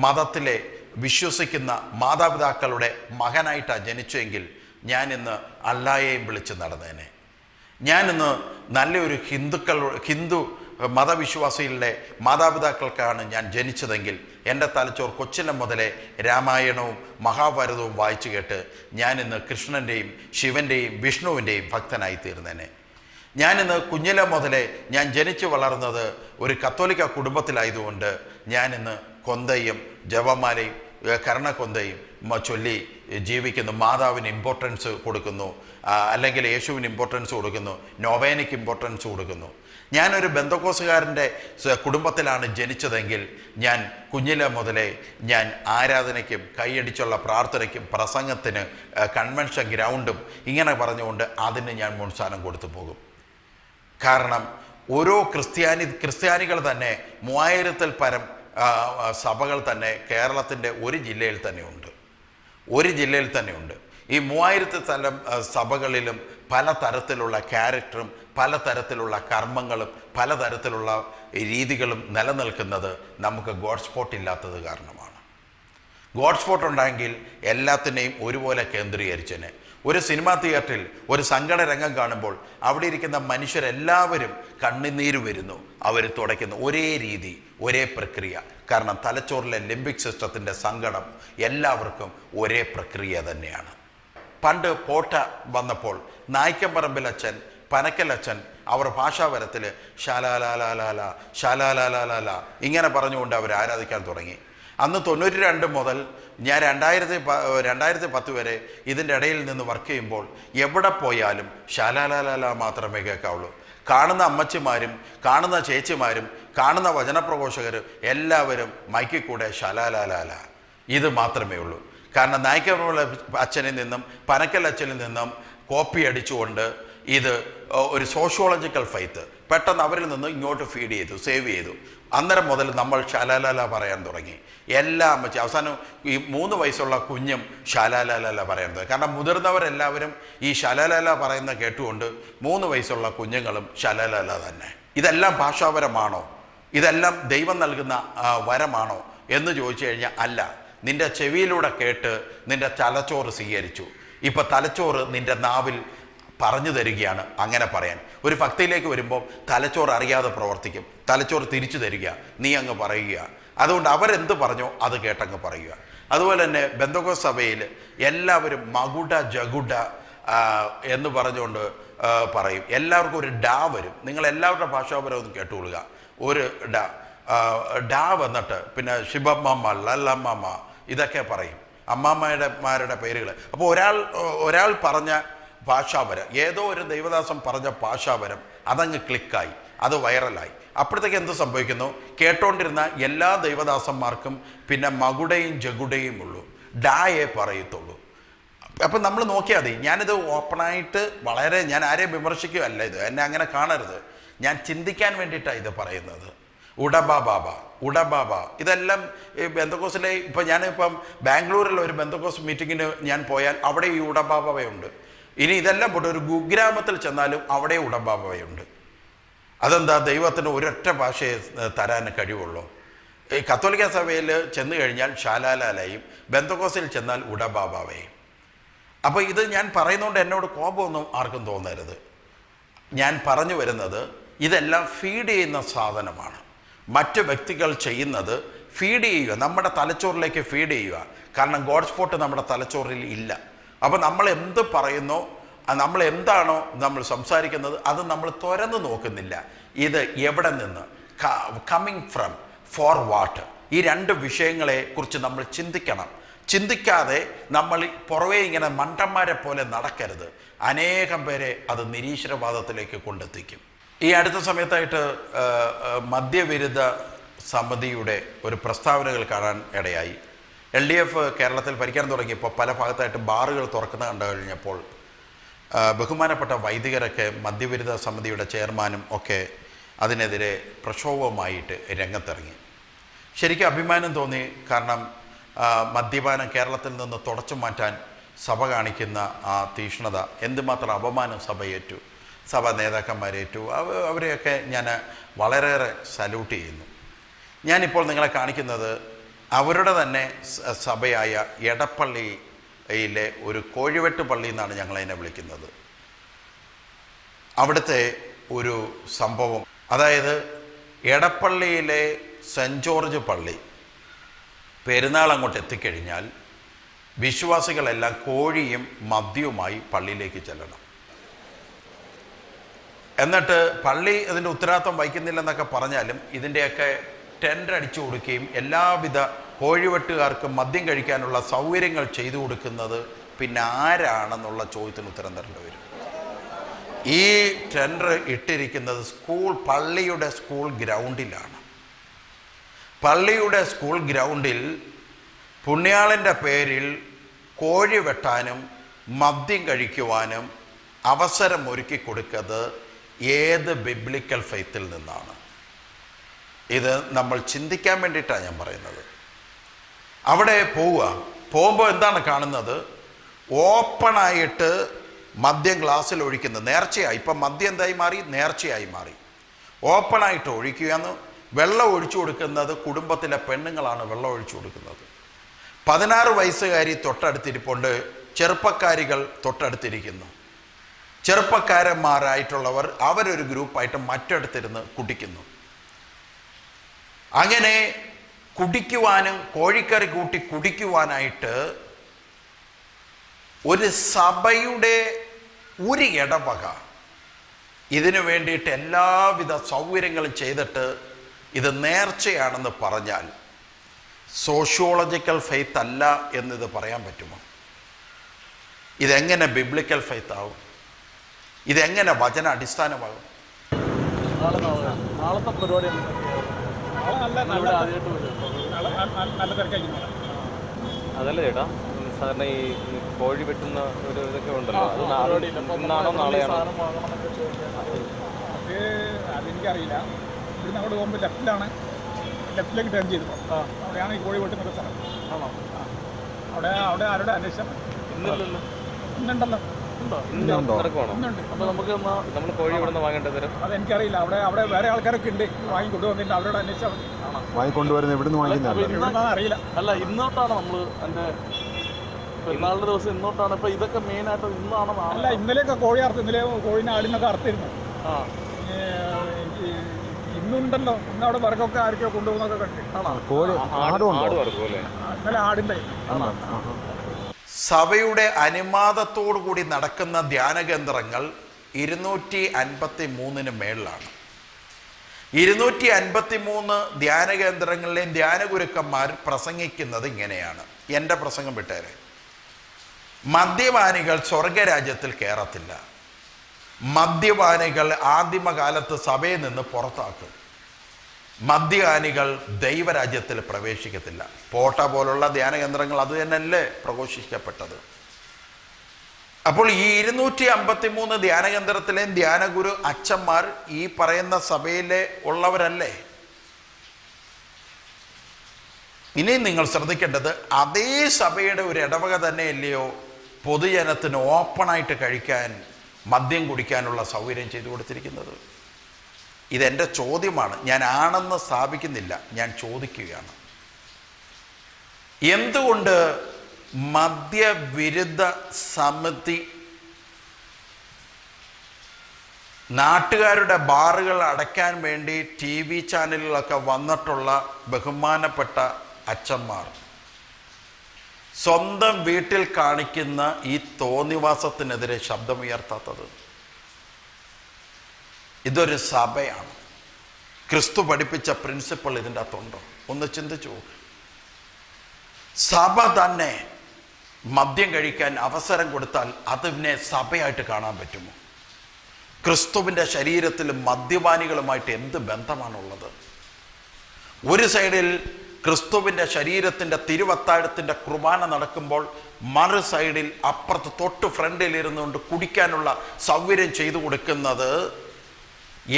മതത്തിലെ വിശ്വസിക്കുന്ന മാതാപിതാക്കളുടെ മകനായിട്ടാണ് ജനിച്ചെങ്കിൽ ഞാനിന്ന് അല്ലായെയും വിളിച്ച് നടന്നേനെ. ഞാനിന്ന് നല്ലൊരു ഹിന്ദു മതവിശ്വാസികളുടെ മാതാപിതാക്കൾക്കാണ് ഞാൻ ജനിച്ചതെങ്കിൽ എൻ്റെ തലച്ചോർ കൊച്ചിലെ മുതലേ രാമായണവും മഹാഭാരതവും വായിച്ചു കേട്ട് ഞാനിന്ന് കൃഷ്ണൻ്റെയും ശിവൻ്റെയും വിഷ്ണുവിൻ്റെയും ഭക്തനായി തീർന്നേനെ. ഞാനിന്ന് കുഞ്ഞിലെ മുതലേ ഞാൻ ജനിച്ചു വളർന്നത് ഒരു കത്തോലിക്ക കുടുംബത്തിലായതുകൊണ്ട് ഞാനിന്ന് കൊന്തയും ജപമാലയും കർണക്കൊന്തയും ചൊല്ലി ജീവിക്കുന്നു. മാതാവിന് ഇമ്പോർട്ടൻസ് കൊടുക്കുന്നു, അല്ലെങ്കിൽ യേശുവിന് ഇമ്പോർട്ടൻസ് കൊടുക്കുന്നു, നൊവേനയ്ക്ക് ഇമ്പോർട്ടൻസ് കൊടുക്കുന്നു. ഞാനൊരു ബന്ധക്കോസുകാരൻ്റെ കുടുംബത്തിലാണ് ജനിച്ചതെങ്കിൽ ഞാൻ കുഞ്ഞിലെ മുതലേ ഞാൻ ആരാധനയ്ക്കും കൈയടിച്ചുള്ള പ്രാർത്ഥനയ്ക്കും പ്രസംഗത്തിന് കൺവെൻഷൻ ഗ്രൗണ്ടും ഇങ്ങനെ പറഞ്ഞുകൊണ്ട് അതിന് ഞാൻ മുൻസ്ഥാനം കൊടുത്തു പോകും. കാരണം ഓരോ ക്രിസ്ത്യാനികൾ തന്നെ 3000-ൽ പരം സഭകൾ തന്നെ കേരളത്തിൻ്റെ ഒരു ജില്ലയിൽ തന്നെയുണ്ട്. ഈ 3000 സഭകളിലും പലതരത്തിലുള്ള ക്യാരക്ടറും പലതരത്തിലുള്ള കർമ്മങ്ങളും പലതരത്തിലുള്ള രീതികളും നിലനിൽക്കുന്നത് നമുക്ക് ഗോഡ് സ്പോട്ട് ഇല്ലാത്തത് കാരണമാണ്. ഗോഡ് സ്പോട്ട് ഉണ്ടെങ്കിൽ എല്ലാത്തിനെയും ഒരുപോലെ കേന്ദ്രീകരിച്ചേനെ. ഒരു സിനിമാ തിയേറ്ററിൽ ഒരു സങ്കട രംഗം കാണുമ്പോൾ അവിടെ ഇരിക്കുന്ന മനുഷ്യരെല്ലാവരും കണ്ണുനീര് വരുന്നു, അവർ തുടയ്ക്കുന്നു. ഒരേ രീതി, ഒരേ പ്രക്രിയ. കാരണം തലച്ചോറിലെ ലിംബിക് സിസ്റ്റത്തിൻ്റെ സങ്കടം എല്ലാവർക്കും ഒരേ പ്രക്രിയ തന്നെയാണ്. പണ്ട് പോട്ട വന്നപ്പോൾ നായ്ക്കമ്പറമ്പിലച്ഛൻ, പനക്കലച്ഛൻ അവർ ഭാഷാപരത്തിൽ ശാലാലാലാലാല ശാലാലാലാലാല ഇങ്ങനെ പറഞ്ഞുകൊണ്ട് അവർ ആരാധിക്കാൻ തുടങ്ങി. അന്ന് 92 മുതൽ ഞാൻ 2010 വരെ ഇതിൻ്റെ ഇടയിൽ നിന്ന് വർക്ക് ചെയ്യുമ്പോൾ എവിടെ പോയാലും ശാലാലാലാല മാത്രമേ കേൾക്കാവുള്ളൂ. കാണുന്ന അമ്മച്ചിമാരും കാണുന്ന ചേച്ചിമാരും കാണുന്ന വചനപ്രഘോഷകരും എല്ലാവരും മൈക്കിൽ കൂടെ ശാലാലാലാല ഇത് മാത്രമേ ഉള്ളൂ. കാരണം നായ്ക്കമ്പറമ്പിൽ അച്ഛനിൽ നിന്നും പനക്കൽ അച്ഛനിൽ നിന്നും കോപ്പി അടിച്ചുകൊണ്ട് ഇത് ഒരു സോഷ്യോളജിക്കൽ ഫെയ്ത്ത് പെട്ടെന്ന് അവരിൽ നിന്ന് ഇങ്ങോട്ട് ഫീഡ് ചെയ്തു, സേവ് ചെയ്തു. അന്നേരം മുതൽ നമ്മൾ ശാലാലാല പറയാൻ തുടങ്ങി. എല്ലാ അമ്മച്ചി അവസാനം ഈ 3 വയസ്സുള്ള കുഞ്ഞും ശാലാലാല പറയാൻ തുടങ്ങി. കാരണം മുതിർന്നവരെല്ലാവരും ഈ ശാലാലാല പറയുന്ന കേട്ടുകൊണ്ട് 3 വയസ്സുള്ള കുഞ്ഞുങ്ങളും ശാലാലാല തന്നെ. ഇതെല്ലാം ഭാഷാപരമാണോ? ഇതെല്ലാം ദൈവം നൽകുന്ന വരമാണോ എന്ന് ചോദിച്ചു കഴിഞ്ഞാൽ അല്ല. നിൻ്റെ ചെവിയിലൂടെ കേട്ട് നിൻ്റെ തലച്ചോറ് സ്വീകരിച്ചു. ഇപ്പം തലച്ചോറ് നിൻ്റെ നാവിൽ പറഞ്ഞു തരികയാണ് അങ്ങനെ പറയാൻ. ഒരു ഭക്തിയിലേക്ക് വരുമ്പോൾ തലച്ചോറ് അറിയാതെ പ്രവർത്തിക്കും. തലച്ചോറ് തിരിച്ചു തരിക, നീ അങ്ങ് പറയുക. അതുകൊണ്ട് അവരെന്ത് പറഞ്ഞോ അത് കേട്ടങ്ങ് പറയുക. അതുപോലെ തന്നെ ബെന്തക്കോസ്ത് സഭയിൽ എല്ലാവരും മകുട ജഗുഡ എന്ന് പറഞ്ഞുകൊണ്ട് പറയും. എല്ലാവർക്കും ഒരു ഡാ വരും. നിങ്ങൾ എല്ലാവരുടെ ഭാഷാപരം ഒന്ന് കേട്ടുകൊള്ളുക. ഒരു ഡാ വന്നിട്ട് പിന്നെ ശിവമ്മ ലല്ലമ്മ ഇതൊക്കെ പറയും, അമ്മാമ്മമാരുടെ പേരുകൾ. അപ്പോൾ ഒരാൾ പറഞ്ഞ ഭാഷാപരം, ഏതോ ഒരു ദൈവദാസം പറഞ്ഞ ഭാഷാപരം അതങ്ങ് ക്ലിക്കായി, അത് വൈറലായി. അപ്പോഴത്തേക്ക് എന്ത് സംഭവിക്കുന്നു? കേട്ടോണ്ടിരുന്ന എല്ലാ ദൈവദാസന്മാർക്കും പിന്നെ മകുടയും ജഗുടയും ഉള്ളൂ, ഡായെ പറയത്തുള്ളൂ. അപ്പം നമ്മൾ നോക്കിയാൽ മതി. ഞാനിത് ഓപ്പണായിട്ട് ഞാൻ ആരെയും വിമർശിക്കുകയല്ല, ഇത് എന്നെ അങ്ങനെ കാണരുത്. ഞാൻ ചിന്തിക്കാൻ വേണ്ടിയിട്ടാണ് ഇത് പറയുന്നത്. ഉടബാബ ഇതെല്ലാം ബെന്തക്കോസിലെ ഇപ്പം ഞാനിപ്പം ബാംഗ്ലൂരിൽ ഒരു ബെന്തക്കോസ് മീറ്റിങ്ങിന് ഞാൻ പോയാൽ അവിടെ ഈ ഉടബാബയുണ്ട്. ഇനി ഇതെല്ലാം പോട്ടെ, ഒരു കുഗ്രാമത്തിൽ ചെന്നാലും അവിടെ ഉടബാബയുണ്ട്. അതെന്താ? ദൈവത്തിന് ഒരൊറ്റ ഭാഷയെ തരാൻ കഴിവുള്ളൂ. ഈ കത്തോലിക്ക സഭയിൽ ചെന്ന് കഴിഞ്ഞാൽ ശാലാലാലയും ബെന്തക്കോസിൽ ചെന്നാൽ ഉടബാബയും. അപ്പോൾ ഇത് ഞാൻ പറയുന്നതുകൊണ്ട് എന്നോട് കോപമൊന്നും ആർക്കും തോന്നരുത്. ഞാൻ പറഞ്ഞു വരുന്നത് ഇതെല്ലാം ഫീഡ് ചെയ്യുന്ന സാധനമാണ്. മറ്റ് വ്യക്തികൾ ചെയ്യുന്നത് ഫീഡ് ചെയ്യുക, നമ്മുടെ തലച്ചോറിലേക്ക് ഫീഡ് ചെയ്യുക. കാരണം ഗോഡ് സ്പോട്ട് നമ്മുടെ തലച്ചോറിൽ ഇല്ല. അപ്പോൾ നമ്മൾ എന്ത് പറയുന്നോ, നമ്മൾ എന്താണോ നമ്മൾ സംസാരിക്കുന്നത്, അത് നമ്മൾ തുറന്നു നോക്കുന്നില്ല. ഇത് എവിടെ നിന്ന്, കമ്മിങ് ഫ്രം, ഫോർ വാട്ട്, ഈ രണ്ട് വിഷയങ്ങളെ കുറിച്ച് നമ്മൾ ചിന്തിക്കണം. ചിന്തിക്കാതെ നമ്മൾ പുറവേ ഇങ്ങനെ മണ്ടന്മാരെ പോലെ നടക്കരുത്. അനേകം പേരെ അത് നിരീശ്വരവാദത്തിലേക്ക് കൊണ്ടെത്തിക്കും. ഈ അടുത്ത സമയത്തായിട്ട് മദ്യവിരുദ്ധ സമിതിയുടെ ഒരു പ്രസ്താവനകൾ കാണാൻ ഇടയായി. LDF കേരളത്തിൽ ഭരിക്കാൻ തുടങ്ങിയപ്പോൾ പല ഭാഗത്തായിട്ട് ബാറുകൾ തുറക്കുന്നത് കണ്ടു കഴിഞ്ഞപ്പോൾ ബഹുമാനപ്പെട്ട വൈദികരൊക്കെ മദ്യവിരുദ്ധ സമിതിയുടെ ചെയർമാനും ഒക്കെ അതിനെതിരെ പ്രക്ഷോഭവുമായിട്ട് രംഗത്തിറങ്ങി. ശരിക്കും അഭിമാനം തോന്നി. കാരണം മദ്യപാനം കേരളത്തിൽ നിന്ന് തുടച്ചു മാറ്റാൻ സഭ കാണിക്കുന്ന ആ തീക്ഷ്ണത, എന്തുമാത്രം അപമാനം സഭ ഏറ്റു, സഭ നേതാക്കന്മാരേറ്റു. അവരെയൊക്കെ ഞാൻ വളരെയേറെ സല്യൂട്ട് ചെയ്യുന്നു. ഞാനിപ്പോൾ നിങ്ങളെ കാണിക്കുന്നത് അവരുടെ തന്നെ സഭയായ എടപ്പള്ളിയിലെ ഒരു കോഴിവെട്ട് പള്ളി എന്നാണ് ഞങ്ങളതിനെ വിളിക്കുന്നത്. അവിടുത്തെ ഒരു സംഭവം, അതായത് എടപ്പള്ളിയിലെ സെൻറ്റ് ജോർജ് പള്ളി പെരുന്നാൾ അങ്ങോട്ട് എത്തിക്കഴിഞ്ഞാൽ വിശ്വാസികളെല്ലാം കോഴിയും മദ്യവുമായി പള്ളിയിലേക്ക് ചെല്ലണം. എന്നിട്ട് പള്ളി ഇതിൻ്റെ ഉത്തരവാദിത്വം വഹിക്കുന്നില്ലെന്നൊക്കെ പറഞ്ഞാലും ഇതിൻ്റെയൊക്കെ ടെൻഡർ അടിച്ചു കൊടുക്കുകയും എല്ലാവിധ കോഴിവെട്ടുകാർക്കും മദ്യം കഴിക്കാനുള്ള സൗകര്യങ്ങൾ ചെയ്തു കൊടുക്കുന്നത് പിന്നെ ആരാണെന്നുള്ള ചോദ്യത്തിന് ഉത്തരം തരേണ്ടി വരും. ഈ ടെൻഡർ ഇട്ടിരിക്കുന്നത് പള്ളിയുടെ സ്കൂൾ ഗ്രൗണ്ടിലാണ്. പള്ളിയുടെ സ്കൂൾ ഗ്രൗണ്ടിൽ പുണ്യാളൻ്റെ പേരിൽ കോഴി വെട്ടാനും മദ്യം കഴിക്കുവാനും അവസരം ഒരുക്കി കൊടുക്കുന്നത് ഏത് ബിബ്ലിക്കൽ ഫെയ്ത്തിൽ നിന്നാണ്? ഇത് നമ്മൾ ചിന്തിക്കാൻ വേണ്ടിയിട്ടാണ് ഞാൻ പറയുന്നത്. അവിടെ പോകുമ്പോൾ എന്താണ് കാണുന്നത്? ഓപ്പണായിട്ട് മദ്യം ഗ്ലാസ്സിൽ ഒഴിക്കുന്നത്, നേർച്ചയായി. ഇപ്പം മദ്യം എന്തായി മാറി? നേർച്ചയായി മാറി. ഓപ്പണായിട്ട് ഒഴിക്കുകയെന്ന്. വെള്ളം ഒഴിച്ചു കൊടുക്കുന്നത് കുടുംബത്തിലെ പെണ്ണുങ്ങളാണ് വെള്ളം ഒഴിച്ചു കൊടുക്കുന്നത്. 16 വയസ്സുകാരി തൊട്ടടുത്തിരിപ്പുണ്ട്, ചെറുപ്പക്കാരികൾ തൊട്ടടുത്തിരിക്കുന്നു. ചെറുപ്പക്കാരന്മാരായിട്ടുള്ളവർ അവരൊരു ഗ്രൂപ്പായിട്ട് മറ്റടുത്തിരുന്ന് കുടിക്കുന്നു. അങ്ങനെ കുടിക്കുവാനും കോഴിക്കറി കൂട്ടി കുടിക്കുവാനായിട്ട് ഒരു സഭയുടെ ഒരു ഇടവക ഇതിനു വേണ്ടിയിട്ട് എല്ലാവിധ സൗകര്യങ്ങളും ചെയ്തിട്ട് ഇത് നേർച്ചയാണെന്ന് പറഞ്ഞാൽ സോഷ്യോളജിക്കൽ ഫെയ്ത്ത് അല്ല എന്നിത് പറയാൻ പറ്റുമോ? ഇതെങ്ങനെ ബിബ്ലിക്കൽ ഫെയ്ത്ത് ആവും? ഇതെങ്ങനെ വചന അടിസ്ഥാനമാകും? അതല്ല ചേട്ടാ, സാധാരണ ഈ കോഴി വെട്ടുന്ന ഒരു ഇതൊക്കെ ഉണ്ടല്ലോ, അത് ഇന്നാണോ നാളെയാണോ? അതെനിക്കറിയില്ല. ഇവിടുന്ന് അങ്ങോട്ട് പോകുമ്പോൾ ലെഫ്റ്റിലേക്ക് ടേൺ ചെയ്തു അവിടെയാണ് ഈ കോഴി വെട്ടുന്ന സ്ഥലം. ആണോ? അവിടെ ആരുടെ അന്വേഷണം? ഇന്നില്ലല്ലോ. ഇന്നുണ്ടല്ലോ. അപ്പോൾ നമുക്ക് നമ്മൾ കോഴി ഇവിടെ നിന്ന് വാങ്ങേണ്ടത് തരും. അതെനിക്കറിയില്ല. അവിടെ വേറെ ആൾക്കാരൊക്കെ ഉണ്ട് വാങ്ങിക്കൊണ്ടുവന്നിട്ട് അവരോട് അന്വേഷിച്ചാൽ വാങ്ങിക്കൊണ്ടുവരുന്നത് എവിടെ നിന്ന് വാങ്ങിക്കുന്നത് അറിയില്ല. അല്ല, ഇന്നോട്ടാണ് നമ്മൾ എൻ്റെ പെരുന്നാളിൻ്റെ ദിവസം ഇന്നോട്ടാണ്. ഇപ്പോൾ ഇതൊക്കെ മെയിനായിട്ട് ഇന്നാണ്. അല്ല, ഇന്നലെയൊക്കെ കോഴി അറുത്ത്, ഇന്നലെ കോഴിനെ ആടിനൊക്കെ അറുത്തിരുന്നു. ഇന്നുണ്ടല്ലോ. ഇന്ന് അവിടെ വിറകൊക്കെ ആർക്കോ കൊണ്ടുപോകുന്നൊക്കെ കണ്ട്. ഇന്നലെ ആടിൻ്റെ. സഭയുടെ അനുവാദത്തോടു കൂടി നടക്കുന്ന ധ്യാനകേന്ദ്രങ്ങൾ 253 മേളിലാണ്. 253 ധ്യാനകേന്ദ്രങ്ങളിലെയും ധ്യാനഗുരുക്കന്മാർ പ്രസംഗിക്കുന്നത് ഇങ്ങനെയാണ്. എൻ്റെ പ്രസംഗം വിട്ടേരെ. മദ്യപാനികൾ സ്വർഗരാജ്യത്തിൽ കയറത്തില്ല. മദ്യപാനികൾ ആദിമകാലത്ത് സഭയിൽ നിന്ന് പുറത്താക്കും. മദ്യപാനികൾ ദൈവരാജ്യത്തിൽ പ്രവേശിക്കത്തില്ല. പോട്ട പോലുള്ള ധ്യാനകേന്ദ്രങ്ങൾ അത് തന്നെയല്ലേ പ്രഘോഷിക്കപ്പെട്ടത്. അപ്പോൾ ഈ 253 ധ്യാനകേന്ദ്രത്തിലെയും ധ്യാനഗുരു അച്ഛന്മാർ ഈ പറയുന്ന സഭയിലെ ഉള്ളവരല്ലേ? ഇനി നിങ്ങൾ ശ്രദ്ധിക്കേണ്ടത്, അതേ സഭയുടെ ഒരു ഇടവക തന്നെയല്ലയോ പൊതുജനത്തിന് ഓപ്പണായിട്ട് കഴിക്കാൻ, മദ്യം കുടിക്കാനുള്ള സൗകര്യം ചെയ്തു കൊടുത്തിരിക്കുന്നത്? ഇതെൻ്റെ ചോദ്യമാണ്. ഞാൻ ആണെന്ന് സ്ഥാപിക്കുന്നില്ല, ഞാൻ ചോദിക്കുകയാണ്. എന്തുകൊണ്ട് മദ്യവിരുദ്ധ സമിതി നാട്ടുകാരുടെ ബാറുകൾ അടയ്ക്കാൻ വേണ്ടി TV ചാനലുകളൊക്കെ വന്നിട്ടുള്ള ബഹുമാനപ്പെട്ട അച്ഛന്മാർ സ്വന്തം വീട്ടിൽ കാണിക്കുന്ന ഈ തോന്നിവാസത്തിനെതിരെ ശബ്ദമുയർത്താത്തത്. ഇതൊരു സഭയാണ്. ക്രിസ്തു പഠിപ്പിച്ച പ്രിൻസിപ്പിൾ ഇതിൻ്റെ അകത്തുണ്ടോ? ഒന്ന് ചിന്തിച്ചു നോക്ക്. സഭ തന്നെ മദ്യം കഴിക്കാൻ അവസരം കൊടുത്താൽ അതിനെ സഭയായിട്ട് കാണാൻ പറ്റുമോ? ക്രിസ്തുവിൻ്റെ ശരീരത്തിൽ മദ്യപാനികളുമായിട്ട് എന്ത് ബന്ധമാണുള്ളത്? ഒരു സൈഡിൽ ക്രിസ്തുവിൻ്റെ ശരീരത്തിൻ്റെ തിരുവത്താഴത്തിൻ്റെ കുർബാന നടക്കുമ്പോൾ മറു സൈഡിൽ അപ്പുറത്ത് തൊട്ട് ഫ്രണ്ടിൽ ഇരുന്നുകൊണ്ട് കുടിക്കാനുള്ള സൗകര്യം ചെയ്തു കൊടുക്കുന്നത്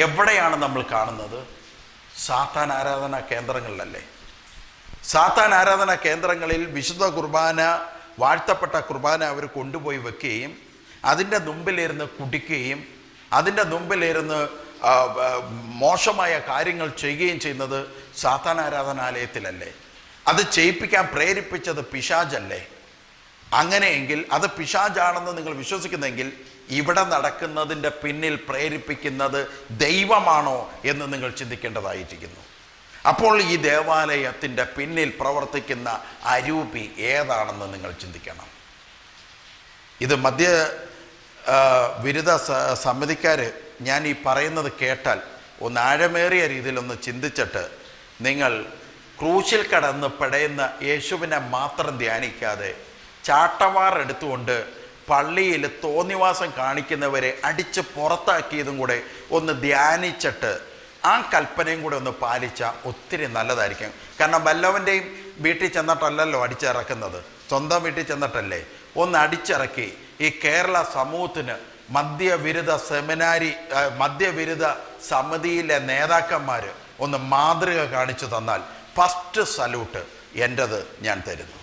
എവിടെയാണ് നമ്മൾ കാണുന്നത്? സാത്താൻ ആരാധനാ കേന്ദ്രങ്ങളിലല്ലേ? സാത്താൻ ആരാധനാ കേന്ദ്രങ്ങളിൽ വിശുദ്ധ കുർബാന, വാഴ്ത്തപ്പെട്ട കുർബാന അവർ കൊണ്ടുപോയി വെക്കുകയും അതിൻ്റെ മുമ്പിലിരുന്ന് കുടിക്കുകയും അതിൻ്റെ മുമ്പിലിരുന്ന് മോശമായ കാര്യങ്ങൾ ചെയ്യുകയും ചെയ്യുന്നത് സാത്താൻ ആരാധനാലയത്തിലല്ലേ? അത് ചെയ്യിപ്പിക്കാൻ പ്രേരിപ്പിച്ചത് പിശാചല്ലേ? അങ്ങനെയെങ്കിൽ അത് പിശാചാണെന്ന് നിങ്ങൾ വിശ്വസിക്കുന്നെങ്കിൽ ഇവിടെ നടക്കുന്നതിൻ്റെ പിന്നിൽ പ്രേരിപ്പിക്കുന്നത് ദൈവമാണോ എന്ന് നിങ്ങൾ ചിന്തിക്കേണ്ടതായിരിക്കുന്നു. അപ്പോൾ ഈ ദേവാലയത്തിൻ്റെ പിന്നിൽ പ്രവർത്തിക്കുന്ന അരൂപി ഏതാണെന്ന് നിങ്ങൾ ചിന്തിക്കണം. ഇത് വിരുദ്ധ സമിതിക്കാർ ഞാൻ ഈ പറയുന്നത് കേട്ടാൽ ഒന്ന് ആഴമേറിയ രീതിയിലൊന്ന് ചിന്തിച്ചിട്ട് നിങ്ങൾ ക്രൂശിൽ കടന്ന് പിടയുന്ന യേശുവിനെ മാത്രം ധ്യാനിക്കാതെ ചാട്ടവാർ എടുത്തുകൊണ്ട് പള്ളിയിൽ തോന്നിവാസം കാണിക്കുന്നവരെ അടിച്ച് പുറത്താക്കിയതും കൂടെ ഒന്ന് ധ്യാനിച്ചിട്ട് ആ കൽപ്പനയും കൂടെ ഒന്ന് പാലിച്ചാൽ ഒത്തിരി നല്ലതായിരിക്കും. കാരണം വല്ലവൻ്റെയും വീട്ടിൽ ചെന്നിട്ടല്ലല്ലോ അടിച്ചിറക്കുന്നത്, സ്വന്തം വീട്ടിൽ ചെന്നിട്ടല്ലേ. ഒന്ന് അടിച്ചിറക്കി ഈ കേരള സമൂഹത്തിന് മദ്യവിരുദ്ധ സമിതിയിലെ നേതാക്കന്മാർ ഒന്ന് മാതൃക കാണിച്ചു തന്നാൽ ഫസ്റ്റ് സല്യൂട്ട് എൻ്റെത് ഞാൻ തരുന്നു.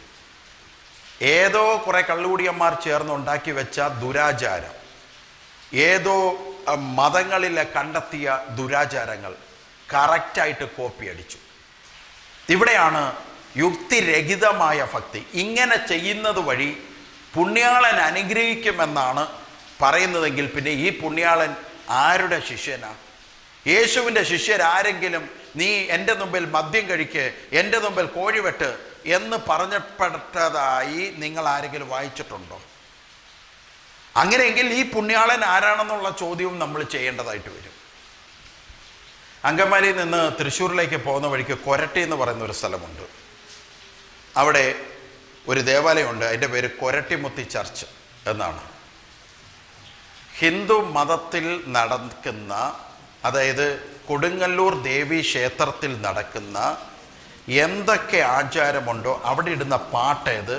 ഏതോ കുറേ കള്ളുകൂടിയന്മാർ ചേർന്ന് ഉണ്ടാക്കി വെച്ച ദുരാചാരം, ഏതോ മതങ്ങളിലെ കണ്ടെത്തിയ ദുരാചാരങ്ങൾ കറക്റ്റായിട്ട് കോപ്പി അടിച്ചു. ഇവിടെയാണ് യുക്തിരഹിതമായ ഭക്തി. ഇങ്ങനെ ചെയ്യുന്നത് വഴി പുണ്യാളൻ അനുഗ്രഹിക്കുമെന്നാണ് പറയുന്നതെങ്കിൽ പിന്നെ ഈ പുണ്യാളൻ ആരുടെ ശിഷ്യനാണ്? യേശുവിൻ്റെ ശിഷ്യരാരെങ്കിലും നീ എൻ്റെ മുമ്പിൽ മദ്യം കഴിക്ക്, എൻ്റെ മുമ്പിൽ കോഴിവെട്ട് എന്ന് പറഞ്ഞപ്പെട്ടതായി നിങ്ങൾ ആരെങ്കിലും വായിച്ചിട്ടുണ്ടോ? അങ്ങനെയെങ്കിൽ ഈ പുണ്യാളൻ ആരാണെന്നുള്ള ചോദ്യവും നമ്മൾ ചെയ്യേണ്ടതായിട്ട് വരും. അങ്കമാലിയിൽ നിന്ന് തൃശ്ശൂരിലേക്ക് പോകുന്ന വഴിക്ക് കൊരട്ടി എന്ന് പറയുന്ന ഒരു സ്ഥലമുണ്ട്. അവിടെ ഒരു ദേവാലയമുണ്ട്. അതിൻ്റെ പേര് കൊരട്ടിമുത്തി ചർച്ച് എന്നാണ്. ഹിന്ദു മതത്തിൽ നടക്കുന്ന, അതായത് കൊടുങ്ങല്ലൂർ ദേവി ക്ഷേത്രത്തിൽ നടക്കുന്ന എന്തൊക്കെ ആചാരമുണ്ടോ അവിടെ ഇടുന്ന പാട്ടേത്,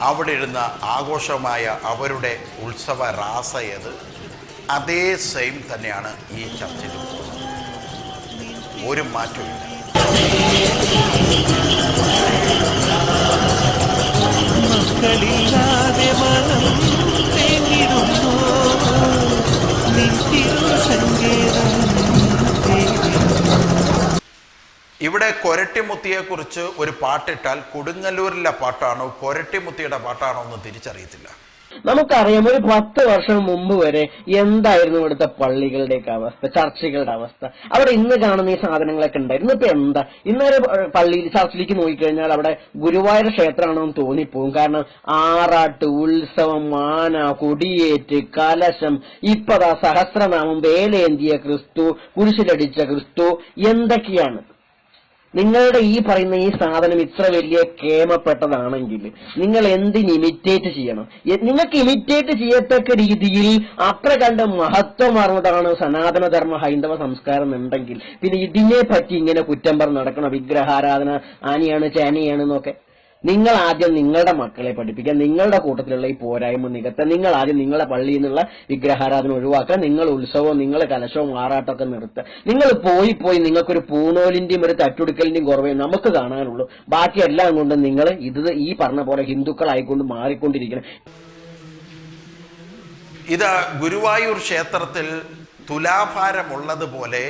അവിടെ ഇടുന്ന ആഘോഷമായ അവരുടെ ഉത്സവ രാസ ഏത്, അതേ സെയിം തന്നെയാണ് ഈ ചർച്ചിലും. ഒരു മാറ്റമില്ല. മക്കളില്ലാതെ മനം തേങ്ങിടുന്നു സങ്കേതം. ഇവിടെ കൊരട്ടിമുത്തിയെക്കുറിച്ച് ഒരു പാട്ടിട്ടാൽ കൊടുങ്ങല്ലൂരിലെ പാട്ടാണോ കൊരട്ടിമുത്തിയുടെ പാട്ടാണോ എന്ന് തിരിച്ചറിയത്തില്ല. നമുക്കറിയാം, ഒരു 10 വർഷം മുമ്പ് വരെ എന്തായിരുന്നു ഇവിടുത്തെ പള്ളികളുടെയൊക്കെ അവസ്ഥ, ചർച്ചുകളുടെ അവസ്ഥ. അവിടെ ഇന്ന് കാണുന്ന ഈ സാധനങ്ങളൊക്കെ ഉണ്ടായിരുന്നു. ഇപ്പൊ എന്താ? ഇന്നൊരു പള്ളിയിൽ ചർച്ചിലേക്ക് നോക്കിക്കഴിഞ്ഞാൽ അവിടെ ഗുരുവായൂർ ക്ഷേത്രമാണെന്ന് തോന്നിപ്പോകും. കാരണം ആറാട്ട്, ഉത്സവം, മാന, കൊടിയേറ്റ്, കലശം, ഇപ്പതാ സഹസ്രനാമം, വേലേന്തിയ ക്രിസ്തു, കുരിശിലടിച്ച ക്രിസ്തു, എന്തൊക്കെയാണ്. നിങ്ങളുടെ ഈ പറയുന്ന ഈ സാധനം ഇത്ര വലിയ കേമപ്പെട്ടതാണെങ്കിൽ നിങ്ങൾ എന്തിന് ഇമിറ്റേറ്റ് ചെയ്യണം? നിങ്ങൾക്ക് ഇമിറ്റേറ്റ് ചെയ്യത്തക്ക രീതിയിൽ അത്ര കണ്ട് മഹത്വമാർന്നതാണ് സനാതനധർമ്മ ഹൈന്ദവ സംസ്കാരം എന്നുണ്ടെങ്കിൽ പിന്നെ ഇതിനെ പറ്റി ഇങ്ങനെ കുറ്റം പറഞ്ഞ് നടക്കണം. വിഗ്രഹാരാധന ആനയാണ് ചേനയാണ് എന്നൊക്കെ. നിങ്ങൾ ആദ്യം നിങ്ങളുടെ മക്കളെ പഠിപ്പിക്കുക, നിങ്ങളുടെ കൂട്ടത്തിലുള്ള ഈ പോരായ്മ നികത്തുക. നിങ്ങൾ ആദ്യം നിങ്ങളുടെ പള്ളിയിൽ നിന്നുള്ള വിഗ്രഹാരാധന ഒഴിവാക്കുക. നിങ്ങൾ ഉത്സവവും നിങ്ങൾ കലശവും ആറാട്ടമൊക്കെ നിർത്തുക. നിങ്ങൾ പോയി നിങ്ങൾക്കൊരു പൂണോലിന്റെയും ഒരു തട്ടുടുക്കലിന്റെയും കുറവേ നമുക്ക് കാണാനുള്ളൂ. ബാക്കി എല്ലാം കൊണ്ട് നിങ്ങൾ ഈ പറഞ്ഞ പോലെ ഹിന്ദുക്കളായിക്കൊണ്ട് മാറിക്കൊണ്ടിരിക്കണം. ഇത് ഗുരുവായൂർ ക്ഷേത്രത്തിൽ തുലാഭാരമുള്ളതുപോലെ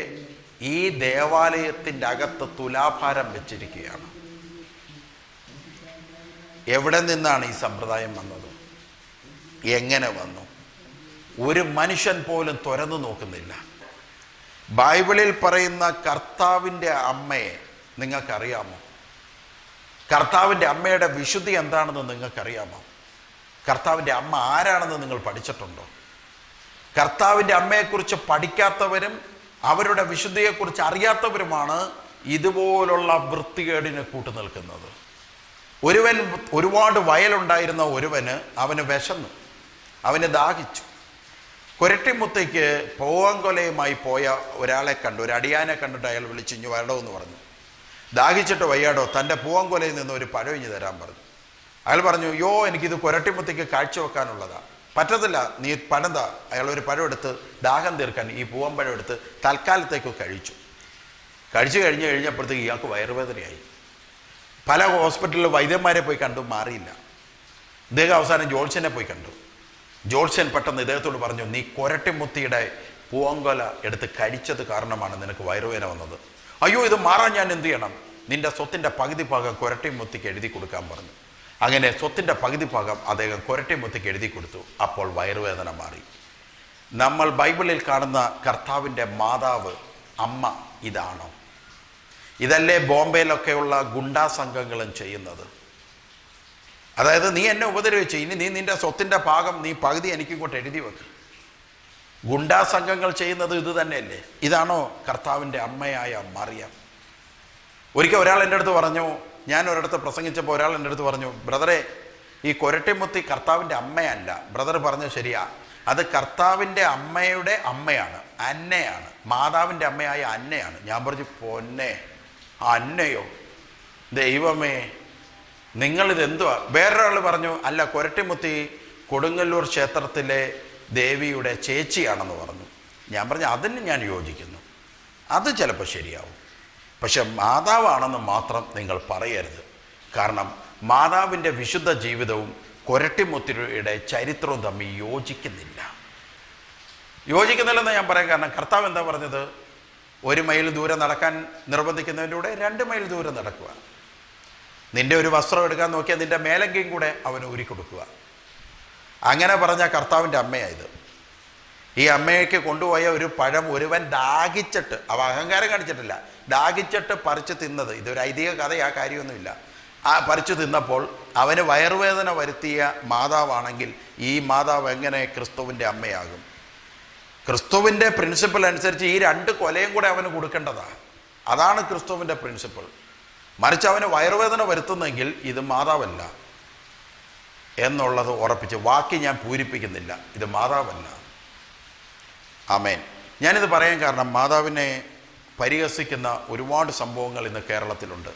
ഈ ദേവാലയത്തിൻ്റെ അകത്ത് തുലാഭാരം വെച്ചിരിക്കുകയാണ്. എവിടെ നിന്നാണ് ഈ സമ്പ്രദായം വന്നത്? എങ്ങനെ വന്നു? ഒരു മനുഷ്യൻ പോലും തുറന്നു നോക്കുന്നില്ല. ബൈബിളിൽ പറയുന്ന കർത്താവിൻ്റെ അമ്മയെ നിങ്ങൾക്കറിയാമോ? കർത്താവിൻ്റെ അമ്മയുടെ വിശുദ്ധി എന്താണെന്ന് നിങ്ങൾക്കറിയാമോ? കർത്താവിൻ്റെ അമ്മ ആരാണെന്ന് നിങ്ങൾ പഠിച്ചിട്ടുണ്ടോ? കർത്താവിൻ്റെ അമ്മയെക്കുറിച്ച് പഠിക്കാത്തവരും അവരുടെ വിശുദ്ധിയെക്കുറിച്ച് അറിയാത്തവരുമാണ് ഇതുപോലുള്ള വൃത്തികേടിന് കൂട്ടു നിൽക്കുന്നത്. ഒരുപാട് വയലുണ്ടായിരുന്ന അവന് വിശന്നു, അവന് ദാഹിച്ചു. കുരട്ടിമുത്തേക്ക് പൂവങ്കൊലയുമായി പോയ ഒരാളെ കണ്ടു, ഒരു അടിയാനെ കണ്ടിട്ട് അയാൾ വിളിച്ചിഞ്ഞു വരണമെന്ന് പറഞ്ഞു. ദാഹിച്ചിട്ട് വയ്യാടോ, തൻ്റെ പൂവങ്കൊലയിൽ നിന്ന് ഒരു പഴം ഇഞ്ഞു തരാൻ പറഞ്ഞു. അയാൾ പറഞ്ഞു, യോ എനിക്കിത് കുരട്ടിമുത്തേക്ക് കാഴ്ചവെക്കാനുള്ളതാണ്, പറ്റത്തില്ല, നീ പഴം താ. അയാൾ ഒരു പഴം എടുത്ത് ദാഹം തീർക്കാൻ ഈ പൂവമ്പഴം എടുത്ത് തൽക്കാലത്തേക്ക് കഴിച്ചു കഴിഞ്ഞപ്പോഴത്തേക്ക് ഇയാൾക്ക് വയറുവേദനയായി. പല ഹോസ്പിറ്റലിൽ വൈദ്യന്മാരെ പോയി കണ്ടു, മാറിയില്ല. ഇദ്ദേഹം അവസാനം ജോത്സ്യനെ പോയി കണ്ടു. ജോത്സ്യൻ പെട്ടെന്ന് ഇദ്ദേഹത്തോട് പറഞ്ഞു, നീ കുരട്ടിമുത്തിയുടെ പൂവങ്കൊല എടുത്ത് കഴിച്ചത് കാരണമാണ് നിനക്ക് വയറുവേദന വന്നത്. അയ്യോ, ഇത് മാറാൻ ഞാൻ എന്ത് ചെയ്യണം? നിന്റെ സ്വത്തിൻ്റെ പകുതി ഭാഗം കുരട്ടിമുത്തിക്ക് എഴുതി കൊടുക്കാൻ പറഞ്ഞു. അങ്ങനെ സ്വത്തിൻ്റെ പകുതി ഭാഗം അദ്ദേഹം കുരട്ടിമുത്തിക്ക് എഴുതി കൊടുത്തു. അപ്പോൾ വയറുവേദന മാറി. നമ്മൾ ബൈബിളിൽ കാണുന്ന കർത്താവിൻ്റെ മാതാവ് അമ്മ ഇതാണോ? ഇതല്ലേ ബോംബെയിലൊക്കെയുള്ള ഗുണ്ടാ സംഘങ്ങളും ചെയ്യുന്നത്? അതായത് നീ എന്നെ ഉപദ്രവിച്ചു, ഇനി നീ നിൻ്റെ സ്വത്തിൻ്റെ ഭാഗം നീ പകുതി എനിക്കിങ്ങോട്ട് എഴുതി വെക്ക്. ഗുണ്ടാ സംഘങ്ങൾ ചെയ്യുന്നത് ഇത് തന്നെയല്ലേ? ഇതാണോ കർത്താവിൻ്റെ അമ്മയായ മറിയം? ഒരിക്കൽ ഒരാൾ എൻ്റെ അടുത്ത് പറഞ്ഞു, ഞാൻ ഒരിടത്ത് പ്രസംഗിച്ചപ്പോൾ ഒരാൾ എൻ്റെ അടുത്ത് പറഞ്ഞു, ബ്രദറെ, ഈ കുരട്ടിമുത്തി കർത്താവിൻ്റെ അമ്മയല്ല. ബ്രദർ പറഞ്ഞു ശരിയാ, അത് കർത്താവിൻ്റെ അമ്മയുടെ അമ്മയാണ്, അന്നയാണ്, മാതാവിൻ്റെ അമ്മയായ അന്നയാണ്. ഞാൻ പറഞ്ഞു, പൊന്നെ, അന്നയോ? ദൈവമേ, നിങ്ങളിതെന്തുവാ? വേറൊരാൾ പറഞ്ഞു, അല്ല, കുരട്ടിമുത്തി കൊടുങ്ങല്ലൂർ ക്ഷേത്രത്തിലെ ദേവിയുടെ ചേച്ചിയാണെന്ന് പറഞ്ഞു. ഞാൻ പറഞ്ഞു, അതിന് ഞാൻ യോജിക്കുന്നു, അത് ചിലപ്പോൾ ശരിയാവും. പക്ഷെ മാതാവാണെന്ന് മാത്രം നിങ്ങൾ പറയരുത്. കാരണം മാതാവിൻ്റെ വിശുദ്ധ ജീവിതവും കുരട്ടിമുത്തിയുടെ ചരിത്രവും തമ്മിൽ യോജിക്കുന്നില്ലെന്ന് ഞാൻ പറയാൻ കാരണം കർത്താവ് എന്താ പറഞ്ഞത്? 1 മൈൽ ദൂരം നടക്കാൻ നിർബന്ധിക്കുന്നതിൻ്റെ കൂടെ 2 മൈൽ ദൂരം നടക്കുക. നിൻ്റെ ഒരു വസ്ത്രം എടുക്കാൻ നോക്കിയാൽ നിൻ്റെ മേലങ്കയും കൂടെ അവന് ഊരിക്കൊടുക്കുക. അങ്ങനെ പറഞ്ഞ കർത്താവിൻ്റെ അമ്മയായത്. ഈ അമ്മയ്ക്ക് കൊണ്ടുപോയ ഒരു പഴം ഒരുവൻ ദാഹിച്ചിട്ട്, അവ അഹങ്കാരം കാണിച്ചിട്ടില്ല, ദാഹിച്ചിട്ട് പറിച്ച് തിന്നത്. ഇതൊരു ഐതിഹ്യ കഥ, ആ കാര്യമൊന്നുമില്ല. ആ പറിച്ചു തിന്നപ്പോൾ അവന് വയറുവേദന വരുത്തിയ മാതാവാണെങ്കിൽ ഈ മാതാവ് എങ്ങനെ ക്രിസ്തുവിൻ്റെ അമ്മയാകും? ക്രിസ്തുവിൻ്റെ പ്രിൻസിപ്പിൾ അനുസരിച്ച് ഈ 2 കൊലയും കൂടെ അവന് കൊടുക്കേണ്ടതാണ്. അതാണ് ക്രിസ്തുവിൻ്റെ പ്രിൻസിപ്പിൾ. മറിച്ച് അവന് വയറുവേദന വരുത്തുന്നെങ്കിൽ ഇത് മാതാവല്ല എന്നുള്ളത് ഉറപ്പിച്ച് വാക്കി ഞാൻ പൂരിപ്പിക്കുന്നില്ല, ഇത് മാതാവല്ല. ആമേൻ. ഞാനിത് പറയാൻ കാരണം മാതാവിനെ പരിഹസിക്കുന്ന ഒരുപാട് സംഭവങ്ങൾ ഇന്ന് കേരളത്തിലുണ്ട്.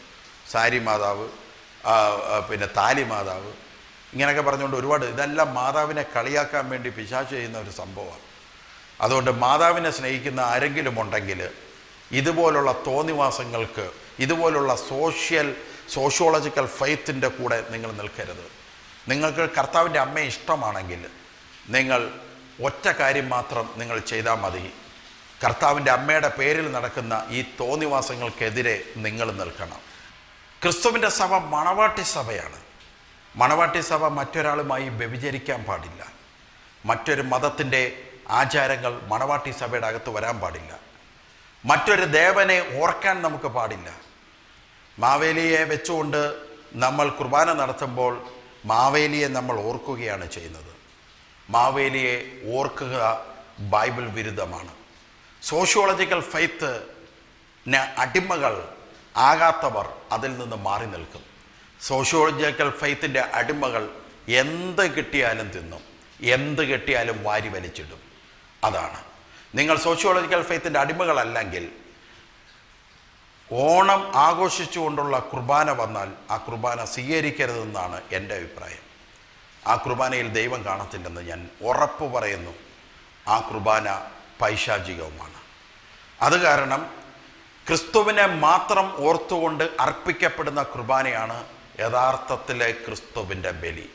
സാരി മാതാവ്, പിന്നെ താലി മാതാവ്, ഇങ്ങനെയൊക്കെ പറഞ്ഞുകൊണ്ട് ഒരുപാട്, ഇതെല്ലാം മാതാവിനെ കളിയാക്കാൻ വേണ്ടി പിശാച് ചെയ്യുന്ന ഒരു സംഭവമാണ്. അതുകൊണ്ട് മാതാവിനെ സ്നേഹിക്കുന്ന ആരെങ്കിലും ഉണ്ടെങ്കിൽ ഇതുപോലുള്ള തോന്നിവാസങ്ങൾക്ക്, ഇതുപോലുള്ള സോഷ്യോളജിക്കൽ ഫെയ്ത്തിൻ്റെ കൂടെ നിങ്ങൾ നിൽക്കരുത്. നിങ്ങൾക്ക് കർത്താവിൻ്റെ അമ്മയെ ഇഷ്ടമാണെങ്കിൽ നിങ്ങൾ ഒറ്റ കാര്യം മാത്രം നിങ്ങൾ ചെയ്താൽ മതി. കർത്താവിൻ്റെ അമ്മയുടെ പേരിൽ നടക്കുന്ന ഈ തോന്നിവാസങ്ങൾക്കെതിരെ നിങ്ങൾ നിൽക്കണം. ക്രിസ്തുവിൻ്റെ സഭ മണവാട്ടി സഭയാണ്. മണവാട്ടി സഭ മറ്റൊരാളുമായി വ്യഭിചരിക്കാൻ പാടില്ല. മറ്റൊരു മതത്തിൻ്റെ ആചാരങ്ങൾ മണവാട്ടി സഭയുടെ അകത്ത് വരാൻ പാടില്ല. മറ്റൊരു ദേവനെ ഓർക്കാൻ നമുക്ക് പാടില്ല. മാവേലിയെ വെച്ചുകൊണ്ട് നമ്മൾ കുർബാന നടത്തുമ്പോൾ മാവേലിയെ നമ്മൾ ഓർക്കുകയാണ് ചെയ്യുന്നത്. മാവേലിയെ ഓർക്കുക ബൈബിൾ വിരുദ്ധമാണ്. സോഷ്യോളജിക്കൽ ഫെയ്ത്തിന് അടിമകൾ ആകാത്തവർ അതിൽ നിന്ന് മാറി നിൽക്കും. സോഷ്യോളജിക്കൽ ഫെയ്ത്തിൻ്റെ അടിമകൾ എന്ത് കിട്ടിയാലും തിന്നും, എന്ത് കിട്ടിയാലും വാരി വലിച്ചിടും. അതാണ്. നിങ്ങൾ സോഷ്യോളജിക്കൽ ഫെയ്ത്തിൻ്റെ അടിമകളല്ലെങ്കിൽ ഓണം ആഘോഷിച്ചുകൊണ്ടുള്ള കുർബാന വന്നാൽ ആ കുർബാന സ്വീകരിക്കരുതെന്നാണ് എൻ്റെ അഭിപ്രായം. ആ കുർബാനയിൽ ദൈവം കാണത്തില്ലെന്ന് ഞാൻ ഉറപ്പ് പറയുന്നു. ആ കുർബാന പൈശാചികവുമാണ്. അത് കാരണം ക്രിസ്തുവിനെ മാത്രം ഓർത്തുകൊണ്ട് അർപ്പിക്കപ്പെടുന്ന കുർബാനയാണ് യഥാർത്ഥത്തിലെ ക്രിസ്തുവിൻ്റെ ബലി.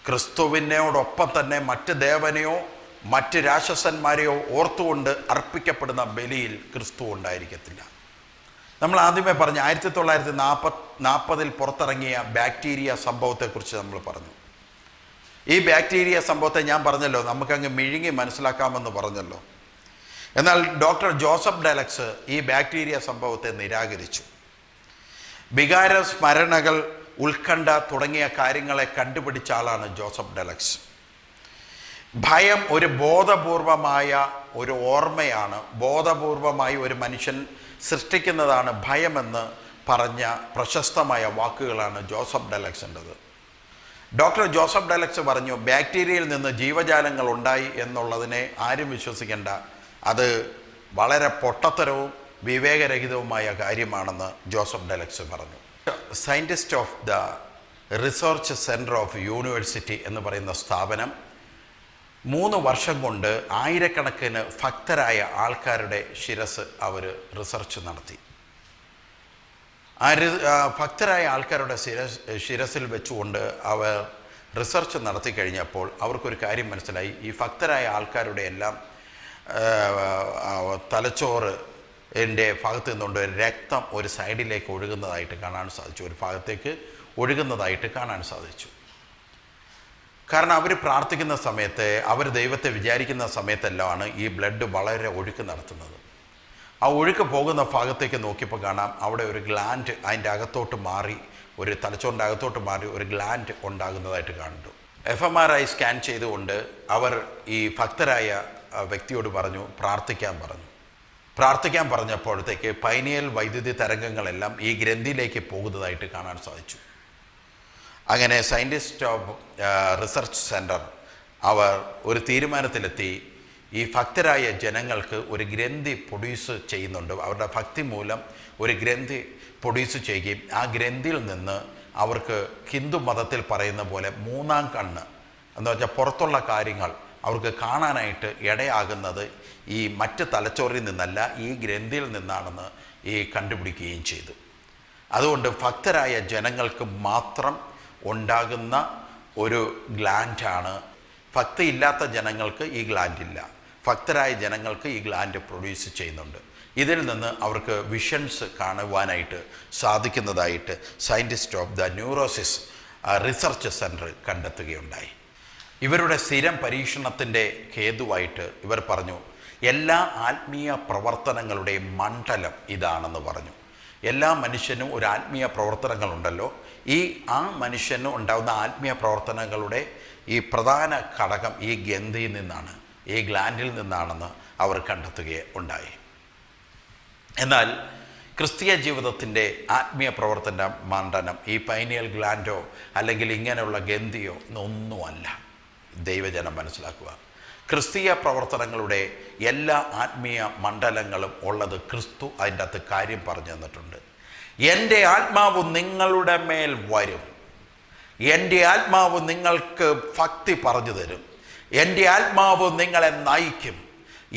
ക്രിസ്തുവിനോടൊപ്പം തന്നെ മറ്റ് ദേവനെയോ മറ്റ് രാക്ഷസന്മാരെയോ ഓർത്തുകൊണ്ട് അർപ്പിക്കപ്പെടുന്ന ബലിയിൽ ക്രിസ്തു ഉണ്ടായിരിക്കത്തില്ല. നമ്മൾ ആദ്യമേ പറഞ്ഞ 1940 പുറത്തിറങ്ങിയ ബാക്ടീരിയ സംഭവത്തെക്കുറിച്ച് നമ്മൾ പറഞ്ഞു. ഈ ബാക്ടീരിയ സംഭവത്തെ ഞാൻ പറഞ്ഞല്ലോ, നമുക്കങ്ങ് മിഴുങ്ങി മനസ്സിലാക്കാമെന്ന് പറഞ്ഞല്ലോ. എന്നാൽ ഡോക്ടർ ജോസഫ് ഡെലക്സ് ഈ ബാക്ടീരിയ സംഭവത്തെ നിരാകരിച്ചു. വികാര സ്മരണകൾ, ഉത്കണ്ഠ തുടങ്ങിയ കാര്യങ്ങളെ കണ്ടുപിടിച്ച ആളാണ് ജോസഫ് ഡെലക്സ്. ഭയം ഒരു ബോധപൂർവമായ ഒരു ഓർമ്മയാണ്, ബോധപൂർവമായി ഒരു മനുഷ്യൻ സൃഷ്ടിക്കുന്നതാണ് ഭയമെന്ന് പറഞ്ഞ പ്രശസ്തമായ വാക്കുകളാണ് ജോസഫ് ഡെലക്സിൻ്റെത്. ഡോക്ടർ ജോസഫ് ഡെലക്സ് പറഞ്ഞു, ബാക്ടീരിയയിൽ നിന്ന് ജീവജാലങ്ങൾ ഉണ്ടായി എന്നുള്ളതിനെ ആരും വിശ്വസിക്കേണ്ട, അത് വളരെ പൊട്ടത്തരവും വിവേകരഹിതവുമായ കാര്യമാണെന്ന് ജോസഫ് ഡെലക്സ് പറഞ്ഞു. Scientist of the research centre of university എന്ന് പറയുന്ന സ്ഥാപനം 3 വർഷം കൊണ്ട് ആയിരക്കണക്കിന് ഭക്തരായ ആൾക്കാരുടെ ശിരസ് അവർ റിസർച്ച് നടത്തി. ഭക്തരായ ആൾക്കാരുടെ ശിരസിൽ വെച്ചുകൊണ്ട് അവർ റിസർച്ച് നടത്തി കഴിഞ്ഞപ്പോൾ അവർക്കൊരു കാര്യം മനസ്സിലായി. ഈ ഭക്തരായ ആൾക്കാരുടെ എല്ലാം തലച്ചോറ് ഭാഗത്ത് നിന്നുകൊണ്ട് രക്തം ഒരു സൈഡിലേക്ക് ഒഴുകുന്നതായിട്ട് കാണാൻ സാധിച്ചു, ഒരു ഭാഗത്തേക്ക് ഒഴുകുന്നതായിട്ട് കാണാൻ സാധിച്ചു. കാരണം അവർ പ്രാർത്ഥിക്കുന്ന സമയത്ത്, അവർ ദൈവത്തെ വിചാരിക്കുന്ന സമയത്തെല്ലാമാണ് ഈ ബ്ലഡ് വളരെ ഒഴുക്ക് നടത്തുന്നത്. ആ ഒഴുക്ക് പോകുന്ന ഭാഗത്തേക്ക് നോക്കിയപ്പോൾ കാണാം അവിടെ ഒരു ഗ്ലാൻഡ് അതിൻ്റെ അകത്തോട്ട് മാറി, ഒരു തലച്ചോറിൻ്റെ അകത്തോട്ട് മാറി ഒരു ഗ്ലാൻഡ് ഉണ്ടാകുന്നതായിട്ട് കണ്ടു. FMRI സ്കാൻ ചെയ്തുകൊണ്ട് അവർ ഈ ഭക്തരായ വ്യക്തിയോട് പറഞ്ഞു, പ്രാർത്ഥിക്കാൻ പറഞ്ഞപ്പോഴത്തേക്ക് പൈനിയൽ വൈദ്യുതി തരംഗങ്ങളെല്ലാം ഈ ഗ്രന്ഥിയിലേക്ക് പോകുന്നതായിട്ട് കാണാൻ സാധിച്ചു. അങ്ങനെ സയൻറ്റിസ്റ്റ് ഓഫ് റിസർച്ച് സെൻറ്റർ അവർ ഒരു തീരുമാനത്തിലെത്തി, ഈ ഭക്തരായ ജനങ്ങൾക്ക് ഒരു ഗ്രന്ഥി പ്രൊഡ്യൂസ് ചെയ്യുന്നുണ്ട്, അവരുടെ ഭക്തി മൂലം ഒരു ഗ്രന്ഥി പ്രൊഡ്യൂസ് ചെയ്യുകയും ആ ഗ്രന്ഥിയിൽ നിന്ന് അവർക്ക് ഹിന്ദു മതത്തിൽ പറയുന്ന പോലെ 3-ാം കണ്ണ് എന്ന് വെച്ചാൽ പുറത്തുള്ള കാര്യങ്ങൾ അവർക്ക് കാണാനായിട്ട് ഇടയാകുന്നത് ഈ മറ്റ് തലച്ചോറിൽ നിന്നല്ല, ഈ ഗ്രന്ഥിയിൽ നിന്നാണെന്ന് കണ്ടുപിടിക്കുകയും ചെയ്തു. അതുകൊണ്ട് ഭക്തരായ ജനങ്ങൾക്ക് മാത്രം ഉണ്ടാകുന്ന ഒരു ഗ്ലാൻഡാണ്. ഭക്തിയില്ലാത്ത ജനങ്ങൾക്ക് ഈ ഗ്ലാൻഡ് ഇല്ല, ഭക്തരായ ജനങ്ങൾക്ക് ഈ ഗ്ലാൻഡ് പ്രൊഡ്യൂസ് ചെയ്യുന്നുണ്ട്. ഇതിൽ നിന്ന് അവർക്ക് വിഷൻസ് കാണുവാനായിട്ട് സാധിക്കുന്നതായിട്ട് scientist of the neurosis research centre കണ്ടെത്തുകയുണ്ടായി. ഇവരുടെ സ്ഥിരം പരീക്ഷണത്തിൻ്റെ ഹേതുവായിട്ട് ഇവർ പറഞ്ഞു, എല്ലാ ആത്മീയ പ്രവർത്തനങ്ങളുടെയും മണ്ഡലം ഇതാണെന്ന് പറഞ്ഞു. എല്ലാ മനുഷ്യനും ഒരു ആത്മീയ പ്രവർത്തനങ്ങളുണ്ടല്ലോ, ആ മനുഷ്യന് ഉണ്ടാകുന്ന ആത്മീയ പ്രവർത്തനങ്ങളുടെ ഈ പ്രധാന ഘടകം ഈ ഗ്രന്ഥിയിൽ നിന്നാണ്, ഈ ഗ്ലാൻഡിൽ നിന്നാണെന്ന് അവർ കണ്ടെത്തുകയുണ്ടായി. എന്നാൽ ക്രിസ്തീയ ജീവിതത്തിൻ്റെ ആത്മീയ പ്രവർത്തന മണ്ഡലം ഈ പൈനിയൽ ഗ്ലാൻഡോ അല്ലെങ്കിൽ ഇങ്ങനെയുള്ള ഗ്രന്ഥിയോ ഒന്നുമല്ല. ദൈവജനം മനസ്സിലാക്കുക, ക്രിസ്തീയ പ്രവർത്തനങ്ങളുടെ എല്ലാ ആത്മീയ മണ്ഡലങ്ങളും ഉള്ളത് ക്രിസ്തു അതിൻ്റെ അകത്ത് കാര്യം പറഞ്ഞു തന്നിട്ടുണ്ട്. എൻ്റെ ആത്മാവ് നിങ്ങളുടെ മേൽ വരും, എൻ്റെ ആത്മാവ് നിങ്ങൾക്ക് ഭക്തി പറഞ്ഞു തരും, എൻ്റെ ആത്മാവ് നിങ്ങളെ നയിക്കും,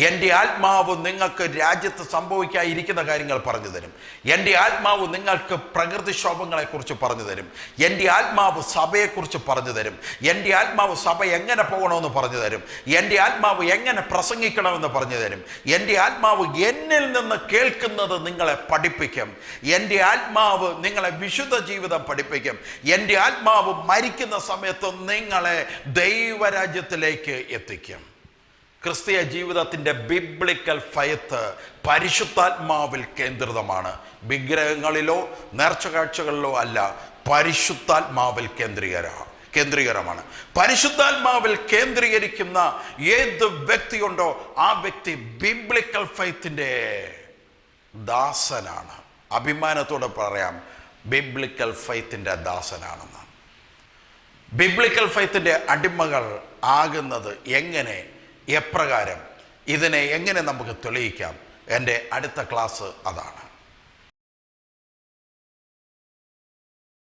എൻ്റെ ആത്മാവ് നിങ്ങൾക്ക് രാജ്യത്ത് സംഭവിക്കാതിരിക്കുന്ന കാര്യങ്ങൾ പറഞ്ഞു തരും, എൻ്റെ ആത്മാവ് നിങ്ങൾക്ക് പ്രകൃതിക്ഷോഭങ്ങളെക്കുറിച്ച് പറഞ്ഞു തരും, എൻ്റെ ആത്മാവ് സഭയെക്കുറിച്ച് പറഞ്ഞു തരും, എൻ്റെ ആത്മാവ് സഭ എങ്ങനെ പോകണമെന്ന് പറഞ്ഞു തരും, എൻ്റെ ആത്മാവ് എങ്ങനെ പ്രസംഗിക്കണമെന്ന് പറഞ്ഞു തരും, എൻ്റെ ആത്മാവ് എന്നിൽ നിന്ന് കേൾക്കുന്നത് നിങ്ങളെ പഠിപ്പിക്കും, എൻ്റെ ആത്മാവ് നിങ്ങളെ വിശുദ്ധ ജീവിതം പഠിപ്പിക്കും, എൻ്റെ ആത്മാവ് മരിക്കുന്ന സമയത്ത് നിങ്ങളെ ദൈവരാജ്യത്തിലേക്ക് എത്തിക്കും. ക്രിസ്തീയ ജീവിതത്തിൻ്റെ ബിബ്ലിക്കൽ ഫെയ്ത്ത് പരിശുദ്ധാത്മാവിൽ കേന്ദ്രിതമാണ്. വിഗ്രഹങ്ങളിലോ നേർച്ചകാഴ്ചകളിലോ അല്ല, പരിശുദ്ധാത്മാവിൽ കേന്ദ്രീകരമാണ്. പരിശുദ്ധാത്മാവിൽ കേന്ദ്രീകരിക്കുന്ന ഏത് വ്യക്തിയുണ്ടോ ആ വ്യക്തി ബിബ്ലിക്കൽ ഫെയ്ത്തിൻ്റെ ദാസനാണ്. അഭിമാനത്തോടെ പറയാം, ബിബ്ലിക്കൽ ഫെയ്ത്തിൻ്റെ ദാസനാണെന്ന്. ബിബ്ലിക്കൽ ഫെയ്ത്തിൻ്റെ അടിമകൾ ആകുന്നത് എങ്ങനെ, എപ്രകാരം, ഇതിനെ എങ്ങനെ നമുക്ക് തെളിയിക്കാം? എൻ്റെ അടുത്ത ക്ലാസ് അതാണ്.